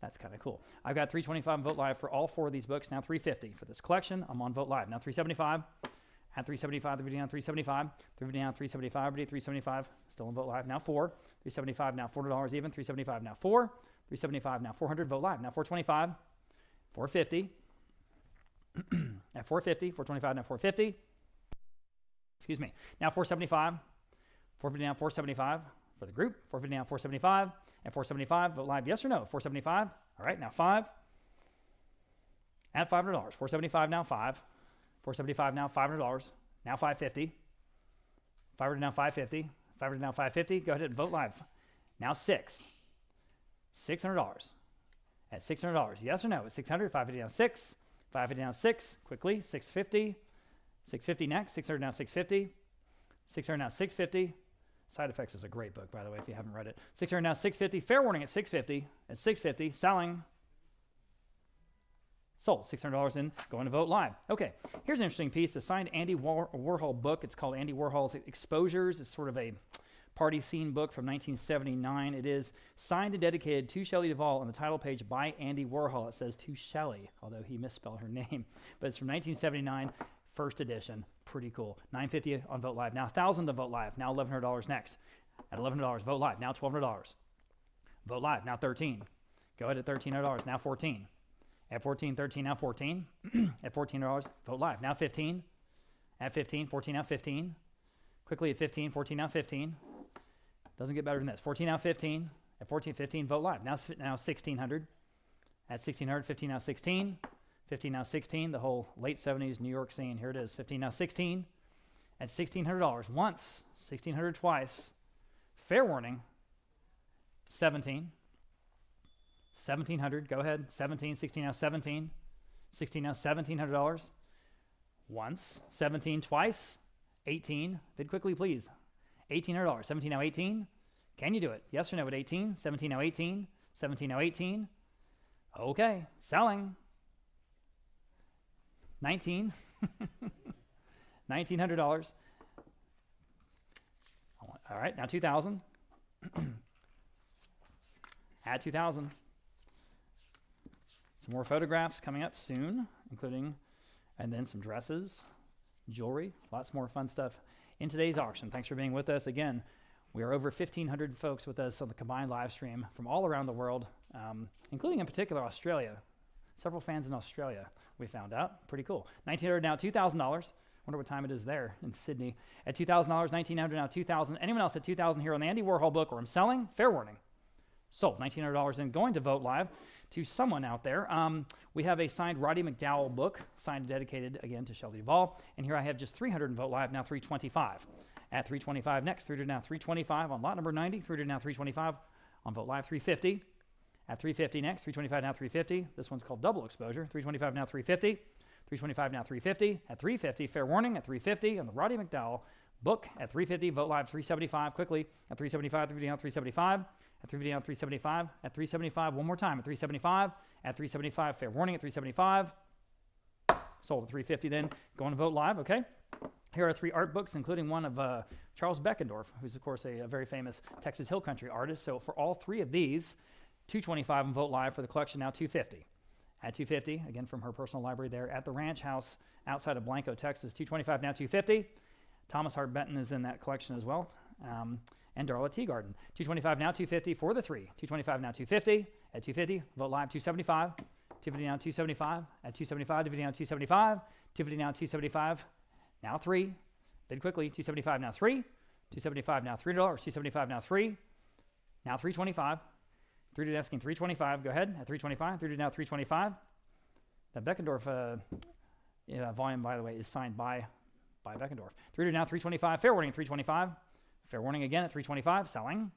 That's kind of cool. I've got 325 Vote Live for all four of these books. Now 350 for this collection. I'm on Vote Live. Now 375. At 375, the video down 375. The video down 375. Video 375. Still on Vote Live. Now 4. 375 now $400 even. 375 now 4. 375 now 400 Vote Live. Now 425. 450. At 450. 425 now 450. Excuse me. Now 475. 450 now 475 for the group. 450 now 475. At 475, Vote Live, yes or no? 475. All right, now 5. At $500. 475 now 5. 475 now $500. Now 550. 500 now 550. 500 now 550. Go ahead and Vote Live. Now 6. $600. At $600, yes or no? At 600, 550 now 6. 550 now 6. Quickly, 650. 650 next. 600 now 650. 600 now 650. Side Effects is a great book, by the way, if you haven't read it. 600 now 650. Fair warning at 650. At 650, selling. Sold. $600 in. Going to Vote Live. Okay, here's an interesting piece. A signed Andy Warhol book. It's called Andy Warhol's Exposures. It's sort of a party scene book from 1979. It is signed and dedicated to Shelley Duvall on the title page by Andy Warhol. It says to Shelley, although he misspelled her name. But it's from 1979. First edition, pretty cool. $950 on Vote Live, now $1,000 on Vote Live, now $1,100 next. At $1,100, Vote Live, now $1,200. Vote Live, now $13. Go ahead at $1,300, now $14. At $14, $13, now $14. At $14, Vote Live, now $15. At $15, $14, now $15. Quickly at $15, $14, now $15. Doesn't get better than this. $14, now $15. At $14, $15, Vote Live, now $1,600. At $1,600, $15, now $16. $15, now $16. The whole late 70s New York scene. Here it is. $15, now $16. At $1,600 once. $1,600 twice. Fair warning. $17. $1,700. Go ahead. $17. $16, now $17. $16, now $1,700. Once. $17 twice. $18. Bid quickly, please. $1,800. $17, now $18. Can you do it? Yes or no at $18? $17, now $18. $17, now $18. Okay. Selling. $19. $1,900. All right, now $2,000. Add $2,000. Some more photographs coming up soon, including, and then some dresses, jewelry, lots more fun stuff in today's auction. Thanks for being with us. Again, we are over 1,500 folks with us on the combined live stream from all around the world, including in particular Australia. Several fans in Australia, we found out. Pretty cool. $1,900 now, $2,000. Wonder what time it is there in Sydney. At $2,000, $1,900 now, $2,000. Anyone else at $2,000 here on the Andy Warhol book, or I'm selling? Fair warning. Sold. $1,900 and going to Vote Live to someone out there. We have a signed Roddy McDowell book, signed and dedicated again to Shelley Duvall. And here I have just 300 in Vote Live, now 325. At 325 next, 300 now 325 on lot number 90, 300 now 325 on Vote Live, 350. At 350 next, 325 now 350. This one's called double exposure. 325 now 350. 325 now 350. At 350, fair warning, at 350 on the Roddy McDowell book. At 350, Vote Live 375 quickly. At 375, 350 now 375. At 350 now 375. At 375, one more time. At 375. At 375, fair warning at 375. Sold at 350 then. Going to Vote Live, okay? Here are 3 art books, including one of Charles Beckendorf, who's, of course, a very famous Texas Hill Country artist. So for all 3 of these, $225 on Vote Live for the collection, now $250. At $250, again from her personal library there at the ranch house outside of Blanco, Texas. $225 now $250. Thomas Hart Benton is in that collection as well. And Darla Teagarden. $225 now $250 for the 3. $225 now $250. At $250, Vote Live $275. $250 now $275. At $275, $250 now $275. $250 now $275. Now 3. Bid quickly. $275 now 3. $275 now $3. $275 now 3. Now $325. 3 asking $325. Go ahead at $325. 3 now $325. The Beckendorf volume, by the way, is signed by Beckendorf. 3 now $325. Fair warning at $325. Fair warning again at $325. Selling.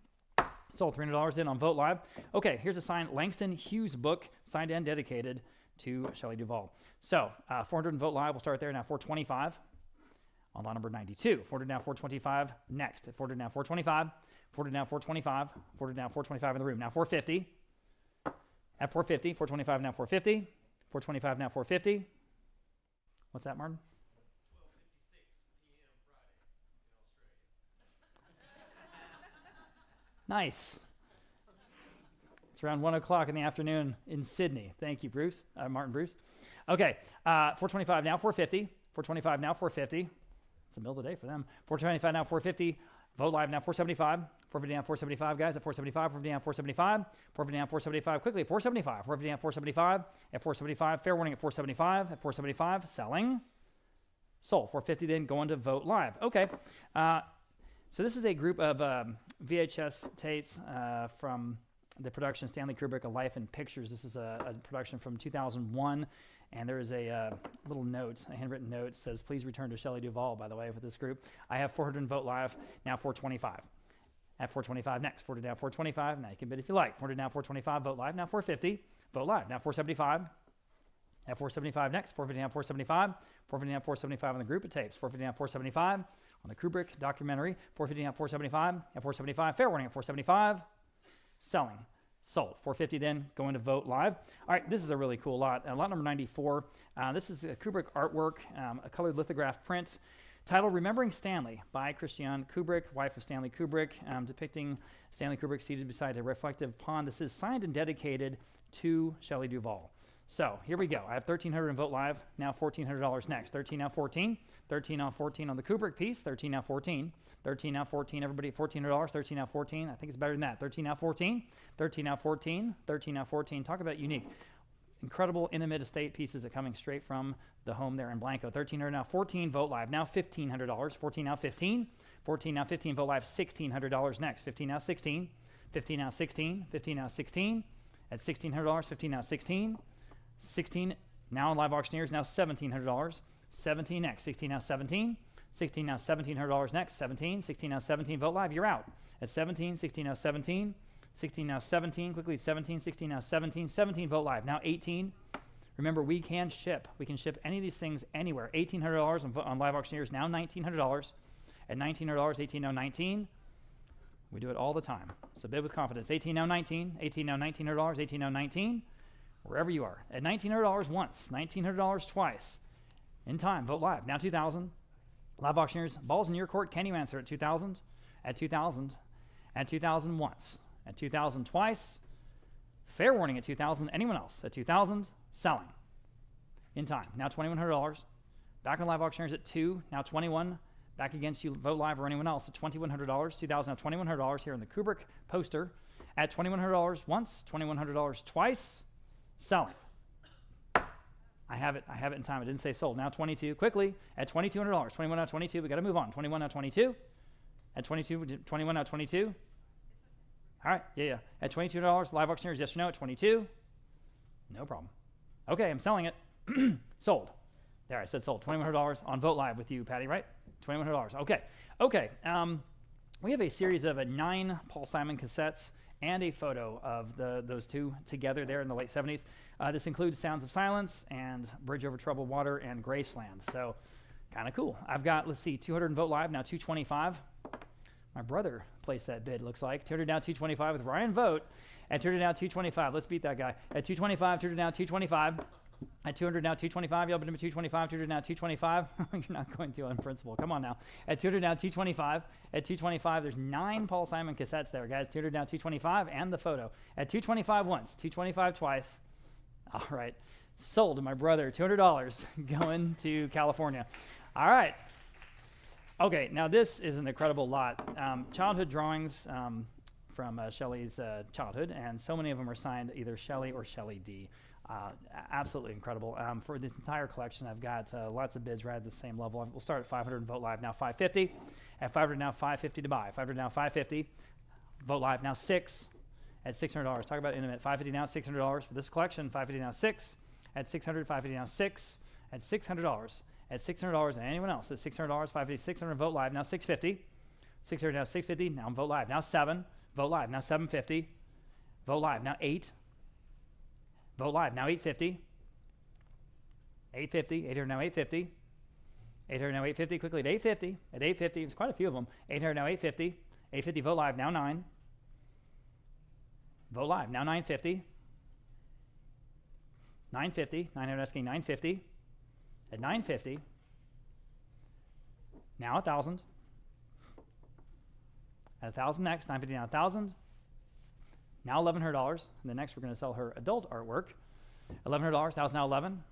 Sold $300 in on Vote Live. Okay, here's a signed Langston Hughes book, signed and dedicated to Shelley Duvall. So 400 in Vote Live. We'll start there now. $425 on lot number 92. 400 now $425 next. At 400 now $425. 400 now $425. 400 now $425 in the room. Now $450. At $450. $425 now $450. $425 now $450. What's that, Martin? 12:56 p.m. Friday in Australia. Nice. It's around 1 o'clock in the afternoon in Sydney. Thank you, Bruce. Martin Bruce. Okay. $425 now $450. $425 now $450. It's the middle of the day for them. $425 now $450. Vote Live now $475. $450 now $475, guys. At $475. $450 now $475. $450 now $475. Quickly at $475. $450 now $475. At $475. Fair warning at $475. At $475. Selling. Sold. $450 then going to Vote Live. Okay. So this is a group of VHS tapes from the production Stanley Kubrick, A Life in Pictures. This is a production from 2001. And there is a little note, a handwritten note that says, please return to Shelley Duvall, by the way, with this group. I have 400 in Vote Live, now $425. At $425 next. 400 now $425. Now you can bid if you like. 400 now $425. Vote Live now $450. Vote Live now $475. At $475 next. $450 now $475. $450 now $475 on the group of tapes. $450 now $475 on the Kubrick documentary. $450 now $475. At $475. Fair warning at $475. Selling. Sold. $450 then going to Vote Live. All right, this is a really cool lot. Lot number 94. This is a Kubrick artwork, a colored lithograph print titled Remembering Stanley by Christiane Kubrick, wife of Stanley Kubrick, depicting Stanley Kubrick seated beside a reflective pond. This is signed and dedicated to Shelley Duvall. So here we go. I have $1,300 in Vote Live. Now $1,400 next. 13 now 14. 13 now 14 on the Kubrick piece. 13 now 14. 13 now 14. Everybody $1,400. 13 now 14. I think it's better than that. 13 now 14. 13 now 14. 13 now 14. Talk about unique. Incredible intimate estate pieces that are coming straight from the home there in Blanco. 1,300 now 14. Vote Live. Now $1,500. 14 now 15. 14 now 15. Vote Live. $1,600 next. 15 now 16. 15 now 16. 15 now 16. At $1,600. 15 now 16. 16 now in live auctioneers, now $1,700. 17 next. 16 now 17. 16 now $1,700 next. 17. 16 now 17. Vote Live, you're out. At 17. 16 now 17. 16 now 17. Quickly 17. 16 now 17. 17 Vote Live. Now 18. Remember, we can ship. We can ship any of these things anywhere. $1,800 on live auctioneers. Now $1,900. At $1,900. 18 now 19. We do it all the time. So bid with confidence. 18 now 19. 18 now $1,900. 18 now 19. Wherever you are. At $1,900 once, $1,900 twice. In time, Vote Live. Now 2,000. Live auctioneers, balls in your court. Can you answer at 2,000? At 2,000. At 2,000 once. At 2,000 twice. Fair warning at 2,000. Anyone else? At 2,000, selling. In time. Now $2,100. Back on live auctioneers at 2. Now 21. Back against you, Vote Live or anyone else at $2,100. 2,000 now $2,100 here in the Kubrick poster. At $2,100 once. $2,100 twice. Selling. I have it in time. I didn't say sold. Now 22. Quickly at $2,200. 21 now 22. We got to move on. 21 now 22. At 22. 21 now 22. All right. Yeah. At $2,200. Live auctioneers. Yes or no? At 22. No problem. Okay. I'm selling it. Sold. There. I said sold. $2,100 on Vote Live with you, Patty. Right? $2,100. Okay. Okay. We have a series of 9 Paul Simon cassettes and a photo of those two together there in the late 70s. This includes Sounds of Silence and Bridge Over Troubled Water and Graceland. So kind of cool. I've got, let's see, 200 in Vote Live, now 225. My brother placed that bid, looks like. 200 now 225 with Ryan Vogt. At 200 now 225. Let's beat that guy. At 225, 200 now 225. At 200 now 225. You open him at 225. 200 now 225. You're not going to on principle. Come on now. At 200 now 225. At 225, there's 9 Paul Simon cassettes there, guys. 200 now 225 and the photo. At 225 once. 225 twice. All right. Sold to my brother. $200 going to California. All right. Okay. Now this is an incredible lot. Childhood drawings from Shelley's childhood, and so many of them are signed either Shelley or Shelley D. Absolutely incredible. For this entire collection, I've got lots of bids right at the same level. We'll start at 500 and Vote Live now 550. At 500 now 550 to buy. 500 now 550. Vote Live now 6 at $600. Talk about intimate. 550 now $600 for this collection. 550 now 6 at 600. 550 now 6 at $600. At $600 and anyone else at $600. 550 600 Vote Live now 650. 600 now 650. Now Vote Live now 7. Vote Live now 750. Vote Live now 8. Vote Live now 850. 850. 800 now 850. 800 now 850. Quickly at 850. At 850. There's quite a few of them. 800 now 850. 850 Vote Live now 9. Vote Live now 950. 950. 900 asking 950. At 950. Now 1,000. At 1,000 next. 950 now 1,000. Now $1,100. And then next we're going to sell her adult artwork. $1,100. 1,000 now 11.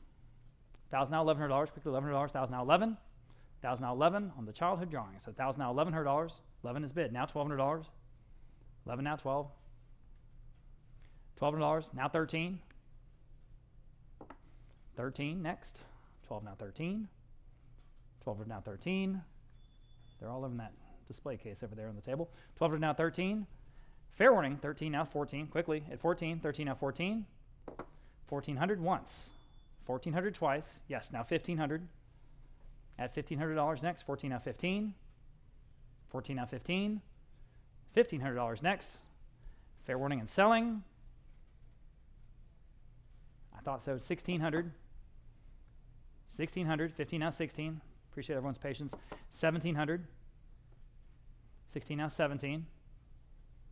1,000 now $1,100. Quickly $1,100. 1,000 now 11. 1,000 now 11 on the childhood drawings. So 1,000 now $1,100. 11 is bid. Now $1,200. 11 now 12. $1,200. Now 13. 13 next. 12 now 13. 12 now 13. They're all in that display case over there on the table. 12 now 13. Fair warning, 13 now 14. Quickly at 14. 13 now 14. 1,400 once. 1,400 twice. Yes, now 1,500. At $1,500 next. 14 now 15. 14 now 15. $1,500 next. Fair warning and selling. I thought so. 1,600. 1,600. 15 now 16. Appreciate everyone's patience. 1,700. 16 now 17.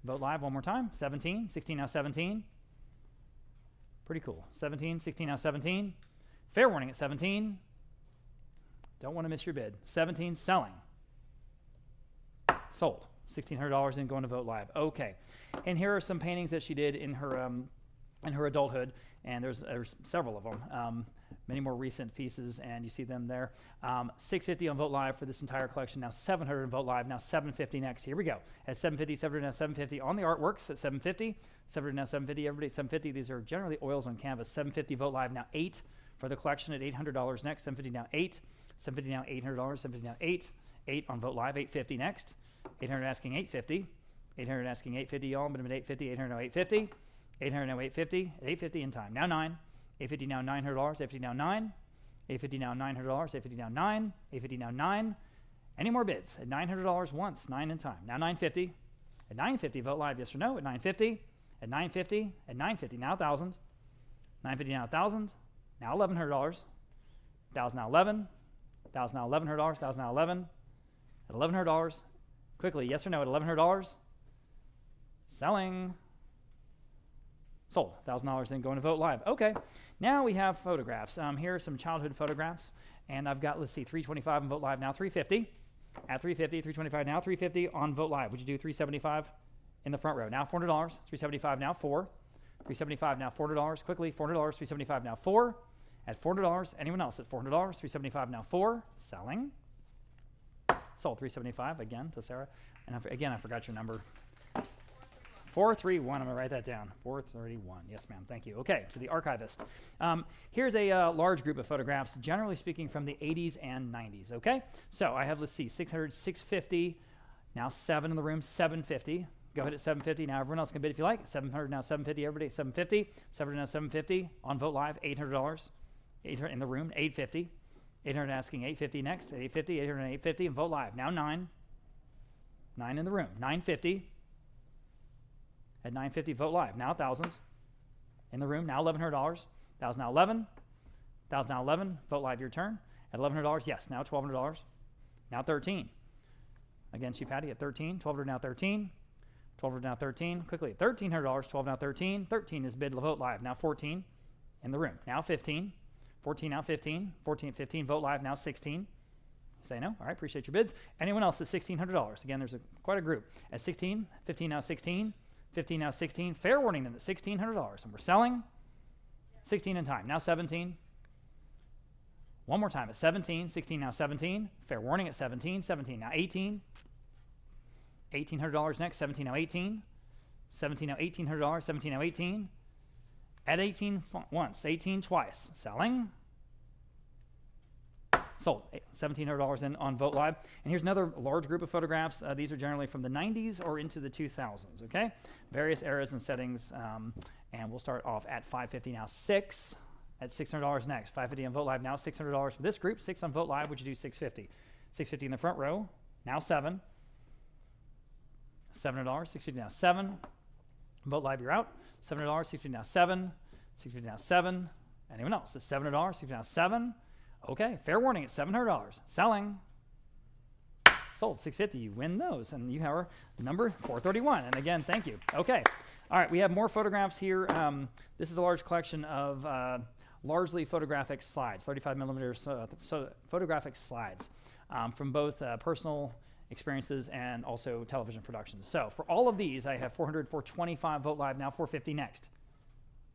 Vote Live one more time. 17. 16 now 17. Pretty cool. 17. 16 now 17. Fair warning at 17. Don't want to miss your bid. 17 selling. Sold. $1,600 in going to Vote Live. Okay. And here are some paintings that she did in her in her adulthood, and there's several of them, many more recent pieces, and you see them there. $650 on Vogt Live for this entire collection. Now $700 on Vogt Live. Now $750 next. Here we go. At $750, $700 now $750 on the artworks at $750. $700 now $750. Everybody at $750. These are generally oils on canvas. $750 Vogt Live. Now $8 for the collection at $800 next. $750 now $8. $750 now $800. $750 now $8. $8 on Vogt Live. $850 next. $800 asking $850. $800 asking $850. Y'all, minimum $850. $800 now $850. $800 now $850. $850 in time. Now $9. $850 now $900. $850 now $9. $850 now $900. $850 now $9. $850 now $9. Any more bids? At $900 once. $9 in time. Now $950. At $950, Vogt Live, yes or no? At $950. At $950. At $950 now $1,000. $950 now $1,000. Now $1,100. $1,000 now $11. $1,000 now $1,100. $1,000 now $11. At $1,100. Quickly, yes or no? At $1,100. Selling. Sold. $1,000 then going to Vogt Live. Okay, now we have photographs. Here are some childhood photographs, and I've got, let's see, $325 on Vogt Live, now $350. At $350, $325 now $350 on Vogt Live. Would you do $375 in the front row? Now $400. $375 now $4. $375 now $400. Quickly, $400. $375 now $4. At $400. Anyone else at $400? $375 now $4. Selling. Sold. $375 again to Sarah. And again, I forgot your number. 431. I'm going to write that down. 431. Yes, ma'am. Thank you. Okay, so the archivist. Here's a large group of photographs, generally speaking, from the 80s and 90s. Okay, so I have, let's see, 600, 650. Now 7 in the room, 750. Go ahead at 750. Now everyone else can bid if you like. 700 now 750. Everybody at 750. 700 now 750 on Vogt Live. $800. 800 in the room. 850. 800 asking 850 next. 850. 800 and 850 and Vogt Live. Now 9. 9 in the room. 950. At $950, Vogt Live. Now $1,000 in the room. Now $1,100. $1,000 now $11. $1,000 now $11. Vogt Live, your turn. At $1,100, yes. Now $1,200. Now $13. Against you, Patty, at $13. $1,200 now $13. $1,200 now $13. Quickly at $1,300. $12 now $13. $13 is bid Vogt Live. Now $14 in the room. Now $15. $14 now $15. $14 at $15. Vogt Live now $16. Say no. All right, appreciate your bids. Anyone else at $1,600? Again, there's quite a group. At $16. $15 now $16. $15 now $16. Fair warning then at $1,600. And we're selling. 16 in time. Now 17. One more time at 17. 16 now 17. Fair warning at 17. 17 now 18. $1,800 next. 17 now 18. 17 now $1,800. 17 now 18. At 18 once. 18 twice. Selling. Sold. $1,700 in on Vogt Live. And here's another large group of photographs. These are generally from the 90s or into the 2000s, okay? Various eras and settings. And we'll start off at $550 now. 6 at $600 next. $550 on Vogt Live. Now $600 for this group. 6 on Vogt Live. Would you do $650? $650 in the front row. Now 7. $700. $650 now 7. Vogt Live, you're out. $700. $650 now 7. $650 now 7. Anyone else? It's $700. $650 now 7. Okay, fair warning at $700. Selling. Sold. $650. You win those. And you have number 431. And again, thank you. Okay. All right, we have more photographs here. This is a large collection of largely photographic slides, 35 millimeters photographic slides from both personal experiences and also television productions. So for all of these, I have 400, 425 Vogt Live, now 450 next.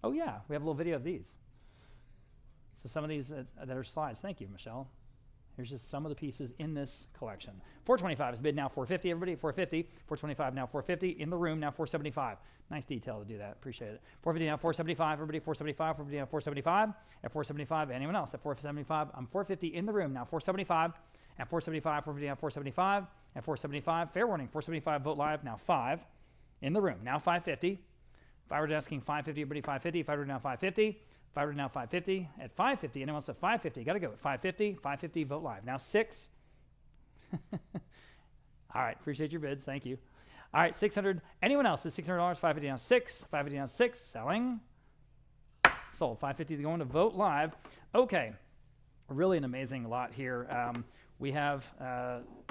Oh yeah, we have a little video of these. So some of these that are slides. Thank you, Michelle. Here's just some of the pieces in this collection. 425 is bid now 450, everybody, 450. 425 now 450. In the room now 475. Nice detail to do that. Appreciate it. 450 now 475, everybody, 475. 450 now 475. At 475, anyone else? At 475, I'm 450 in the room now 475. At 475, 450 now 475. At 475, fair warning, 475 Vogt Live now 5. In the room now 550. If I were asking 550, everybody 550. If I were now 550. 500 now 550. At 550, anyone else at 550? Got to go at 550. 550 Vogt Live. Now 6. All right, appreciate your bids. Thank you. All right, 600. Anyone else at $600? 550 now 6. 550 now 6. Selling. Sold. 550 going to Vogt Live. Okay, really an amazing lot here. We have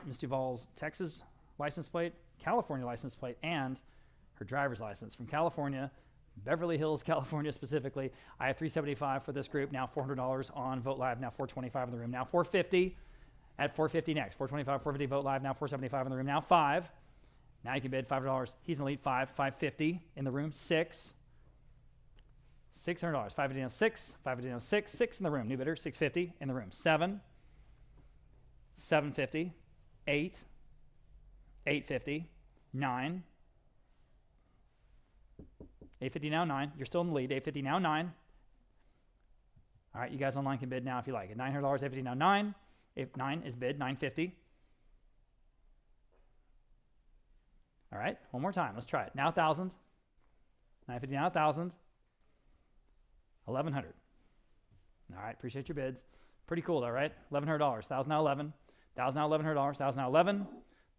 Ms. Duvall's Texas license plate, California license plate, and her driver's license from California. Beverly Hills, California specifically. I have $375 for this group. Now $400 on Vogt Live. Now $425 in the room. Now $450 at $450 next. $425, $450 Vogt Live. Now $475 in the room. Now $5. Now you can bid $500. He's an elite 5. $550 in the room. $6. $600. 550 now 6. 550 now 6. 6 in the room. New bidder. 650 in the room. 7. 750. 8. 850. 9. 850 now 9. You're still in the lead. 850 now 9. All right, you guys online can bid now if you like it. $900. 850 now 9. If 9 is bid, 950. All right, one more time. Let's try it. Now 1,000. 950 now 1,000. 1,100. All right, appreciate your bids. Pretty cool though, right? $1,100. 1,000 now 11. 1,000 now $1,100. 1,000 now 11.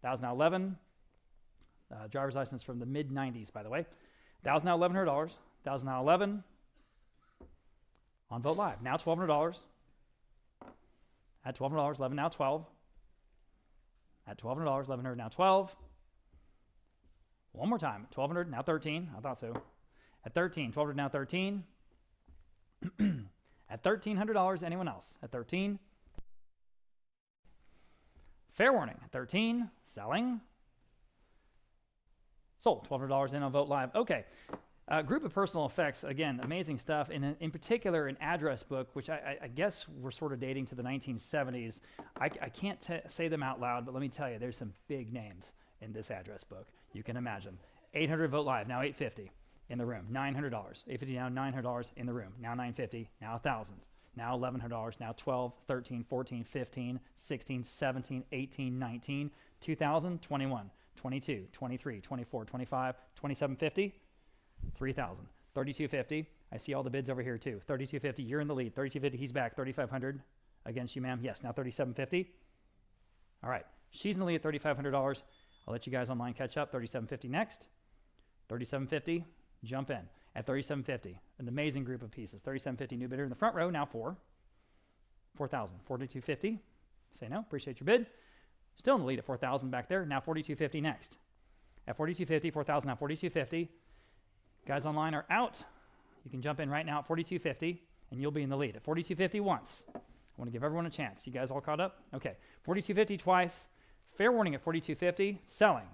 1,000 now 11. Driver's license from the mid 90s, by the way. 1,000 now $1,100. 1,000 now 11. On Vote Live. Now $1,200. At $1,200, 11 now 12. At $1,200, 1,100 now 12. One more time. 1,200 now 13. I thought so. At 13, 1,200 now 13. At $1,300, anyone else? At 13. Fair warning. At 13, selling. Sold. $1,200 in on Vote Live. Okay. Group of personal effects, again, amazing stuff. In particular, an address book, which I guess we're sort of dating to the 1970s. I can't say them out loud, but let me tell you, there's some big names in this address book. You can imagine. 800 Vote Live, now 850 in the room. $900. 850 now $900 in the room. Now 950, now 1,000. Now $1,100, now 12, 13, 14, 15, 16, 17, 18, 19, 2,000, 21, 22, 23, 24, 25, 2750. 3,000. 3,250. I see all the bids over here too. 3,250. You're in the lead. 3,250. He's back. 3,500 against you, ma'am. Yes. Now 3,750. All right. She's in the lead at $3,500. I'll let you guys online catch up. 3,750 next. 3,750. Jump in at 3,750. An amazing group of pieces. 3,750 new bidder in the front row. Now 4,000. 4,250. Say no. Appreciate your bid. Still in the lead at 4,000 back there. Now 4,250 next. At 4,250. 4,000 now 4,250. Guys online are out. You can jump in right now at 4,250, and you'll be in the lead. At 4,250 once. I want to give everyone a chance. You guys all caught up? Okay. 4,250 twice. Fair warning at 4,250. Selling.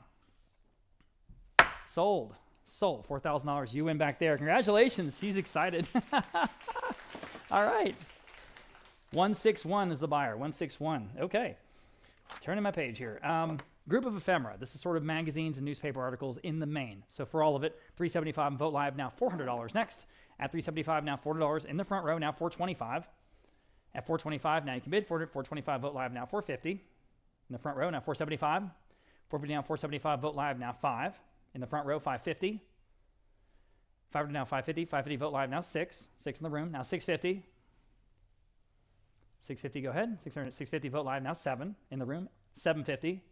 Sold. Sold. $4,000. You win back there. Congratulations. He's excited. All right. 161 is the buyer. 161. Okay. Turning my page here. Group of ephemera. This is sort of magazines and newspaper articles in the main. So for all of it, $375 on Vote Live, now $400 next. At $375, now $400 in the front row, now $425. At $425, now you can bid for it. $425 Vote Live, now $450. In the front row, now $475. $450 now $475 Vote Live, now $5. In the front row, $550. $500 now $550. $550 Vote Live, now $6. $6 in the room, now $650. $650, go ahead. $650 Vote Live, now $7 in the room. $750.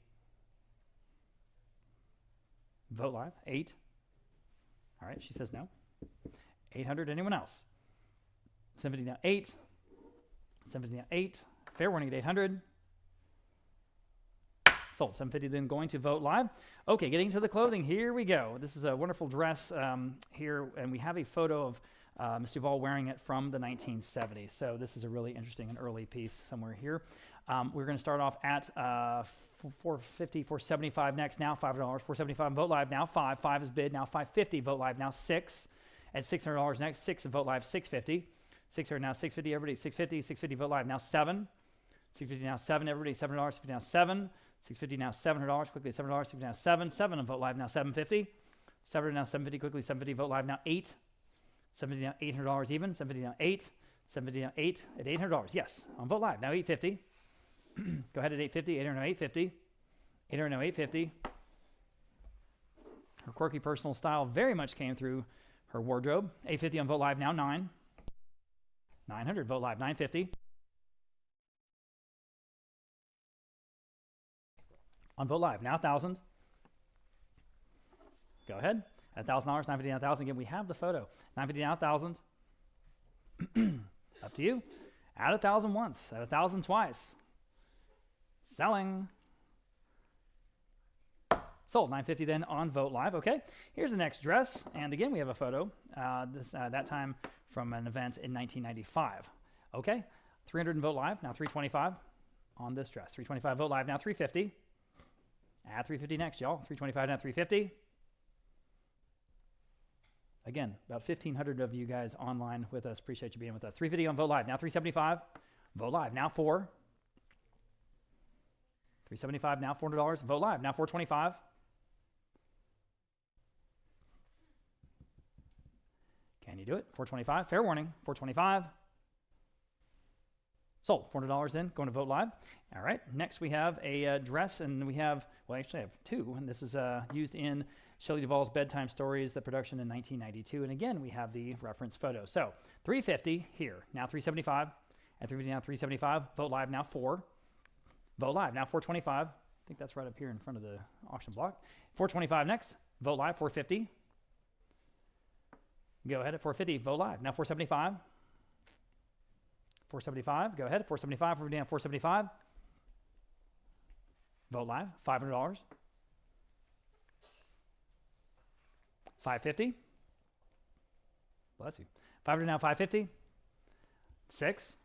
Vote Live, $8. All right, she says no. $800, anyone else? $750 now $8. $750 now $8. Fair warning at $800. Sold. $750 then going to Vote Live. Okay, getting to the clothing. Here we go. This is a wonderful dress here, and we have a photo of Ms. Duvall wearing it from the 1970s. So this is a really interesting and early piece somewhere here. We're going to start off at $450, $475 next. Now $500. $475 Vote Live. Now $5. $5 is bid. Now $550 Vote Live. Now $6. At $600 next. $6 Vote Live. $650. $600 now $650. Everybody $650. $650 Vote Live. Now $7. $650 now $7. Everybody $7. $650 now $7. $650 now $700. Quickly $7. $650 now $7. $7 on Vote Live. Now $750. $700 now $750. Quickly $750 Vote Live. Now $8. $750 now $800 even. $750 now $8. $750 now $8 at $800. Yes, on Vote Live. Now $850. Go ahead at $850. $800 now $850. $800 now $850. Her quirky personal style very much came through her wardrobe. $850 on Vote Live. Now $9. $900 Vote Live. $950. On Vote Live. Now $1,000. Go ahead. At $1,000. $950 now $1,000. Again, we have the photo. $950 now $1,000. Up to you. At $1,000 once. At $1,000 twice. Selling. Sold. $950 then on Vote Live. Okay. Here's the next dress. And again, we have a photo. That time from an event in 1995. Okay. $300 in Vote Live. Now $325 on this dress. $325 Vote Live. Now $350. At $350 next, y'all. $325 now $350. Again, about 1,500 of you guys online with us. Appreciate you being with us. 350 on Vote Live. Now 375. Vote Live. Now 4. 375. Now $400. Vote Live. Now 425. Can you do it? 425. Fair warning. 425. Sold. $400 in. Going to Vote Live. All right. Next we have a dress, and we have, well, actually I have two, and this is used in Shelley Duvall's Bedtime Stories, the production in 1992. And again, we have the reference photo. So 350 here. Now 375. At 350 now 375. Vote Live now 4. Vote Live now 425. I think that's right up here in front of the auction block. 425 next. Vote Live 450. Go ahead at 450. Vote Live now 475. 475. Go ahead. 475. 475. Vote Live. $500. 550. Bless you. 500 now. 550. 6.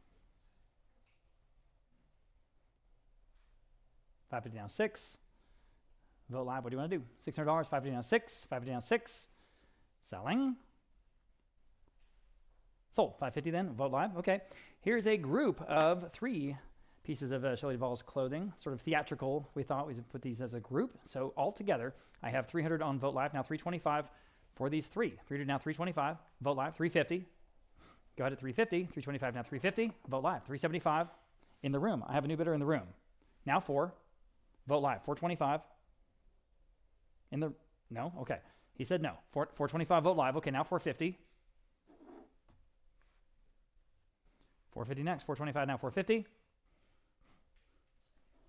550 now. 6. Vote Live. What do you want to do? $600. 550 now. 6. 550 now. 6. Selling. Sold. 550 then. Vote Live. Okay. Here's a group of 3 pieces of Shelley Duvall's clothing, sort of theatrical. We thought we would put these as a group. So all together, I have 300 on Vote Live, now 325 for these 3. 300 now 325. Vote Live 350. Go ahead at 350. 325 now 350. Vote Live 375. In the room. I have a new bidder in the room. Now 4. Vote Live 425. In the no? Okay. He said no. 425 Vote Live. Okay, now 450. 450 next. 425 now 450.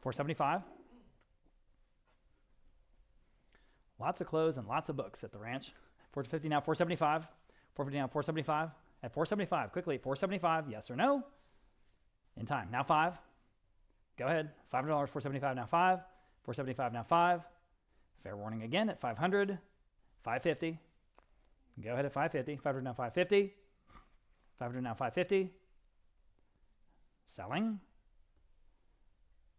475. Lots of clothes and lots of books at the ranch. 450 now 475. 450 now 475. At 475, quickly, 475, yes or no? In time. Now 5. Go ahead. $500, 475 now 5. 475 now 5. Fair warning again at 500. 550. Go ahead at 550. 500 now 550. 500 now 550. Selling.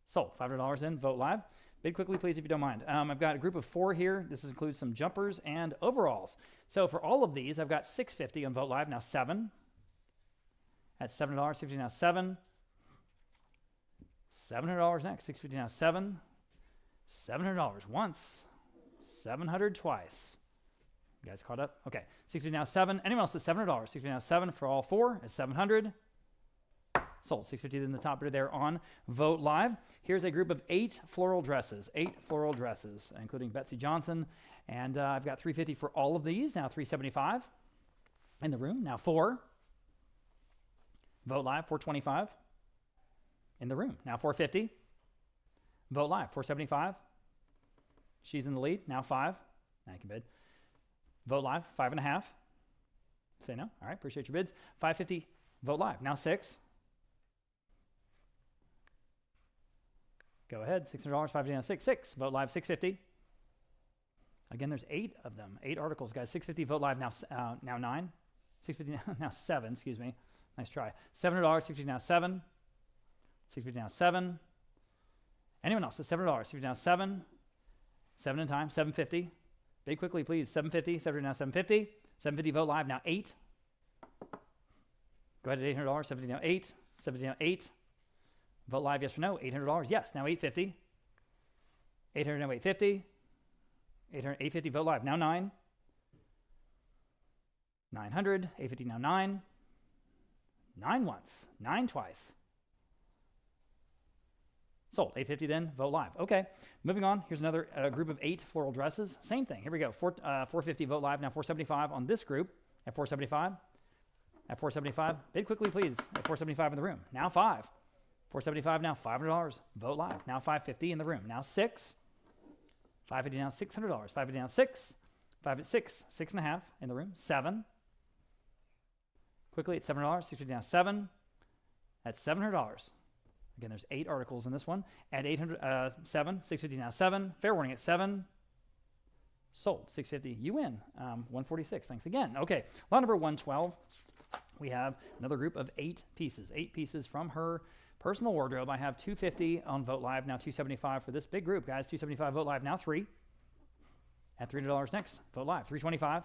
Sold. $500 in. Vote Live. Bid quickly, please, if you don't mind. I've got a group of 4 here. This includes some jumpers and overalls. So for all of these, I've got $650 on Vote Live. Now 7. At $7. $650 now 7. $700 next. $650 now 7. $700 once. $700 twice. You guys caught up? Okay. $650 now 7. Anyone else at $700? $650 now 7 for all 4 at $700. Sold. $650 in the top bidder there on Vote Live. Here's a group of 8 floral dresses. 8 floral dresses, including Betsy Johnson. And I've got $350 for all of these. Now $375 in the room. Now 4. Vote Live, $425 in the room. Now $450. Vote Live, $475. She's in the lead. Now 5. Now you can bid. Vote Live, 5.5. Say no. All right. Appreciate your bids. $550. Vote Live. Now 6. Go ahead. $600. $550 now 6. 6. Vote Live. $650. Again, there's 8 of them. 8 articles, guys. $650. Vote Live. Now 9. $650 now 7. Excuse me. Nice try. $700. $650 now 7. $650 now 7. Anyone else? $700. $650 now 7. 7 in time. $750. Bid quickly, please. $750. $700 now 750. $750. Vote Live. Now 8. Go ahead at $800. $750 now 8. $750 now 8. Vote Live, yes or no? $800. Yes. Now $850. $800 now $850. $850. Vote Live. Now 9. $900. $850 now 9. 9 once. 9 twice. Sold. $850 then. Vote Live. Okay. Moving on. Here's another group of 8 floral dresses. Same thing. Here we go. $450. Vote Live. Now $475 on this group. At $475. At $475. Bid quickly, please. At $475 in the room. Now 5. $475 now $500. Vote Live. Now $550 in the room. Now 6. $550 now $600. $550 now 6. 5 at 6. 6.5 in the room. 7. Quickly at $7. $650 now 7. At $700. Again, there's 8 articles in this one. At 7. $650 now 7. Fair warning at 7. Sold. $650. You win. 146. Thanks again. Okay. Lot number 112. We have another group of 8 pieces. 8 pieces from her personal wardrobe. I have $250 on Vote Live. Now $275 for this big group, guys. $275 Vote Live. Now 3. At $300 next. Vote Live. $325.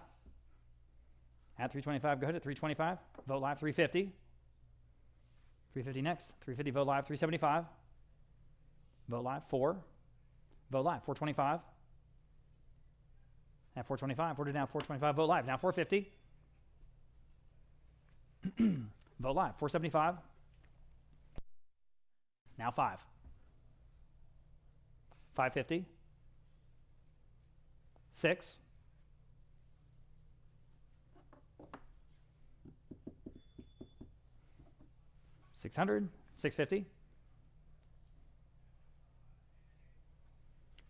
At 325, go ahead at 325. Vote live 350. 350 next. 350, vote live 375. Vote live 4. Vote live 425. At 425, voted down 425. Vote live now 450. Vote live 475. Now 5. 550. 6. 600. 650.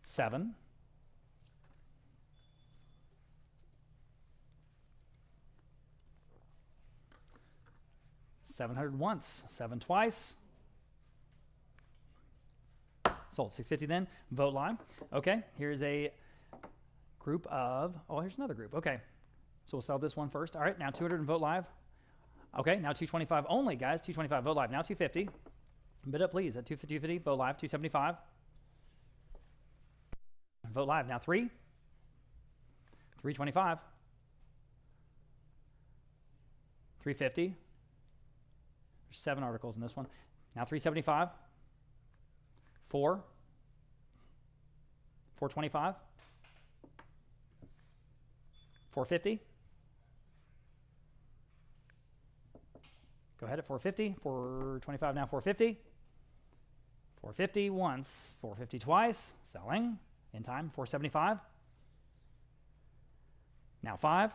7. 700 once. 7 twice. Sold. 650 then. Vote live. Okay, here's a group of, oh, here's another group. Okay, so we'll sell this one first. All right, now 200 and vote live. Okay, now 225 only, guys. 225, vote live. Now 250. Bid up, please. At 250, vote live. 275. Vote live. Now 3. 325. 350. There's 7 articles in this one. Now 375. 4. 425. 450. Go ahead at 450. 425 now 450. 450 once. 450 twice. Selling. In time. 475. Now 5.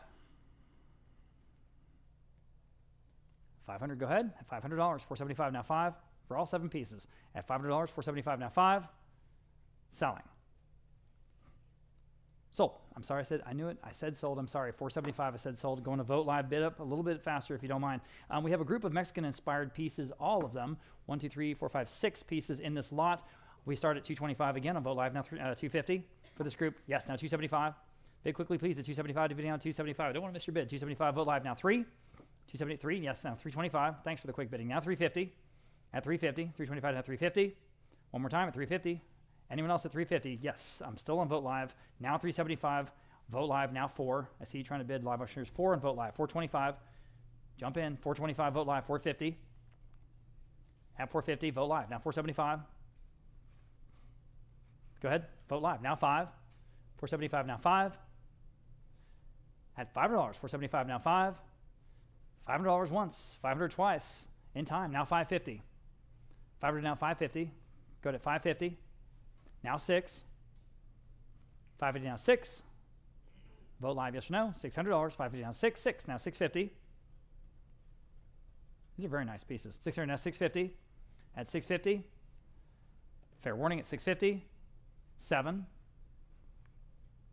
500. Go ahead. At $500. 475 now 5. For all 7 pieces. At $500. 475 now 5. Selling. Sold. I'm sorry, I knew it. I said sold. I'm sorry. 475, I said sold. Going to vote live, bid up a little bit faster if you don't mind. We have a group of Mexican-inspired pieces, all of them. 1, 2, 3, 4, 5, 6 pieces in this lot. We start at 225 again on vote live now. 250 for this group. Yes, now 275. Bid quickly, please. At 275, dividing on 275. I don't want to miss your bid. 275, vote live now. 3. 273. Yes, now 325. Thanks for the quick bidding. Now 350. At 350. 325 now 350. One more time at 350. Anyone else at 350? Yes, I'm still on vote live. Now 375. Vote live now 4. I see you trying to bid live auctioneers 4 and vote live. 425. Jump in. 425. Vote live. 450. At 450. Vote live. Now 475. Go ahead. Vote live. Now 5. 475. Now 5. At $5. 475. Now 5. $500 once. 500 twice. In time. Now 550. 500 now 550. Go to 550. Now 6. 550 now 6. Vote live, yes or no. $600. 550 now 6. 6. Now 650. These are very nice pieces. 600 now 650. At 650. Fair warning at 650. 7.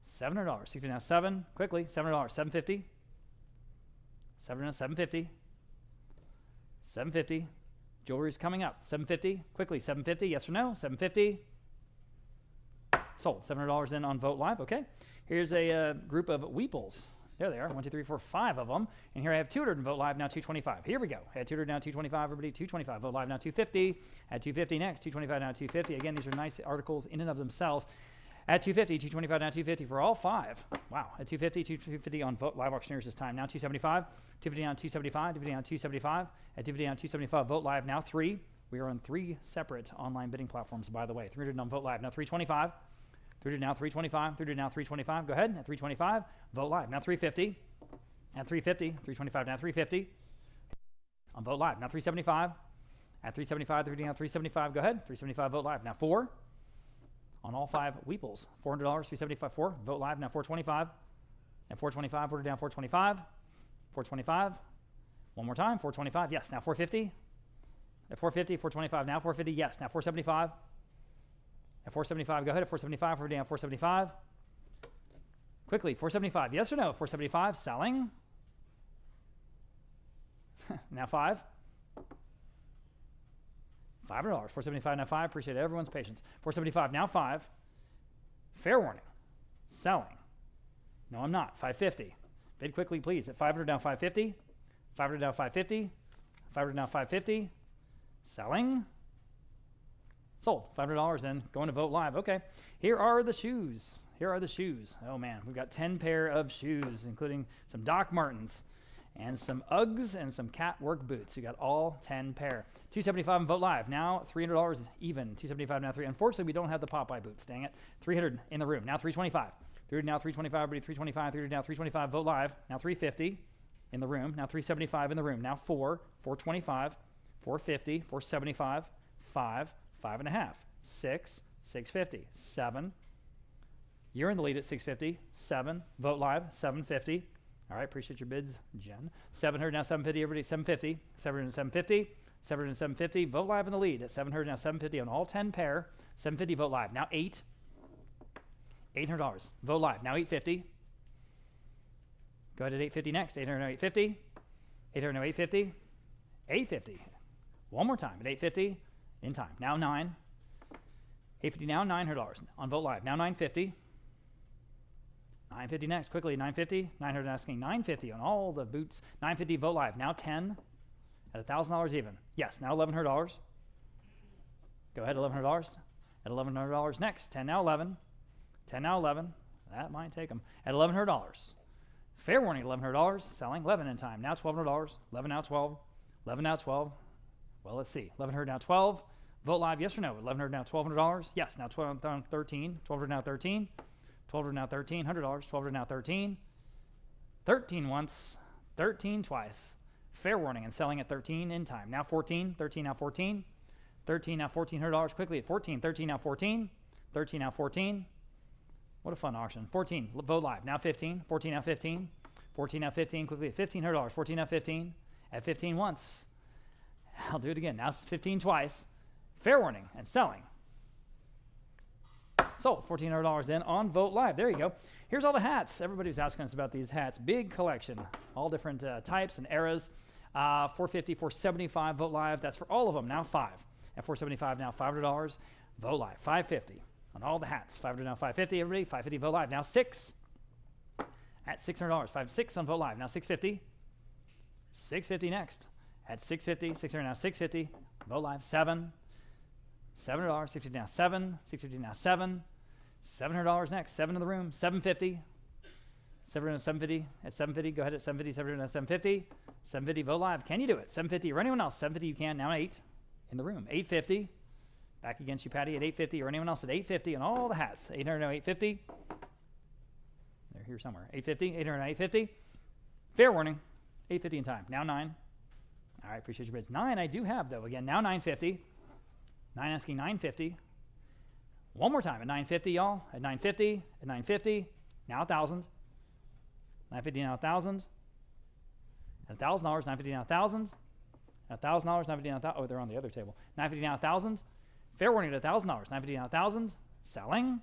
$700. 650 now 7. Quickly. $700. 750. 7 now 750. 750. Jewelry's coming up. 750. Quickly. 750. Yes or no. 750. Sold. $700 in on vote live. Okay. Here's a group of Weeples. There they are. 1, 2, 3, 4, 5 of them. And here I have 200 and vote live now 225. Here we go. At 200 now 225. Everybody 225. Vote live now 250. At 250 next. 225 now 250. Again, these are nice articles in and of themselves. At 250, 225 now 250 for all 5. Wow. At 250, 250 on vote live auctioneers this time. Now 275. 250 on 275. 250 on 275. At 250 on 275. Vote live now 3. We are on 3 separate online bidding platforms, by the way. 300 on vote live now 325. 300 now 325. 300 now 325. Go ahead. At 325. Vote live now 350. At 350. 325 now 350. On vote live now 375. At 375. 300 now 375. Go ahead. 375. Vote live now 4. On all 5 Weeples. $400. 375. 4. Vote live now 425. At 425. Order down 425. 425. One more time. 425. Yes. Now 450. At 450. 425. Now 450. Yes. Now 475. At 475, go ahead. At 475, we're down 475. Quickly, 475, yes or no? 475, selling. Now 5. $500, 475, now 5. Appreciate everyone's patience. 475, now 5. Fair warning, selling. No, I'm not. 550. Bid quickly, please. At 500, now 550. 500, now 550. 500, now 550. Selling. Sold. $500 in. Going to vote live. Okay. Here are the shoes. Here are the shoes. Oh, man. We've got 10 pair of shoes, including some Doc Martens. and some Uggs and some cat work boots. You got all 10 pair. $275 on Vote Live. Now $300 even. $275 now $300. Unfortunately, we don't have the Popeye boots. Dang it. $300 in the room. Now $325. $300 now $325. Everybody $325. $300 now $325. Vote Live. Now $350 in the room. Now $375 in the room. Now $425. $450. $475. $5. $5.5. $6. $650. $7. You're in the lead at $650. $7. Vote Live. $750. All right, appreciate your bids, Jen. $700 now $750. Everybody $750. $700 $750. $700 $750. Vote Live in the lead at $700 now $750 on all 10 pair. $750. Vote Live. Now $8. $800. Vote Live. Now $850. Go ahead at $850 next. $800 now $850. $800 now $850. $850. One more time at $850 in time. Now $9. $850 now $900 on Vote Live. Now $950. $950 next. Quickly $950. $900 asking $950 on all the boots. $950 Vote Live. Now $10 at $1,000 even. Yes. Now $1,100. Go ahead $1,100 at $1,100 next. 10 now 11. 10 now 11. That might take them at $1,100. Fair warning, $1,100. Selling 11 in time. Now $1,200. 11 now 12. 11 now 12. Well, let's see. 1,100 now 12. Vote Live, yes or no? 1,100 now $1,200. Yes. Now 12 down 13. 1,200 now 13. 1,200 now 13. $100. 1,200 now 13. 13 once. 13 twice. Fair warning and selling at 13 in time. Now 14. 13 now 14. 13 now $1,400. Quickly at 14. 13 now 14. 13 now 14. What a fun auction. 14. Vote Live. Now 15. 14 now 15. 14 now 15. Quickly at $1,500. 14 now 15. At 15 once. I'll do it again. Now 15 twice. Fair warning and selling. Sold. $1,400 then on Vote Live. There you go. Here's all the hats. Everybody was asking us about these hats. Big collection. All different types and eras. $450, $475 Vote Live. That's for all of them. Now 5. At $475 now $500. Vote Live. $550 on all the hats. $500 now $550. Everybody. $550 Vote Live. Now 6. At $600. 5-6 on Vote Live. Now $650. $650 next. At $650. $600 now $650. Vote Live. 7. $700. $650 now 7. $650 now 7. $700 next. 7 in the room. $750. $700 $750 at $750. Go ahead at $750. $700 now $750. $750 Vote Live. Can you do it? $750 or anyone else? $750 you can. Now 8 in the room. $850. Back against you, Patty, at $850 or anyone else at $850 on all the hats. $800 now $850. They're here somewhere. $850. $800 now $850. Fair warning. $850 in time. Now 9. All right, appreciate your bids. 9 I do have though. Again, now $950. 9 asking $950. One more time at $950, y'all. At $950. At $950. Now $1,000. $950 now $1,000. At $1,000. $950 now $1,000. At $1,000. $950 now $1,000. Oh, they're on the other table. $950 now $1,000. Fair warning at $1,000. $950 now $1,000. Selling.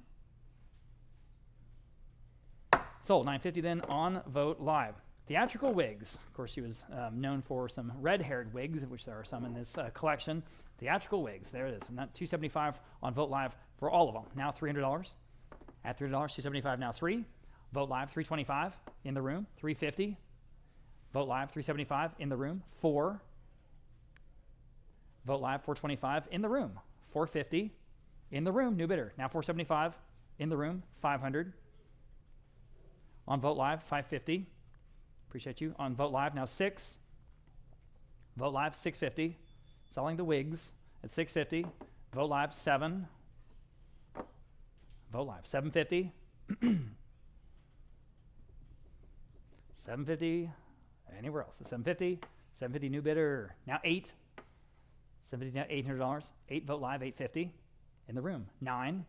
Sold. $950 then on Vote Live. Theatrical wigs. Of course, she was known for some red-haired wigs, which there are some in this collection. Theatrical wigs. There it is. And that $275 on Vote Live for all of them. Now $300. At $300, $275 now 3. Vote Live $325 in the room. $350. Vote Live $375 in the room. 4. Vote Live $425 in the room. $450 in the room. New bidder. Now $475 in the room. $500. On Vote Live $550. Appreciate you. On Vote Live now 6. Vote Live $650. Selling the wigs at $650. Vote Live 7. Vote Live $750. $750. Anywhere else? $750. $750 new bidder. Now 8. $750 now $800. 8 Vote Live $850 in the room. 9.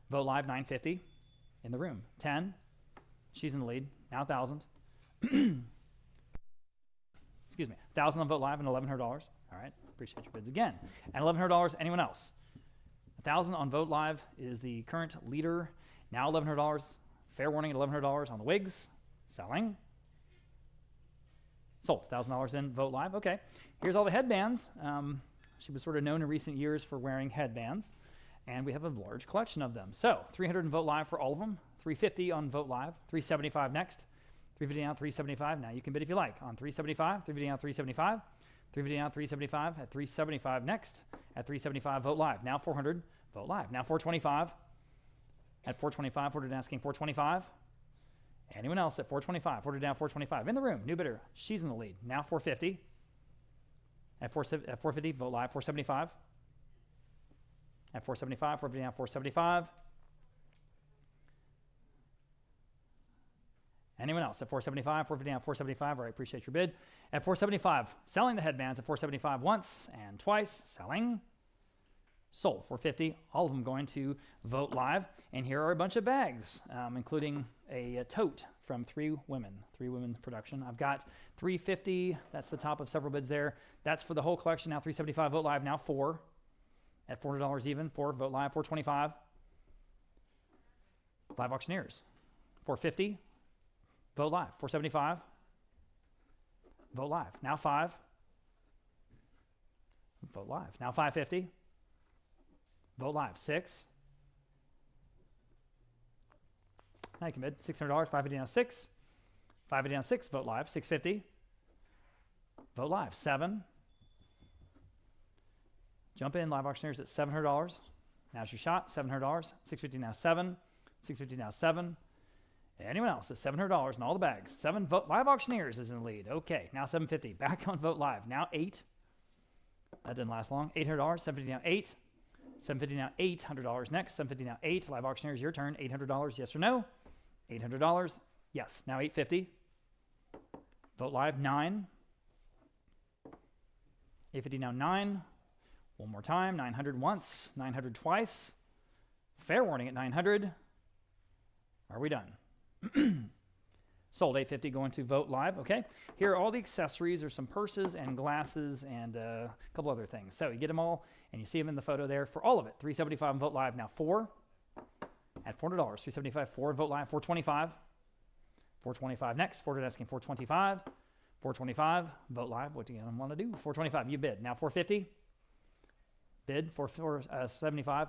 Vote Live $950 in the room. 10. She's in the lead. Now 1,000. Excuse me. 1,000 on Vote Live and $1,100. All right. Appreciate your bids again. And $1,100. Anyone else? 1,000 on Vote Live is the current leader. Now $1,100. Fair warning at $1,100 on the wigs. Selling. Sold. $1,000 in Vote Live. Okay. Here's all the headbands. She was sort of known in recent years for wearing headbands. And we have a large collection of them. So $300 in Vote Live for all of them. $350 on Vote Live. $375 next. $350 now, $375. Now you can bid if you like on $375. $350 now, $375. $350 now, $375. At $375 next. At $375, Vote Live. Now $400. Vote Live. Now $425. At $425, we're asking $425. Anyone else at 425? Order down 425. In the room, new bidder. She's in the lead. Now 450. At 450, vote live. 475. At 475, order down 475. Anyone else at 475? Order down 475. All right, appreciate your bid. At 475, selling the headbands at 475 once and twice. Selling. Sold. 450. All of them going to vote live. And here are a bunch of bags, including a tote from Three Women production. I've got 350. That's the top of several bids there. That's for the whole collection. Now 375. Vote live. Now 4 at $400 even. 4 vote live. 425. Live auctioneers. 450. Vote live. 475. Vote live. Now 5. Vote live. Now 550. Vote live. 6. Now you can bid. $600. 550 now 6. 550 now 6. Vote live. 650. Vote live. 7. Jump in. Live auctioneers at $700. Now's your shot. $700. 650 now 7. 650 now 7. Anyone else at $700 in all the bags? 7 vote live auctioneers is in the lead. Okay, now 750. Back on vote live. Now 8. That didn't last long. $800. 750 now 8. 750 now $800 next. 750 now 8. Live auctioneers, your turn. $800. Yes or no? $800. Yes. Now 850. Vote live. 9. 850 now 9. One more time. 900 once. 900 twice. Fair warning at 900. Are we done? Sold. 850 going to vote live. Okay. Here are all the accessories. There's some purses and glasses and a couple other things. So you get them all and you see them in the photo there for all of it. 375 and vote live. Now 4 at $400. 375, 4 vote live. 425. 425 next. Forward asking 425. 425 vote live. What do you want to do? 425. You bid. Now 450. Bid for 475.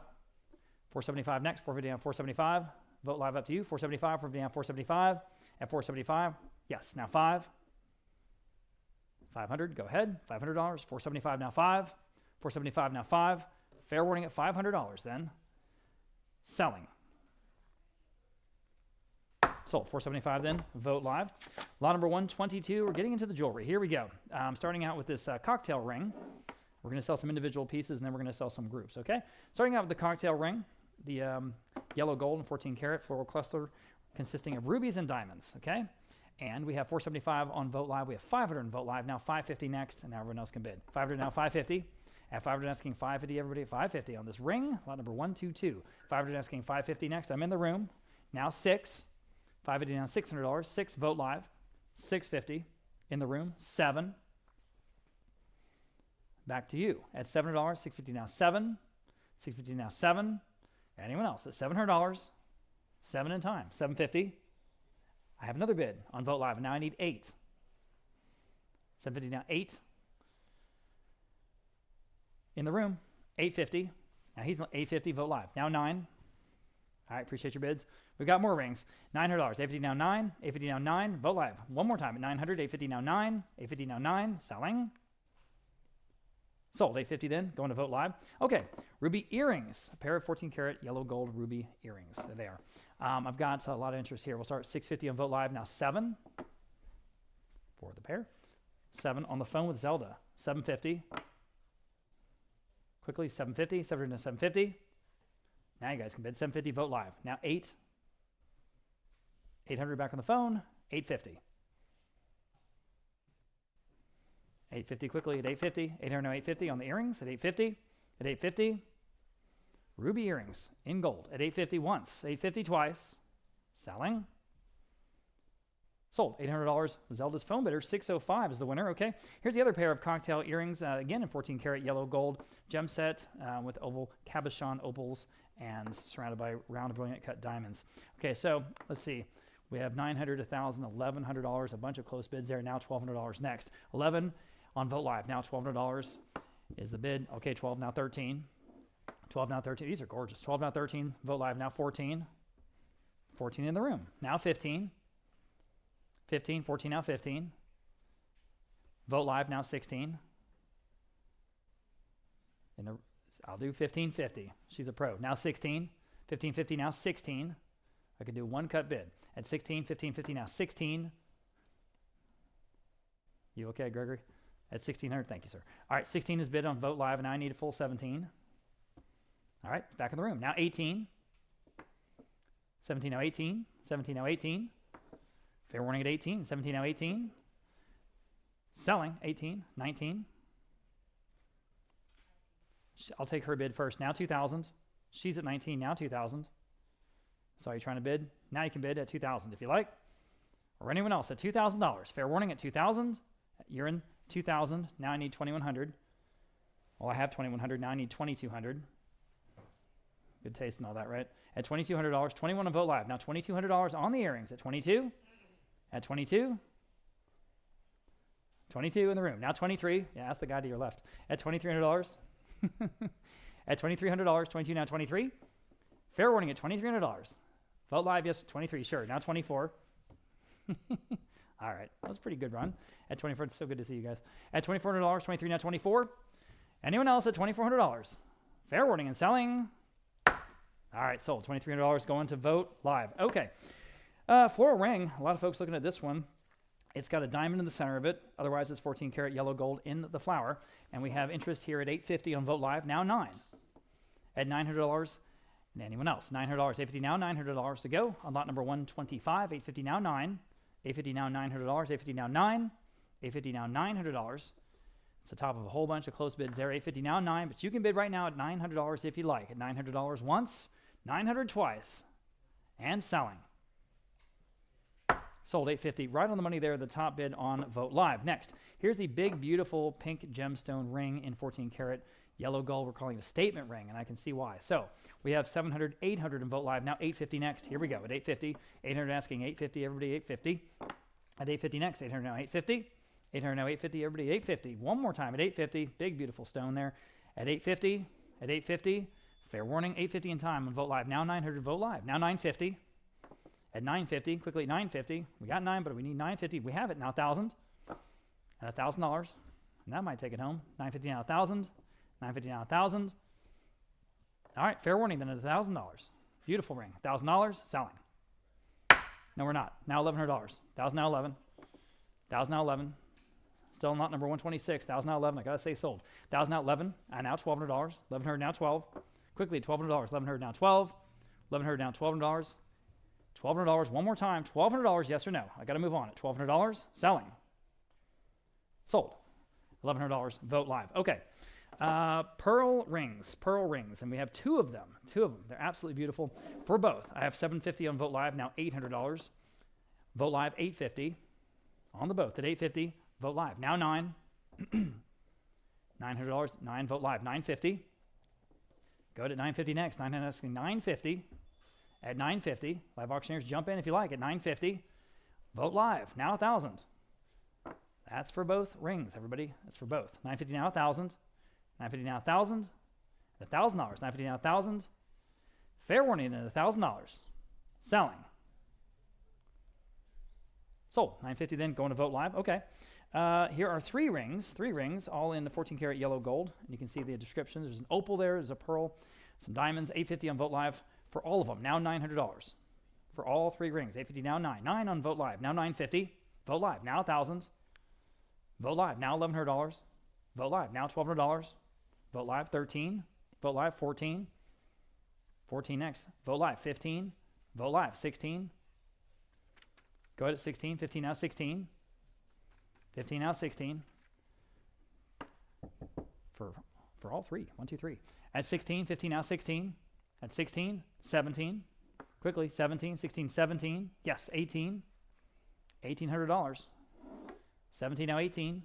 475 next. 450 down 475. Vote live up to you. 475, 450 down 475. At 475, yes. Now 5. 500, go ahead. $500. 475 now 5. 475 now 5. Fair warning at $500 then. Selling. Sold. 475 then. Vote live. Lot number 122. We're getting into the jewelry. Here we go. Starting out with this cocktail ring. We're going to sell some individual pieces and then we're going to sell some groups, okay? Starting out with the cocktail ring. The yellow gold and 14 karat floral cluster consisting of rubies and diamonds, okay? And we have 475 on vote live. We have 500 on vote live. Now 550 next, and now everyone else can bid. 500 now 550. At 500 asking 550, everybody at 550 on this ring. Lot number 122. 500 asking 550 next. I'm in the room. Now 6. 550 now $600. 6 vote live. 650 in the room. 7. Back to you at $700. 650 now 7. 650 now 7. Anyone else at $700? 7 in time. 750. I have another bid on vote live. Now I need 8. 750 now 8. In the room. 850. Now he's 850. Vote live. Now 9. All right, appreciate your bids. We've got more rings. $900. 850 now 9. 850 now 9. Vote live. One more time at 900. 850 now 9. 850 now 9. Selling. Sold. 850 then. Going to vote live. Okay. Ruby earrings. A pair of 14 karat yellow gold ruby earrings. There they are. I've got a lot of interest here. We'll start at 650 on vote live. Now 7 for the pair. 7 on the phone with Zelda. 750. Quickly. 750. 700 to 750. Now you guys can bid. 750. Vote live. Now 8. 800 back on the phone. 850. 850 quickly at 850. 800 now 850 on the earrings at 850. At 850. Ruby earrings in gold at 850 once. 850 twice. Selling. Sold. $800. Zelda's phone bidder. 605 is the winner. Okay. Here's the other pair of cocktail earrings. Again in 14 karat yellow gold gem set with oval cabochon opals and surrounded by round brilliant cut diamonds. Okay. So let's see. We have $900, $1,000, $1,100. A bunch of close bids there. Now $1,200 next. 11 on vote live. Now $1,200 is the bid. Okay. 12 now 13. 12 now 13. These are gorgeous. 12 now 13. Vote live now 14. 14 in the room. Now 15. 15. 14 now 15. Vote live now 16. I'll do 1550. She's a pro. Now 16. 1550 now 16. I could do one cut bid at 16, 15, 15 now, 16. You okay, Gregory? At 1600, thank you, sir. All right, 16 is bid on Vote Live, and now I need a full 17. All right, back in the room. Now 18. 17 now 18. 17 now 18. Fair warning at 18. 17 now 18. Selling 18. 19. I'll take her bid first. Now 2,000. She's at 19. Now 2,000. So are you trying to bid? Now you can bid at 2,000 if you like. Or anyone else at $2,000. Fair warning at 2,000. You're in 2,000. Now I need 2,100. Well, I have 2,100. Now I need 2,200. Good taste and all that, right? At $2,200. 21 on Vote Live. Now $2,200 on the earrings. At 22. At 22. 22 in the room. Now 23. Yeah, that's the guy to your left. At $2,300. At $2,300. 22 now 23. Fair warning at $2,300. Vote Live, yes, 23. Sure. Now 24. All right. That was a pretty good run. At 24, it's so good to see you guys. At $2,400. 23 now 24. Anyone else at $2,400? Fair warning and selling. All right, sold. $2,300 going to Vote Live. Okay. Floral ring. A lot of folks looking at this one. It's got a diamond in the center of it. Otherwise, it's 14 karat yellow gold in the flower. And we have interest here at $850 on Vote Live. Now 9. At $900. And anyone else? $900. $850 now. $900 to go on lot number 125. $850 now 9. $850 now $900. $850 now 9. $850 now $900. It's the top of a whole bunch of close bids there. $850 now 9. But you can bid right now at $900 if you like. At $900 once. $900 twice. And selling. Sold $850, right on the money there, the top bid on Vote Live. Next, here's the big, beautiful pink gemstone ring in 14 karat yellow gold. We're calling it a statement ring, and I can see why. So we have 700, 800 in Vote Live. Now 850 next. Here we go at 850. 800 asking 850, everybody 850. At 850 next, 800 now 850. 800 now 850, everybody 850. One more time at 850. Big, beautiful stone there. At 850, at 850. Fair warning, 850 in time on Vote Live. Now 900 Vote Live. Now 950. At 950, quickly 950. We got 9, but we need 950. We have it now 1,000. At $1,000. And that might take it home. 950 now 1,000. 950 now 1,000. All right, fair warning then at $1,000. Beautiful ring. $1,000 selling. No, we're not. Now $1,100. 1,000 now 11. 1,000 now 11. Still not number 126. 1,000 now 11. I gotta say sold. 1,000 now 11. And now $1,200. 1,100 now 12. Quickly $1,200. 1,100 now 12. 1,100 now $1,200. $1,200 one more time. $1,200, yes or no? I got to move on. At $1,200, selling. Sold. $1,100, Vote Live. Okay. Pearl rings, and we have two of them. They're absolutely beautiful for both. I have $750 on Vote Live, now $800. Vote Live, $850 on the both at $850. Vote Live, now 9. $900, 9 Vote Live, $950. Go to $950 next. $950. At $950, live auctioneers, jump in if you like. At $950, Vote Live, now 1,000. That's for both rings, everybody. That's for both. $950 now 1,000. $950 now 1,000. At $1,000. $950 now 1,000. Fair warning at $1,000. Selling. Sold. $950 then going to Vote Live. Okay. Here are three rings, all in the 14 karat yellow gold. And you can see the description. There's an opal there. There's a pearl, some diamonds. $850 on Vote Live. For all of them, now $900. For all three rings, $850 now 9. 9 on Vote Live, now $950. Vote Live, now 1,000. Vote Live, now $1,100. Vote Live, now $1,200. Vote Live, 13. Vote Live, 14. 14 next. Vote Live, 15. Vote Live, 16. Go ahead at 16. 15 now 16. 15 now 16. For all three. 1, 2, 3. At 16, 15 now 16. At 16, 17. Quickly, 17, 16, 17. Yes, 18. $1,800. 17 now 18.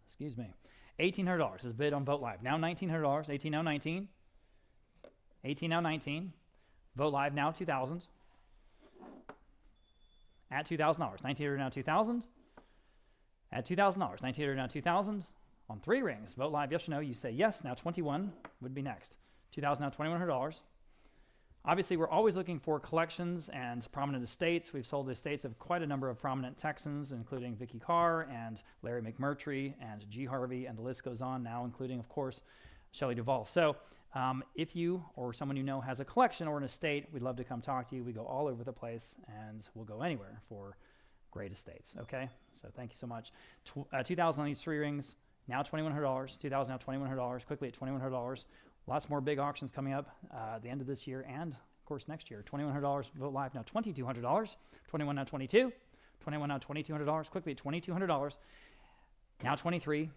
Excuse me. $1,800 is bid on Vote Live. Now $1,900. 18 now 19. 18 now 19. Vote Live now 2,000. At $2,000. $1,900 now 2,000. At $2,000. $1,900 now 2,000. On three rings, Vote Live, yes or no. You say yes. Now 21 would be next. 2,000 now $2,100. Obviously, we're always looking for collections and prominent estates. We've sold the estates of quite a number of prominent Texans, including Vicky Carr and Larry McMurtry and G. Harvey, and the list goes on now, including, of course, Shelley Duvall. So If you or someone you know has a collection or an estate, we'd love to come talk to you. We go all over the place, and we'll go anywhere for great estates, okay? So thank you so much. $2,000 on these 3 rings, now $2,100. $2,000, now $2,100, quickly at $2,100. Lots more big auctions coming up at the end of this year and, of course, next year. $2,100, Vote Live, now $2,200. 21 now 22. 21 now $2,200, quickly at $2,200. Now 23,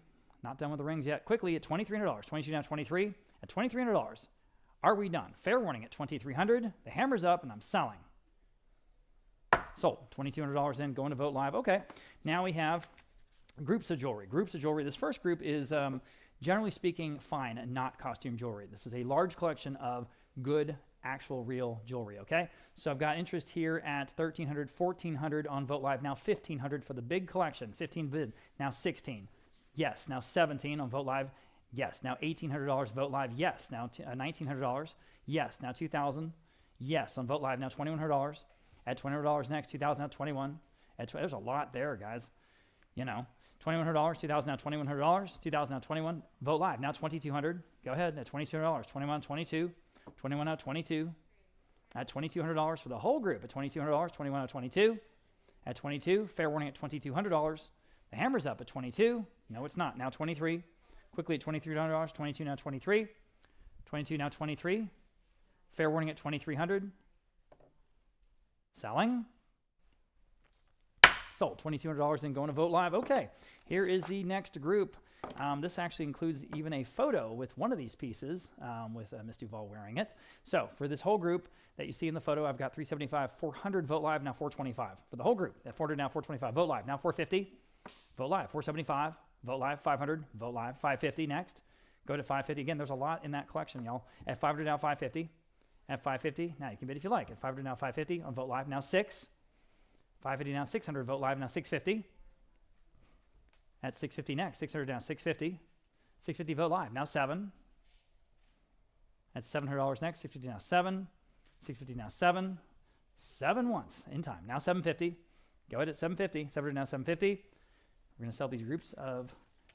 not done with the rings yet. Quickly at $2,300. 22 now 23. At $2,300, are we done? Fair warning at $2,300. The hammer's up, and I'm selling. Sold. $2,200 in, going to Vote Live. Okay, now we have groups of jewelry. Groups of jewelry. This first group is, generally speaking, fine and not costume jewelry. This is a large collection of good, actual, real jewelry, okay? So I've got interest here at $1,300, $1,400 on Vote Live. Now $1,500 for the big collection. 15 bid. Now 16. Yes. Now 17 on Vote Live. Yes. Now $1,800 Vote Live. Yes. Now $1,900. Yes. Now $2,000. Yes. On Vote Live. Now $2,100. At $2,100 next. $2,000 now $21. There's a lot there, guys. You know, $2,100. $2,000 now $2,100. $2,000 now $21. Vote Live. Now $2,200. Go ahead at $2,200. 21, 22. 21 now 22. At $2,200 for the whole group. At $2,200. 21 now 22. At 22. Fair warning at $2,200. The hammer's up at 22. No, it's not. Now 23. Quickly at $2,300, 22 now 23, 22 now 23. Fair warning at $2,300. Selling. Sold. $2,200 in, going to Vote Live. Okay, here is the next group. This actually includes even a photo with one of these pieces with Miss Duvall wearing it. So for this whole group that you see in the photo, I've got 375, 400 Vote Live, now 425. For the whole group, at 400 now 425. Vote Live, now 450. Vote Live, 475. Vote Live, 500. Vote Live, 550 next. Go to 550. Again, there's a lot in that collection, y'all. At 500 now 550. At 550, now you can bid if you like. At 500 now 550 on Vote Live, now 6. 550 now 600. Vote Live, now 650. At 650 next. 600 now 650. 650 Vote Live, now 7. At $700 next. 650 now 7. 650 now 7. 7 once in time. Now 750. Go ahead at 750. 700 now 750. We're going to sell these groups of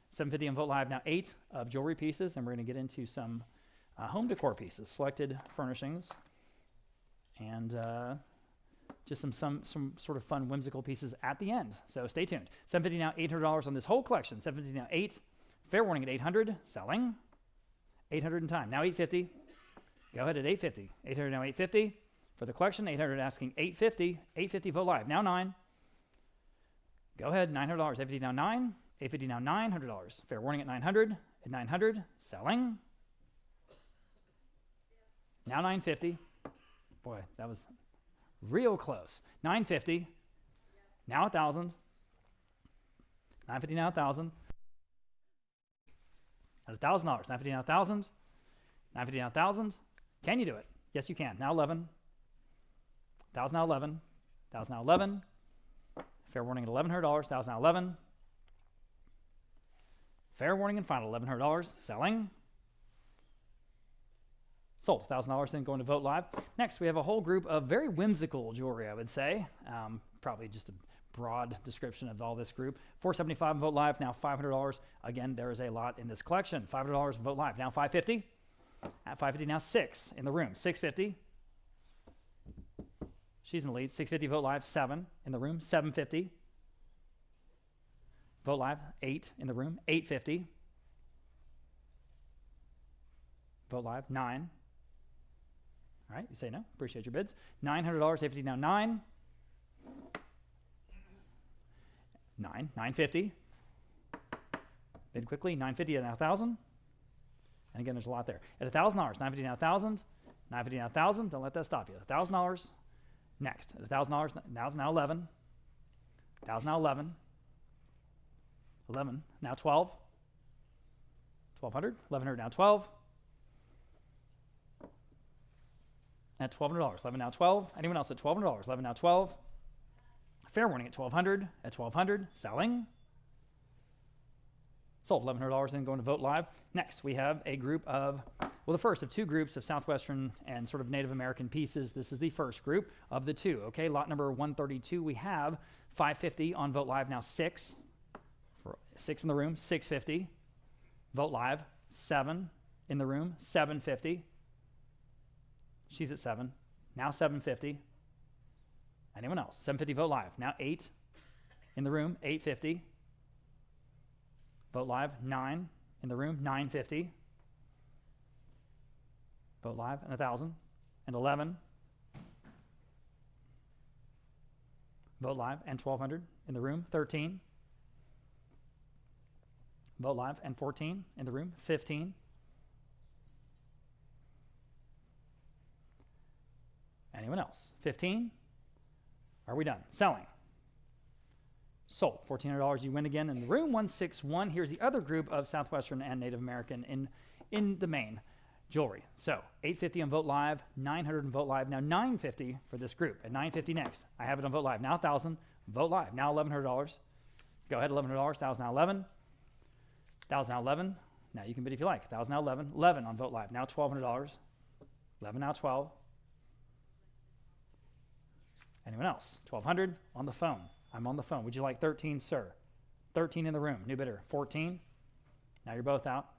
750 on Vote Live. Now 8 of jewelry pieces, and we're going to get into some home decor pieces, selected furnishings, and just some sort of fun, whimsical pieces at the end. So stay tuned. 750 now $800 on this whole collection. 750 now 8. Fair warning at 800. Selling. 800 in time. Now 850. Go ahead at 850. 800 now 850 for the collection. 800 asking 850. 850 Vote Live. Now 9. Go ahead, $900. 850 now 9. 850 now $900. Fair warning at 900. At 900, selling. Now 950. Boy, that was real close. 950. Now 1,000. 950 now 1,000. At $1,000. 950 now 1,000. 950 now 1,000. Can you do it? Yes, you can. Now 11. 1,000 now 11. 1,000 now 11. Fair warning at $1,100. 1,000 now 11. Fair warning and final $1,100. Selling. Sold. $1,000 then, going to Vote Live. Next, we have a whole group of very whimsical jewelry, I would say. Probably just a broad description of all this group. $475 Vote Live, now $500. Again, there is a lot in this collection. $500 Vote Live, now $550. At $550 now 6 in the room. $650. She's in the lead. $650 Vote Live, 7 in the room. $750. Vote Live, 8 in the room. $850. Vote Live, 9. All right, you say no. Appreciate your bids. $900, $850 now 9. 9, $950. Bid quickly, $950 and now 1,000. And again, there's a lot there. At $1,000, $950 now 1,000. $950 now 1,000. Don't let that stop you. $1,000 next. At $1,000, now 11. 1,000 now 11. 11 now 12. 1,200. 1,100 now 12. At $1,200. 11 now 12. Anyone else at $1,200? 11 now 12. Fair warning at $1,200. At $1,200. Selling. Sold. $1,100 then, going to Vote Live. Next, we have a group of, well, the first of 2 groups of Southwestern and sort of Native American pieces. This is the first group of the 2. Okay, lot number 132. We have $550 on Vote Live. Now 6. For 6 in the room. $650. Vote Live. 7 in the room, 750. She's at 7. Now 750. Anyone else? 750 vote live. Now 8 in the room, 850. Vote live, 9 in the room, 950. Vote live, and 1,000. And 11. Vote live, and 1,200 in the room, 13. Vote live, and 14 in the room, 15. Anyone else? 15. Are we done? Selling. Sold. $1,400. You win again in the room. 161. Here's the other group of Southwestern and Native American in the main jewelry. So $850 on Vote Live, $900 on Vote Live. Now $950 for this group. At $950 next. I have it on Vote Live. Now $1,000. Vote Live. Now $1,100. Go ahead. $1,100. $1,000 now $11. $1,000 now $11. Now you can bid if you like. $1,000 now $11. $11 on Vote Live. Now $1,200. $11 now $12. Anyone else? $1,200 on the phone. I'm on the phone. Would you like 13, sir? 13 in the room. New bidder. 14. Now you're both out.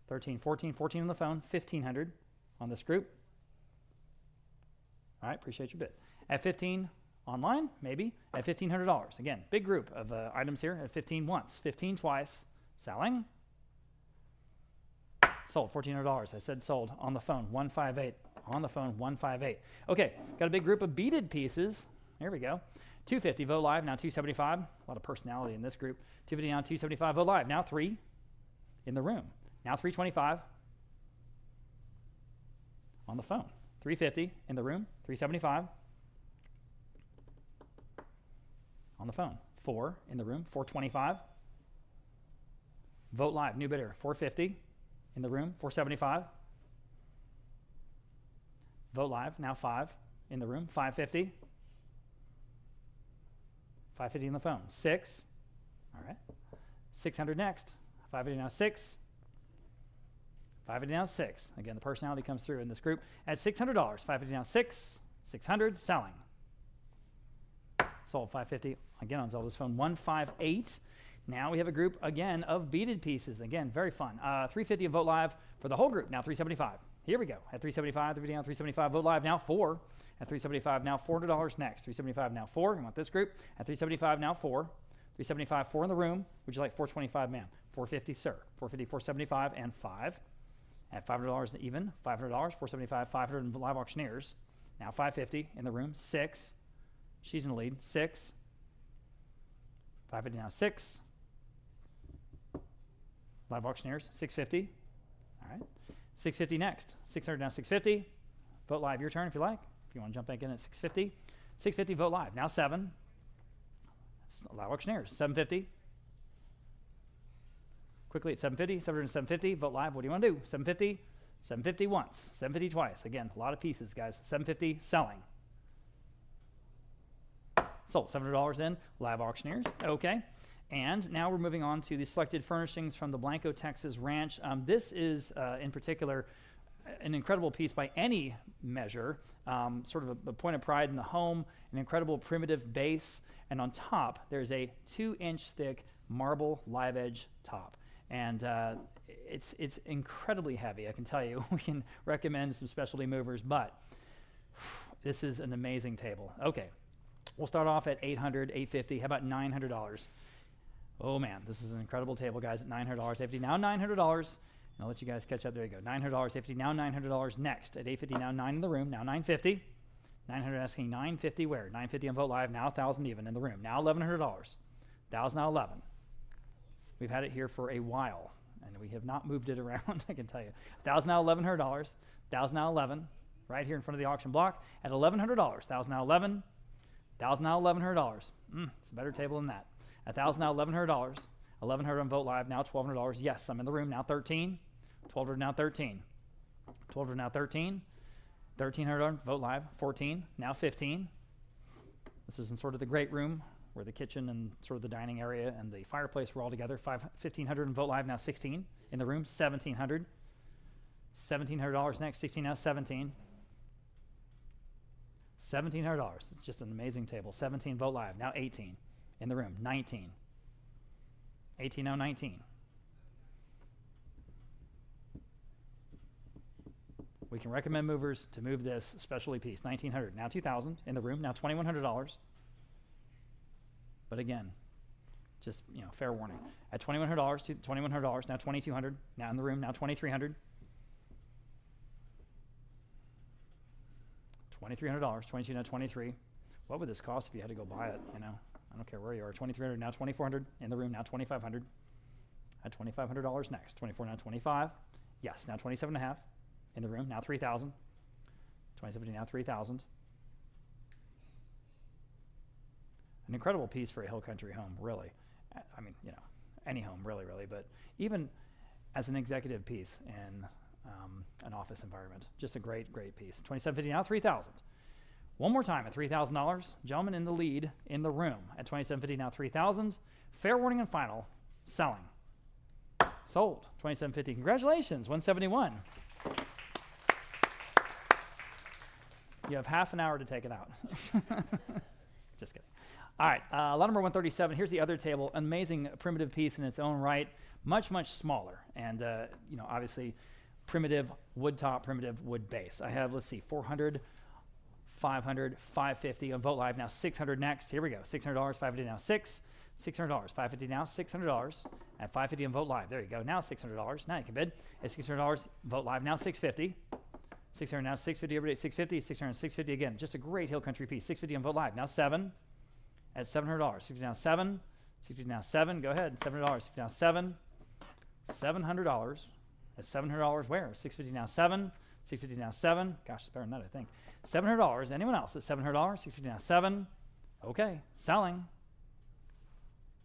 13, 14, 14 on the phone. 1,500 on this group. All right, appreciate your bid. At 15 online, maybe. At $1,500. Again, big group of items here. At 15 once, 15 twice. Selling. Sold. $1,400. I said sold. On the phone. 158. On the phone. 158. Okay, got a big group of beaded pieces. Here we go. 250 Vote Live, now 275. A lot of personality in this group. 250 now 275 Vote Live. Now 3 in the room. Now 325 on the phone. 350 in the room. 375 on the phone. 4 in the room. 425. Vote Live, new bidder. 450 in the room. 475. Vote Live, now 5 in the room. 550. 550 on the phone. 6. All right. 600 next. 550 now 6. 550 now 6. Again, the personality comes through in this group. At $600. 550 now 6. 600 selling. Sold. 550 again on Zelda's phone. 158. Now we have a group again of beaded pieces. Again, very fun. 350 of Vote Live for the whole group. Now 375. Here we go. At 375, 350 now 375. Vote Live now 4. At 375 now $400 next. 375 now 4. You want this group. At 375 now 4. 375 4 in the room. Would you like 425, ma'am? 450, sir. 450, 475, and 5. At $500 even. $500, 475, 500 in live auctioneers. Now 550 in the room. 6. She's in the lead. 6. 550 now 6. Live auctioneers. 650. All right. 650 next. 600 now 650. Vote Live. Your turn if you like. If you want to jump back in at 650. 650 Vote Live. Now 7. Live auctioneers. 750. Quickly at 750. 700 and 750. Vote Live. What do you want to do? 750. 750 once. 750 twice. Again, a lot of pieces, guys. 750 selling. Sold. $700 in. Live auctioneers. Okay. And now we're moving on to the selected furnishings from the Blanco, Texas ranch. This is, in particular, an incredible piece by any measure, sort of a point of pride in the home, an incredible primitive base, and on top there's a 2-inch thick marble live edge top. And it's incredibly heavy, I can tell you. We can recommend some specialty movers, but this is an amazing table. Okay, we'll start off at $800, $850. How about $900? Oh man, this is an incredible table, guys, at $900, $850. Now $900. I'll let you guys catch up. There you go. $900, $850. Now $900 next. At $850, now 9 in the room. Now $950. $900 asking $950 where? $950 on Vote Live. Now $1,000 even in the room. Now $1,100. $1,000 now $11. We've had it here for a while, and we have not moved it around, I can tell you. $1,000 now $1,100. $1,000 now $11. Right here in front of the auction block at $1,100. $1,000 now $11. $1,000 now $1,100. It's a better table than that. $1,000 now $1,100. $1,100 on Vote Live. Now $1,200. Yes, I'm in the room. Now 13. $1,200 now 13. $1,200 now 13. $1,300 on Vote Live. 14. Now 15. This is in sort of the great room where the kitchen and sort of the dining area and the fireplace were all together. $1,500 on Vote Live. Now 16 in the room. $1,700. $1,700 next. 16 now 17. $1,700. It's just an amazing table. 17 Vote Live. Now 18 in the room. 19. 18 now 19. We can recommend movers to move this specialty piece. $1,900, now $2,000 in the room, now $2,100. But again, just fair warning. At $2,100 to $2,100, now $2,200. Now in the room, now $2,300. $2,300, 22 now 23. What would this cost if you had to go buy it? I don't care where you are. $2,300 now $2,400 in the room, now $2,500. At $2,500 next. 24 now 25. Yes, now 27.5 in the room, now $3,000. 2070 now $3,000. An incredible piece for a hill country home, really. I mean, any home, really, but even as an executive piece in an office environment, just a great piece. $2,750 now $3,000. One more time at $3,000. Gentlemen in the lead in the room at $2,750 now $3,000. Fair warning and final. Selling. Sold. $2,750. Congratulations. $171. You have half an hour to take it out. Just kidding. All right, lot number 137. Here's the other table. Amazing primitive piece in its own right. Much smaller. And, obviously, primitive wood top, primitive wood base. I have, let's see, 400, 500, 550 on Vogt Live. Now 600 next. Here we go. $600, 550 now 6. $600, 550 now $600 at 550 on Vogt Live. There you go. Now $600. Now you can bid. At $600, Vogt Live now 650. 600 now 650. Everybody at 650. 600 650 again. Just a great hill country piece. 650 on Vogt Live. Now 7 at $700. 650 now 7. 650 now 7. Go ahead. $700. 650 now 7. $700 at $700 where? 650 now 7. 650 now 7. Gosh, it's better than that, I think. $700. Anyone else at $700? 650 now 7. Okay. Selling.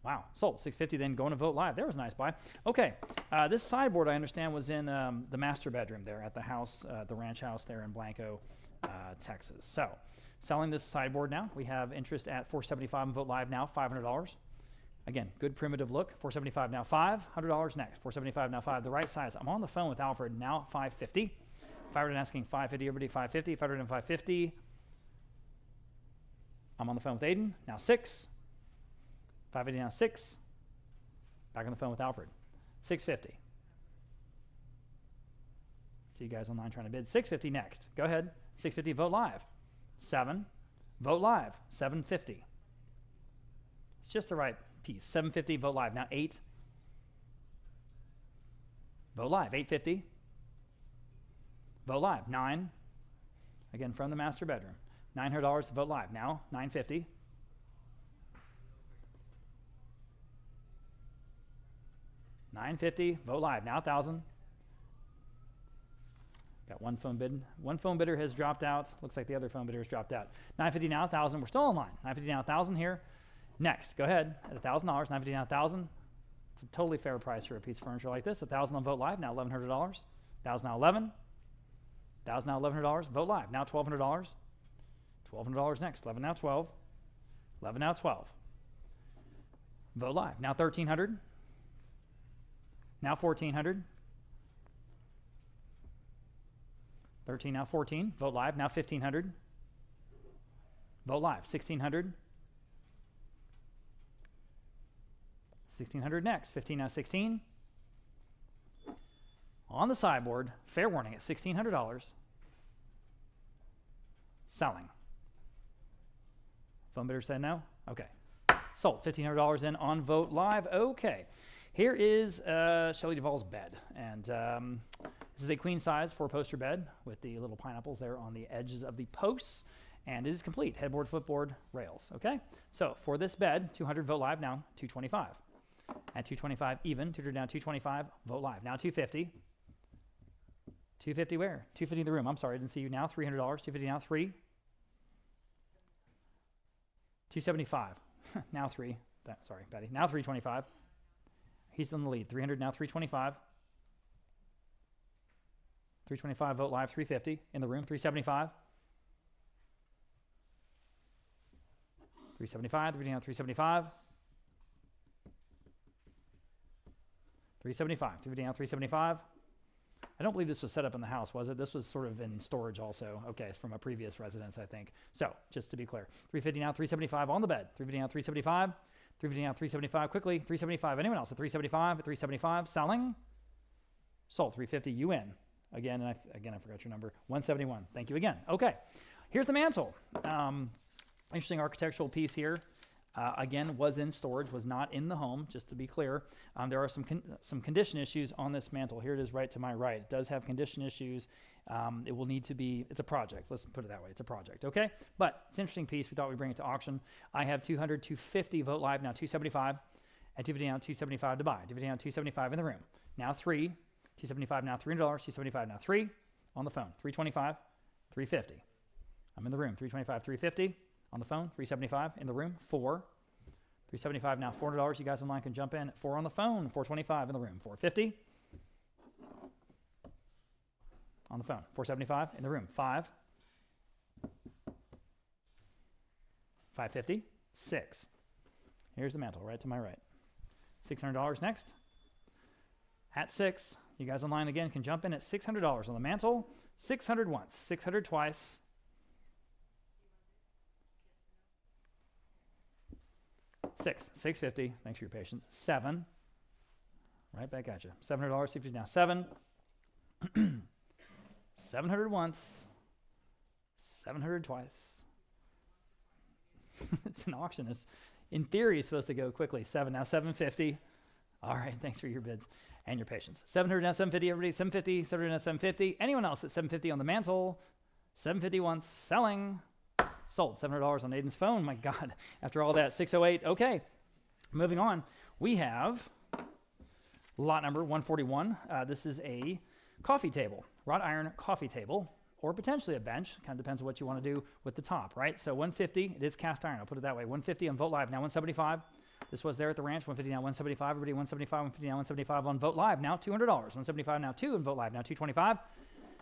Wow, sold. 650 then going to Vogt Live. There was a nice buy. Okay, this sideboard I understand was in the master bedroom there at the house, the ranch house there in Blanco, Texas. So, selling this sideboard now. We have interest at $475 on Vogt Live now, $500. Again, good primitive look. $475 now $500 next. $475 now 5. The right size. I'm on the phone with Alfred now, $550. 500 asking $550. Everybody $550. 500 and $550. I'm on the phone with Aiden now 6. 550 now 6. Back on the phone with Alfred. 650. See you guys online trying to bid. 650 next. Go ahead. 650 Vogt Live. 7. Vogt Live. 750. It's just the right piece. 750 Vogt Live. Now 8. Vogt Live. 850. Vogt Live. 9. Again from the master bedroom. $900 to Vogt Live. Now 950. $950, Vogt Live, now 1,000. Got one phone bid. One phone bidder has dropped out. Looks like the other phone bidder has dropped out. $950 now 1,000. We're still online. $950 now 1,000 here. Next, go ahead at $1,000. $950 now 1,000. It's a totally fair price for a piece of furniture like this. 1,000 on Vogt Live, now $1,100. 1,000 now 11. 1,000 now $1,100. Vogt Live, now $1,200. $1,200 next. 11 now 12. 11 now 12. Vogt Live, now $1,300. Now 1,400. 13 now 14. Vogt Live now 1,500. Vogt Live 1,600. 1,600 next. 15 now 16. On the sideboard, fair warning at $1,600. Selling. Phone bidder said no. Okay. Sold. $1,500 in on Vogt Live. Okay. Here is Shelley Duvall's bed, and this is a queen size 4-poster bed with the little pineapples there on the edges of the posts, and it is complete, headboard, footboard, rails, okay? So for this bed, 200 Vogt Live, now 225. At 225 even, 200 down 225, Vogt Live, now 250. 250 where? 250 in the room, I'm sorry, I didn't see you now, $300, 250 now 3. 275, now 3, sorry, Betty, now 325. He's in the lead. 300 now 325. 325 Vogt Live 350 in the room. 375. 375. 350 now 375. 375. 350 now 375. I don't believe this was set up in the house, was it? This was sort of in storage also. Okay, it's from a previous residence, I think. So, just to be clear. 350 now 375 on the bed. 350 now 375. 350 now 375 quickly. 375. Anyone else at 375? At 375. Selling. Sold. 350. You in. Again, I forgot your number. 171. Thank you again. Okay, here's the mantle. Interesting architectural piece here. Again, was in storage, was not in the home, just to be clear. There are some condition issues on this mantle. Here it is right to my right. It does have condition issues. It will need to be, it's a project. Let's put it that way. It's a project, okay? But it's an interesting piece. We thought we'd bring it to auction. I have 200, 250 Vogt Live, now 275. At 250 now, 275 to buy. 250 now, 275 in the room. Now 3. 275 now, $300. 275 now, 3. On the phone, 325, 350. I'm in the room, 325, 350. On the phone, 375 in the room, 4. 375 now, $400. You guys online can jump in. 4 on the phone, 425 in the room, 450. On the phone, 475 in the room, 5. 550, 6. Here's the mantle right to my right. $600 next. At 6, you guys online again can jump in at $600 on the mantle. 600 once, 600 twice. $650. Thanks for your patience. 7. Right back at you. $700. See if you now 7. 700 once. 700 twice. It's an auction. It's, in theory, it's supposed to go quickly. 7 now 750. All right. Thanks for your bids and your patience. 700 now 750. Everybody 750. 700 now 750. Anyone else at 750 on the mantle? 750 once. Selling. Sold. $700 on Aiden's phone. My God. After all that, 608. Okay. Moving on. We have lot number 141. This is a coffee table, wrought iron coffee table, or potentially a bench. Kind of depends on what you want to do with the top, right? So 150. It is cast iron. I'll put it that way. 150 on Vogt Live. Now 175. This was there at the ranch. 150 now 175. Everybody 175. 150 now 175 on Vogt Live. Now $200. 175 now 2 on Vogt Live. Now 225.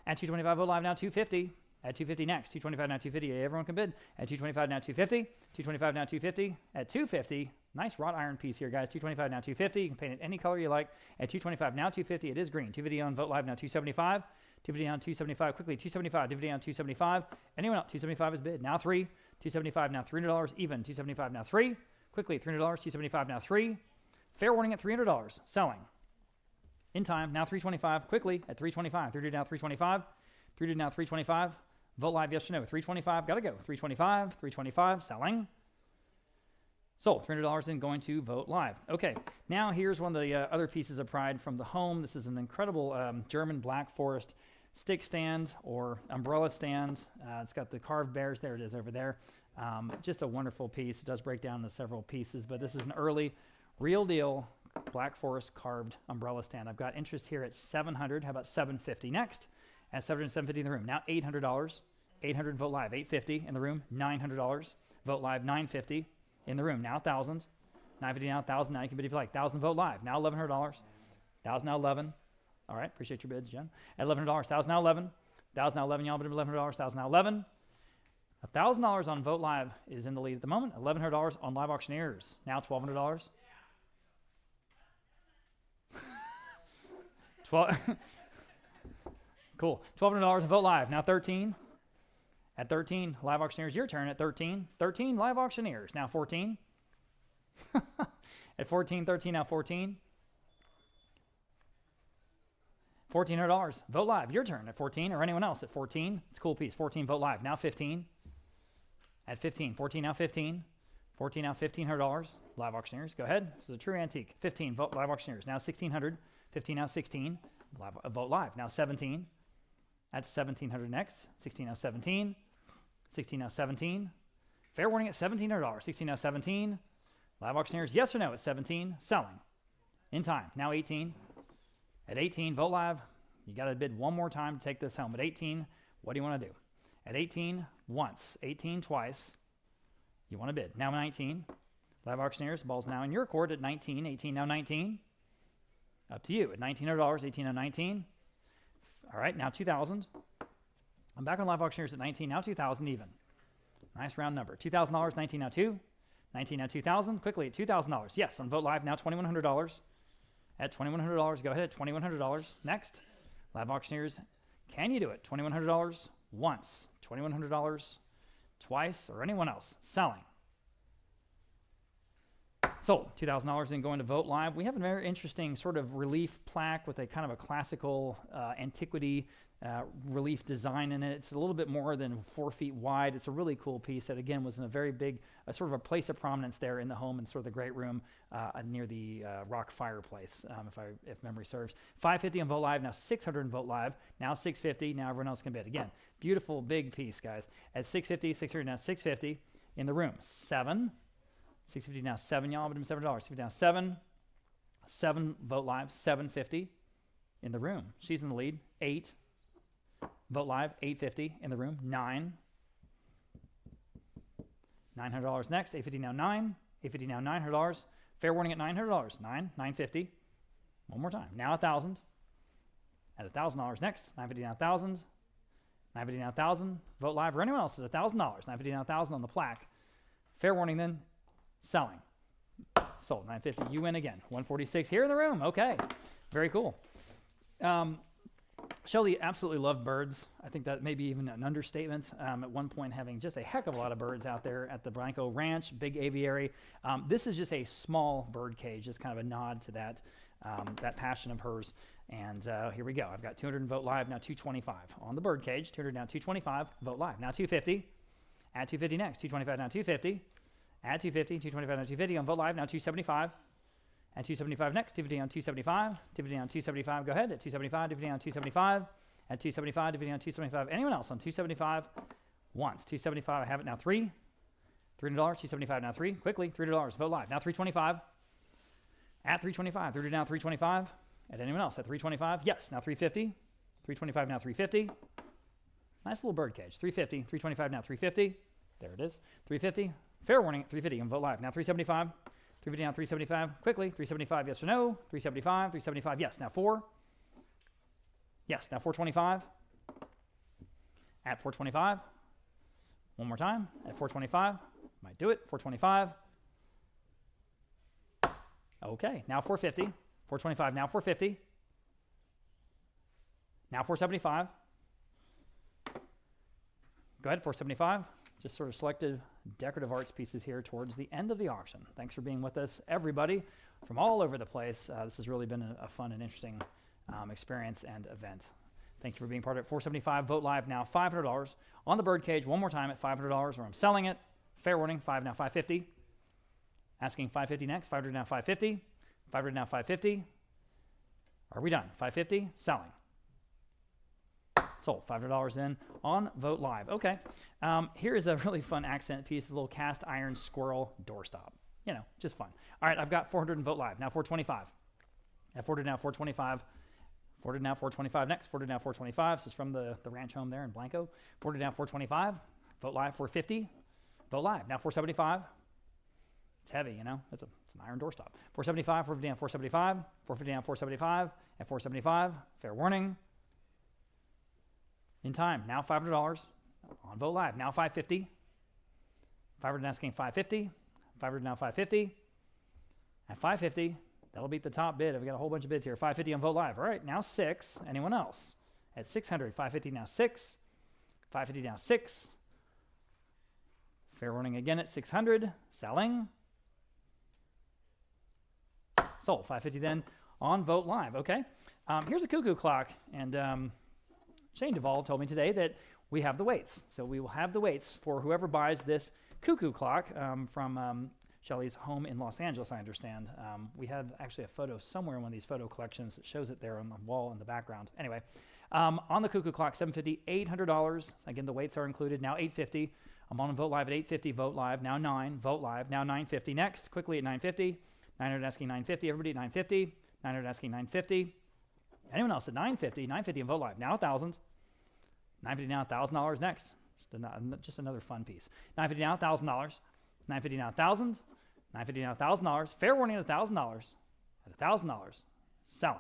At 225 Vogt Live. Now 250. At 250 next, 225 now 250. Everyone can bid. At 225 now 250. 225 now 250. At 250, nice wrought iron piece here, guys. 225 now 250. You can paint it any color you like. At 225 now 250. It is green. 250 on Vogt Live now 275. 250 on 275 quickly. 275. 250 on 275. Anyone else? 275 is bid. Now 3. 275 now $300 even. 275 now 3. Quickly $300. 275 now 3. Fair warning at $300. Selling. In time now 325. Quickly at 325. 3 now 325. 3 now 325. Vote Live, yes or no? 325, gotta go. 325, 325, selling. Sold. $300 in going to Vote Live. Okay, now here's one of the other pieces of pride from the home. This is an incredible German Black Forest stick stand or umbrella stand. It's got the carved bears. There it is over there. Just a wonderful piece. It does break down into several pieces, but this is an early, real deal Black Forest carved umbrella stand. I've got interest here at 700. How about 750 next? At 700, 750 in the room. Now $800. 800 Vote Live. 850 in the room. $900. Vote Live. 950 in the room. Now 1,000. 950 now 1,000. Now you can bid if you like. 1,000 Vote Live. Now $1,100. 1,000 now 11. All right. Appreciate your bids, Jen. At $1,100. 1,000 now 11. 1,000 now 11. Y'all bid $1,100. 1,000 now 11. $1,000 on Vote Live is in the lead at the moment. $1,100 on Live Auctioneers. Now $1,200. 12. Cool. $1,200 on Vote Live. Now 13. At 13, Live Auctioneers, your turn at 13. 13, Live Auctioneers. Now 14. At 14, 13, now 14. $1,400. Vote Live, your turn at 14, or anyone else at 14. It's a cool piece. 14, Vote Live. Now 15. At 15. 14, now 15. 14, now $1,500. Live Auctioneers, go ahead. This is a true antique. 15, Vote Live Auctioneers. Now 1,600. 15, now 16. Vote Live. Now 17. That's 1,700 next. 16 now 17. 16 now 17. Fair warning at $1,700. 16 now 17. Live Auctioneers, yes or no at 17. Selling. In time. Now 18. At 18, Vote Live. You got to bid one more time to take this home. At 18, what do you want to do? At 18, once. 18, twice. You want to bid. Now 19. Live Auctioneers, ball's now in your court at 19. 18 now 19. Up to you. At $1,900, 18 now 19. All right, now 2,000. I'm back on Live Auctioneers at 19, now 2,000 even. Nice round number. $2,000, 19 now 2. 19 now 2,000. Quickly at $2,000. Yes, on Vote Live, now $2,100. At $2,100, go ahead at $2,100. Next, Live Auctioneers, can you do it? $2,100 once. $2,100 twice, or anyone else. Selling. Sold. $2,000 in going to Vogt Live. We have a very interesting sort of relief plaque with a kind of a classical antiquity relief design in it. It's a little bit more than 4 feet wide. It's a really cool piece that, again, was in a very big, sort of a place of prominence there in the home and sort of the great room near the rock fireplace, if memory serves. $550 on Vogt Live, now $600 in Vogt Live, now $650. Now everyone else can bid. Again, beautiful big piece, guys. At $650, $600, now $650 in the room. $7. $650 now $7, y'all. But $7. $650 now $7 Vogt Live. $750 in the room. She's in the lead. $8 Vogt Live. $850 in the room. $9. $900 next. $850 now $9. $850 now $900. Fair warning at $900. $950. One more time. Now $1,000. At $1,000 next. $950 now $1,000. $950 now $1,000. Vogt Live or anyone else at $1,000. $950 now $1,000 on the plaque. Fair warning then. Selling. Sold. $950. You win again. $146 here in the room. Okay. Very cool. Shelley absolutely loved birds. I think that may be even an understatement. At one point having just a heck of a lot of birds out there at the Blanco Ranch, big aviary. This is just a small bird cage, just kind of a nod to that that passion of hers. And here we go. I've got 200 in Vogt Live, now 225 on the bird cage. 200 now 225. Vogt Live now 250. Add 250 next. 225 now 250. Add 250, 225 now 250 on Vogt Live, now 275. Add 275 next, 250 on 275. 250 on 275, go ahead. At 275, 250 on 275. At 275, 250 on 275. Anyone else on 275? Once. 275, I have it now 3. $300, 275 now 3. Quickly, $300, Vogt Live, now 325. At 325, 300 now 325. At anyone else at 325? Yes, now 350. 325 now 350. Nice little bird cage. 350, 325 now 350. There it is. 350. Fair warning at 350 on Vogt Live. Now 375. 350 now 375. Quickly. 375, yes or no. 375. 375, yes. Now 4. Yes. Now 425. At 425. One more time. At 425. Might do it. 425. Okay. Now 450. 425. Now 450. Now 475. Go ahead. 475. Just sort of selected decorative arts pieces here towards the end of the auction. Thanks for being with us, everybody, from all over the place. This has really been a fun and interesting experience and event. Thank you for being part of it. 475 Vogt Live now $500 on the bird cage. One more time at $500 where I'm selling it. Fair warning, 5 now 550. Asking 550 next. 500 now 550. 500 now 550. Are we done? 550 selling. Sold. $500 in on Vogt Live. Okay. Here is a really fun accent piece, a little cast iron squirrel doorstop. You know, just fun. All right, I've got 400 in Vogt Live. Now 425. At 400 now 425. 400 now 425 next. 400 now 425. This is from the ranch home there in Blanco. 400 now 425. Vogt Live 450. Vogt Live now 475. It's heavy, you know. It's an iron doorstop. 475. 450 down 475. 450 down 475. At 475. Fair warning. In time, now $500 on Vogt Live. Now 550. 500 asking 550. 500 now 550. At 550, that'll beat the top bid. I've got a whole bunch of bids here. 550 on Vogt Live. All right, now 6. Anyone else? At 600, 550 now 6. 550 now 6. Fair warning again at 600. Selling. Sold. 550 then on Vogt Live. Okay. Here's a cuckoo clock, and Shelley Duvall told me today that we have the weights. So we will have the weights for whoever buys this cuckoo clock from Shelley's home in Los Angeles, I understand. We have actually a photo somewhere in one of these photo collections that shows it there on the wall in the background. Anyway, on the cuckoo clock, $750, $800. Again, the weights are included. Now $850. I'm on Vogt Live at $850. Vogt Live now $9. Vogt Live now $950. Next, quickly at $950. 900 asking $950. Everybody at $950. 900 asking $950. Anyone else at $950? $950 in Vogt Live now $1,000. $950 now $1,000 next. Just another fun piece. $950 now $1,000. $950 now $1,000. $950 now $1,000. Fair warning at $1,000. At $1,000. Selling.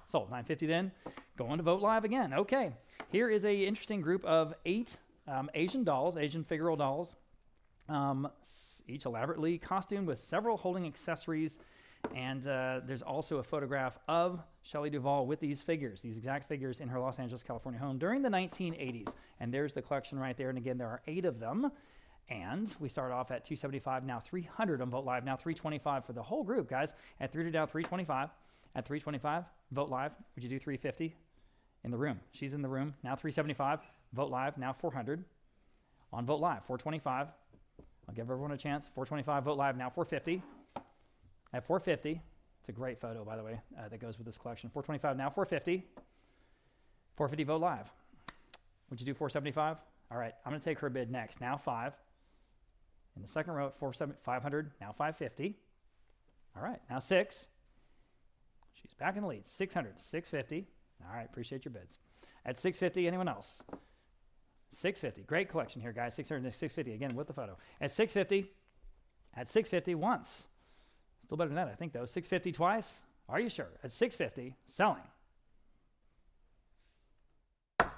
Sold. $950 then. Going to Vogt Live again. Okay. Here is a interesting group of 8 Asian dolls, Asian figural dolls, each elaborately costumed with several holding accessories. And there's also a photograph of Shelley Duvall with these figures, these exact figures in her Los Angeles, California home during the 1980s. And there's the collection right there. And again, there are 8 of them. And we start off at 275, now 300 on Vote Live, now 325 for the whole group, guys. At 300, now 325. At 325, Vote Live. Would you do 350? In the room. She's in the room. Now 375. Vote Live. Now 400. On Vote Live. 425. I'll give everyone a chance. 425. Vote Live. Now 450. At 450. It's a great photo, by the way, that goes with this collection. 425. Now 450. 450. Vote Live. Would you do 475? All right. I'm going to take her bid next. Now 5. In the second row at 500. Now 550. All right. Now 6. She's back in the lead. 600. 650. All right, appreciate your bids. At 650, anyone else? 650. Great collection here, guys. 600 and 650 again with the photo. At 650. At 650 once. Still better than that, I think, though. 650 twice. Are you sure? At 650, selling.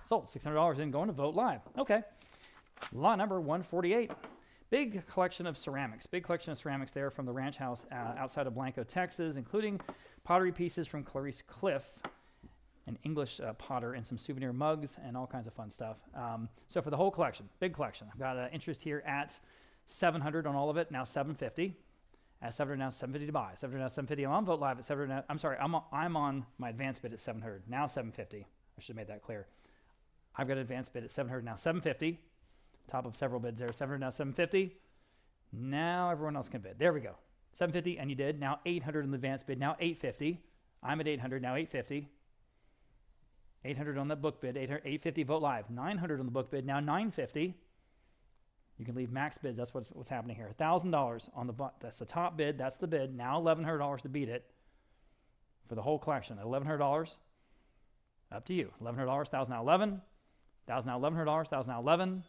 Sold. $600 in, going to Vote Live. Okay. Lot number 148. Big collection of ceramics. Big collection of ceramics there from the ranch house outside of Blanco, Texas, including pottery pieces from Clarice Cliff, an English potter, and some souvenir mugs and all kinds of fun stuff. So for the whole collection, big collection. I've got interest here at 700 on all of it. Now 750. At 700 now 750 to buy. 700 now 750. I'm on Vote Live at 700. Now, I'm sorry. I'm on my advanced bid at 700. Now 750. I should have made that clear. I've got an advanced bid at 700. Now 750. Top of several bids there. 700 now 750. Now everyone else can bid. There we go. 750, and you did. Now 800 in the advanced bid. Now 850. I'm at 800. Now 850. 800 on the book bid. 850 Vote Live. 900 on the book bid. Now 950. You can leave max bids. That's what's happening here. $1,000 on the that's the top bid. That's the bid. Now $1,100 to beat it for the whole collection. $1,100. Up to you. $1,100. $1,000 now 11. $1,000 now $1,100. $1,000 now 11.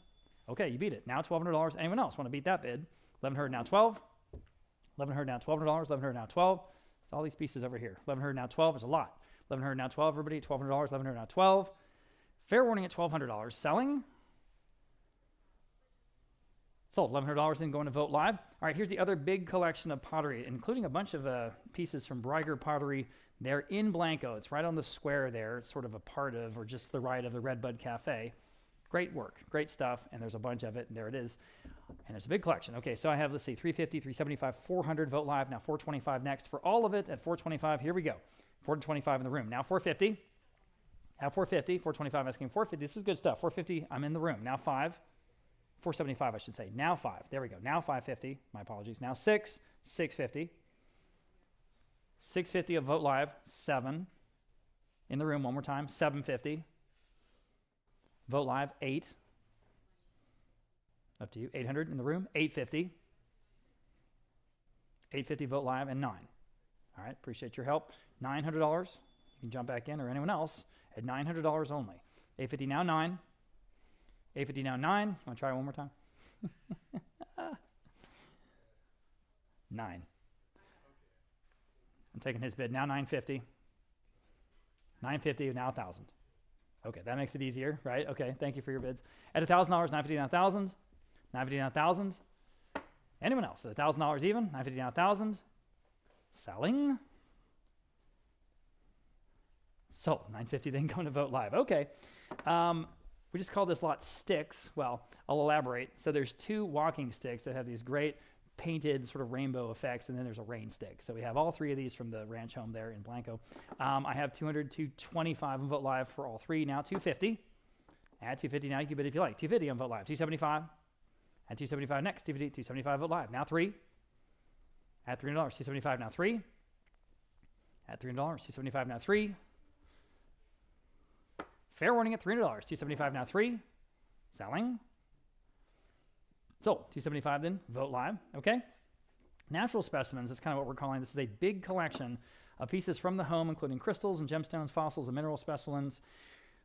Okay, you beat it. Now $1,200. Anyone else want to beat that bid? $1,100 now 12. $1,100 now $1,200. $1,100 now 12. It's all these pieces over here. $1,100 now 12 is a lot. $1,100 now 12. Everybody, $1,200. $1,100 now 12. Fair warning at $1,200. Selling. Sold. $1,100 in, going to Vote Live. All right, here's the other big collection of pottery, including a bunch of pieces from Breiger Pottery. They're in Blanco. It's right on the square there. It's sort of a part of, or just the right of, the Redbud Cafe. Great work, great stuff, and there's a bunch of it, and there it is. And there's a big collection. Okay, so I have, let's see, 350, 375, 400, Vote Live, now 425 next. For all of it at 425, here we go. 425 in the room. Now 450. At 450, 425 asking 450. This is good stuff. 450, I'm in the room. Now 5. 475, I should say. Now 5. There we go. Now 550. My apologies. Now 6. 650. 650 of Vote Live. 7. In the room one more time. 750. Vote Live. 8. Up to you. 800 in the room. 850. 850 Vote Live, and 9. All right. Appreciate your help. $900. You can jump back in, or anyone else, at $900 only. 850 now 9. 850 now 9. Want to try one more time? 9. I'm taking his bid. Now 950. 950, now 1,000. Okay, that makes it easier, right? Okay, thank you for your bids. At $1,000, 950 now 1,000. 950 now 1,000. Anyone else? At $1,000 even. 950 now 1,000. Selling. Sold. 950 then going to Vote Live. Okay. We just call this lot sticks. Well, I'll elaborate. So there's 2 walking sticks that have these great painted sort of rainbow effects, and then there's a rain stick. So we have all 3 of these from the ranch home there in Blanco. I have 200, 225 on Vote Live for all 3. Now 250. Add 250 now. You can bid if you like. 250 on Vote Live. 275. Add 275 next. 250, 275 Vote Live. Now 3. Add $300. 275 now 3. Add $300. 275 now 3. Fair warning at $300. 275 now 3. Selling. Sold. 275 then. Vote Live. Okay. Natural specimens. That's kind of what we're calling. This is a big collection of pieces from the home, including crystals and gemstones, fossils and mineral specimens,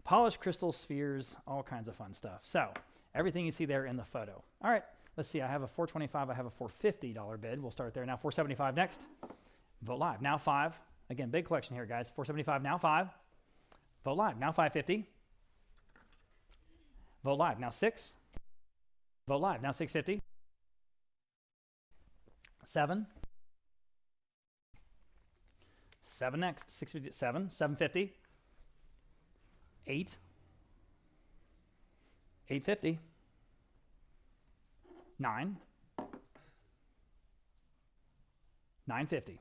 polished crystal spheres, all kinds of fun stuff. So everything you see there in the photo. All right. Let's see. I have a $425. I have a $450 bid. We'll start there. Now $475 next. Vote Live. Now 5. Again, big collection here, guys. $475 now 5. Vote Live. Now 550. Vote Live. Now 6. Vote Live. Now 650. 7. 7 next. 650. 7. 750. 8. 850. 9, 950,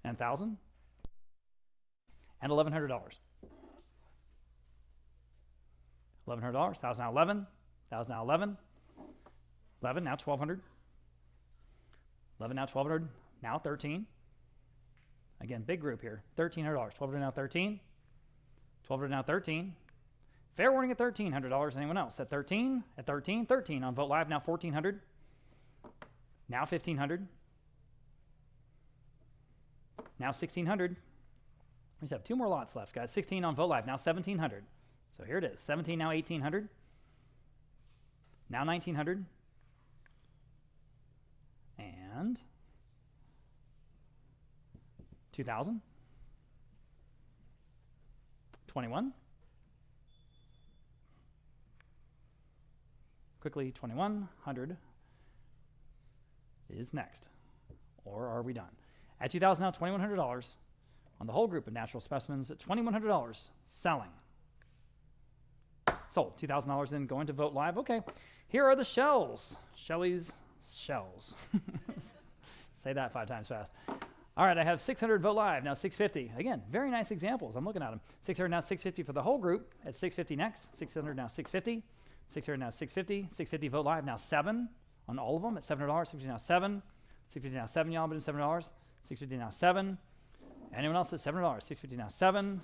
and 1,000, and $1,100. $1,100, 1,000 now 11, 1,000 now 11, 11 now 1,200, 11 now 1,200, now 13. Again, big group here. $1,300, 1,200 now 13, 1,200 now 13. Fair warning at $1,300. Anyone else at 13? At 13, 13 on Vote Live now 1,400, now 1,500, now 1,600. We just have 2 more lots left, guys. 16 on Vote Live now 1,700. So here it is. 17 now 1,800, now 1,900, and 2,000, 21, quickly 2,100 is next, or are we done? At 2,000 now, $2,100 on the whole group of natural specimens at $2,100 selling. Sold. $2,000 in going to Vote Live. Okay, here are the shells. Shelley's shells. Say that 5 times fast. All right, I have 600 Vote Live, now 650. Again, very nice examples. I'm looking at them. 600 now 650 for the whole group. At 650 next. 600 now 650. 600 now 650. 650 Vote Live, now 7 on all of them at $700. 650 now 7. 650 now 7, y'all, but $7. 650 now 7. Anyone else at $700? 650 now 7.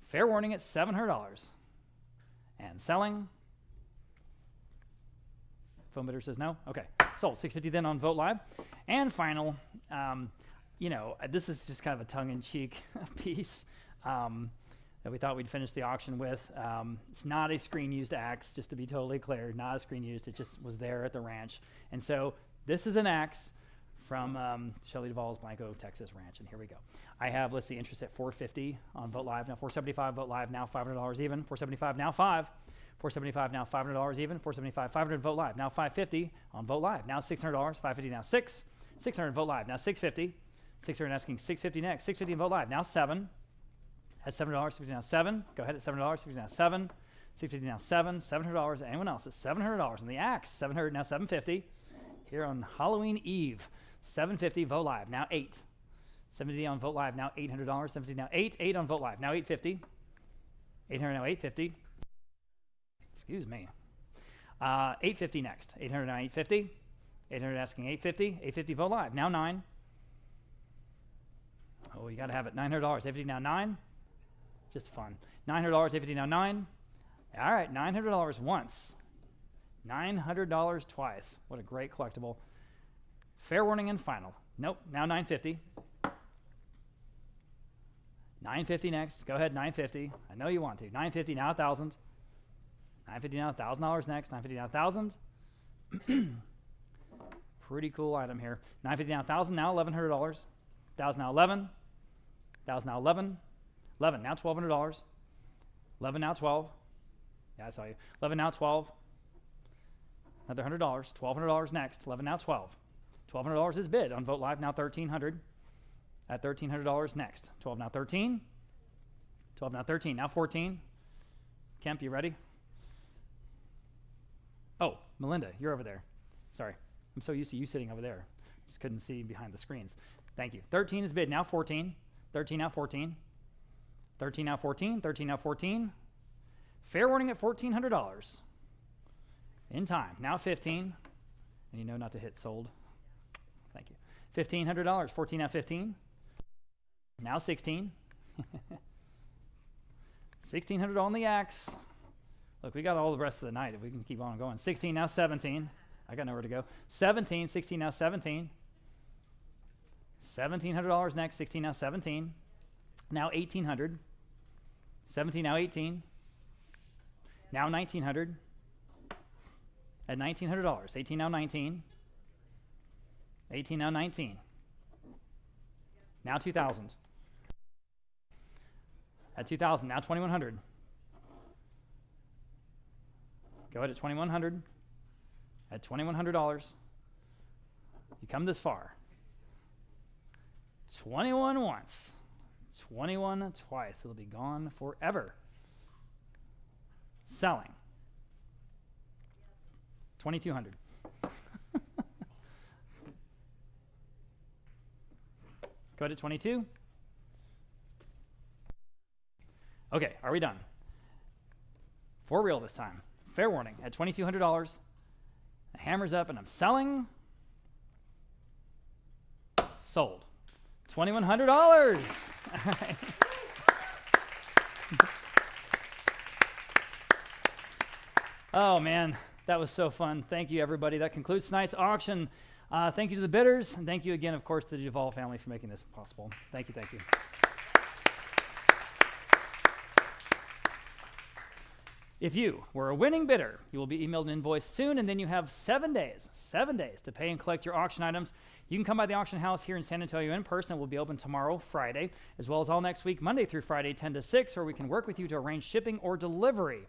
Fair warning at $700. And selling. Phone bidder says no. Okay, sold. 650 then on Vote Live. And final, this is just kind of a tongue-in-cheek piece that we thought we'd finish the auction with. It's not a screen-used axe, just to be totally clear. Not a screen-used. It just was there at the ranch. And so this is an axe from Shelley Duvall's Blanco, Texas ranch. And here we go. I have, let's see, interest at $450 on Vote Live. Now $475 Vote Live, now $500 even. $475 now 5. $475 now $500 even. $475 500 Vote Live, now $550 on Vote Live. Now $600. $550 now 6. 600 Vote Live, now $650. 600 asking $650 next. $650 Vote Live, now 7. At $7, $650 now 7. Go ahead at $7, $650 now 7. $650 now 7. $700. Anyone else at $700 on the axe? $700 now $750. Here on Halloween Eve. $750 Vote Live, now 8. $70 on Vote Live, now $800. $750 now 8. 8 on Vote Live, now $850. $800 now $850. Excuse me. $850 next. $800 now $850. $800 asking $850. $850 Vote Live, now 9. Oh, you got to have it. $900. $850 now 9. Just fun. $900. $850 now 9. All right, $900 once. $900 twice. What a great collectible. Fair warning and final. Nope, now $950. $950 next. Go ahead, $950. I know you want to. $950 now $1,000. $950 now $1,000 next. $950 now $1,000. Pretty cool item here. $950 now $1,000. Now $1,100. $1,000 now 11. $1,000 now 11. 11 now $1,200. 11 now 12. Yeah, I saw you. 11 now 12. Another $100. $1,200 next. 11 now 12. $1,200 is bid on Vote Live, now $1,300. At $1,300 next. 12 now 13. 12 now 13. Now 14. Kemp, you ready? Oh, Melinda, you're over there. Sorry. I'm so used to you sitting over there. Just couldn't see behind the screens. Thank you. 13 is bid. Now 14. 13 now 14. 13 now 14. 13 now 14. Fair warning at $1,400. In time. Now 15. And you know not to hit sold. Thank you. $1,500. 14 now 15. Now 16. $1,600 on the axe. Look, we got all the rest of the night if we can keep on going. 16 now 17. I got nowhere to go. 17. 16 now 17. $1,700 next. 16 now 17. Now 1,800. 17 now 18. Now 1,900. At $1,900. 18 now 19. 18 now 19. Now 2,000. At 2,000. Now 2,100. Go ahead at 2,100. At $2,100. You come this far. 21 once. 21 twice. It'll be gone forever. Selling. $2,200. Go ahead at 22. Okay, are we done? For real this time. Fair warning, at $2,200, the hammer's up and I'm selling. Sold. $2,100. All right. Oh man, that was so fun. Thank you, everybody. That concludes tonight's auction. Thank you to the bidders, and thank you again, of course, to the Duvall family for making this possible. Thank you, thank you. If you were a winning bidder, you will be emailed an invoice soon, and then you have 7 days to pay and collect your auction items. You can come by the auction house here in San Antonio in person. We'll be open tomorrow, Friday, as well as all next week, Monday through Friday, 10 to 6, or we can work with you to arrange shipping or delivery.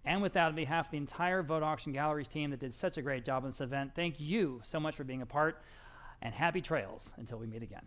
And with that, on behalf of the entire Vogt Auction Galleries team that did such a great job on this event, thank you so much for being a part, and happy trails until we meet again.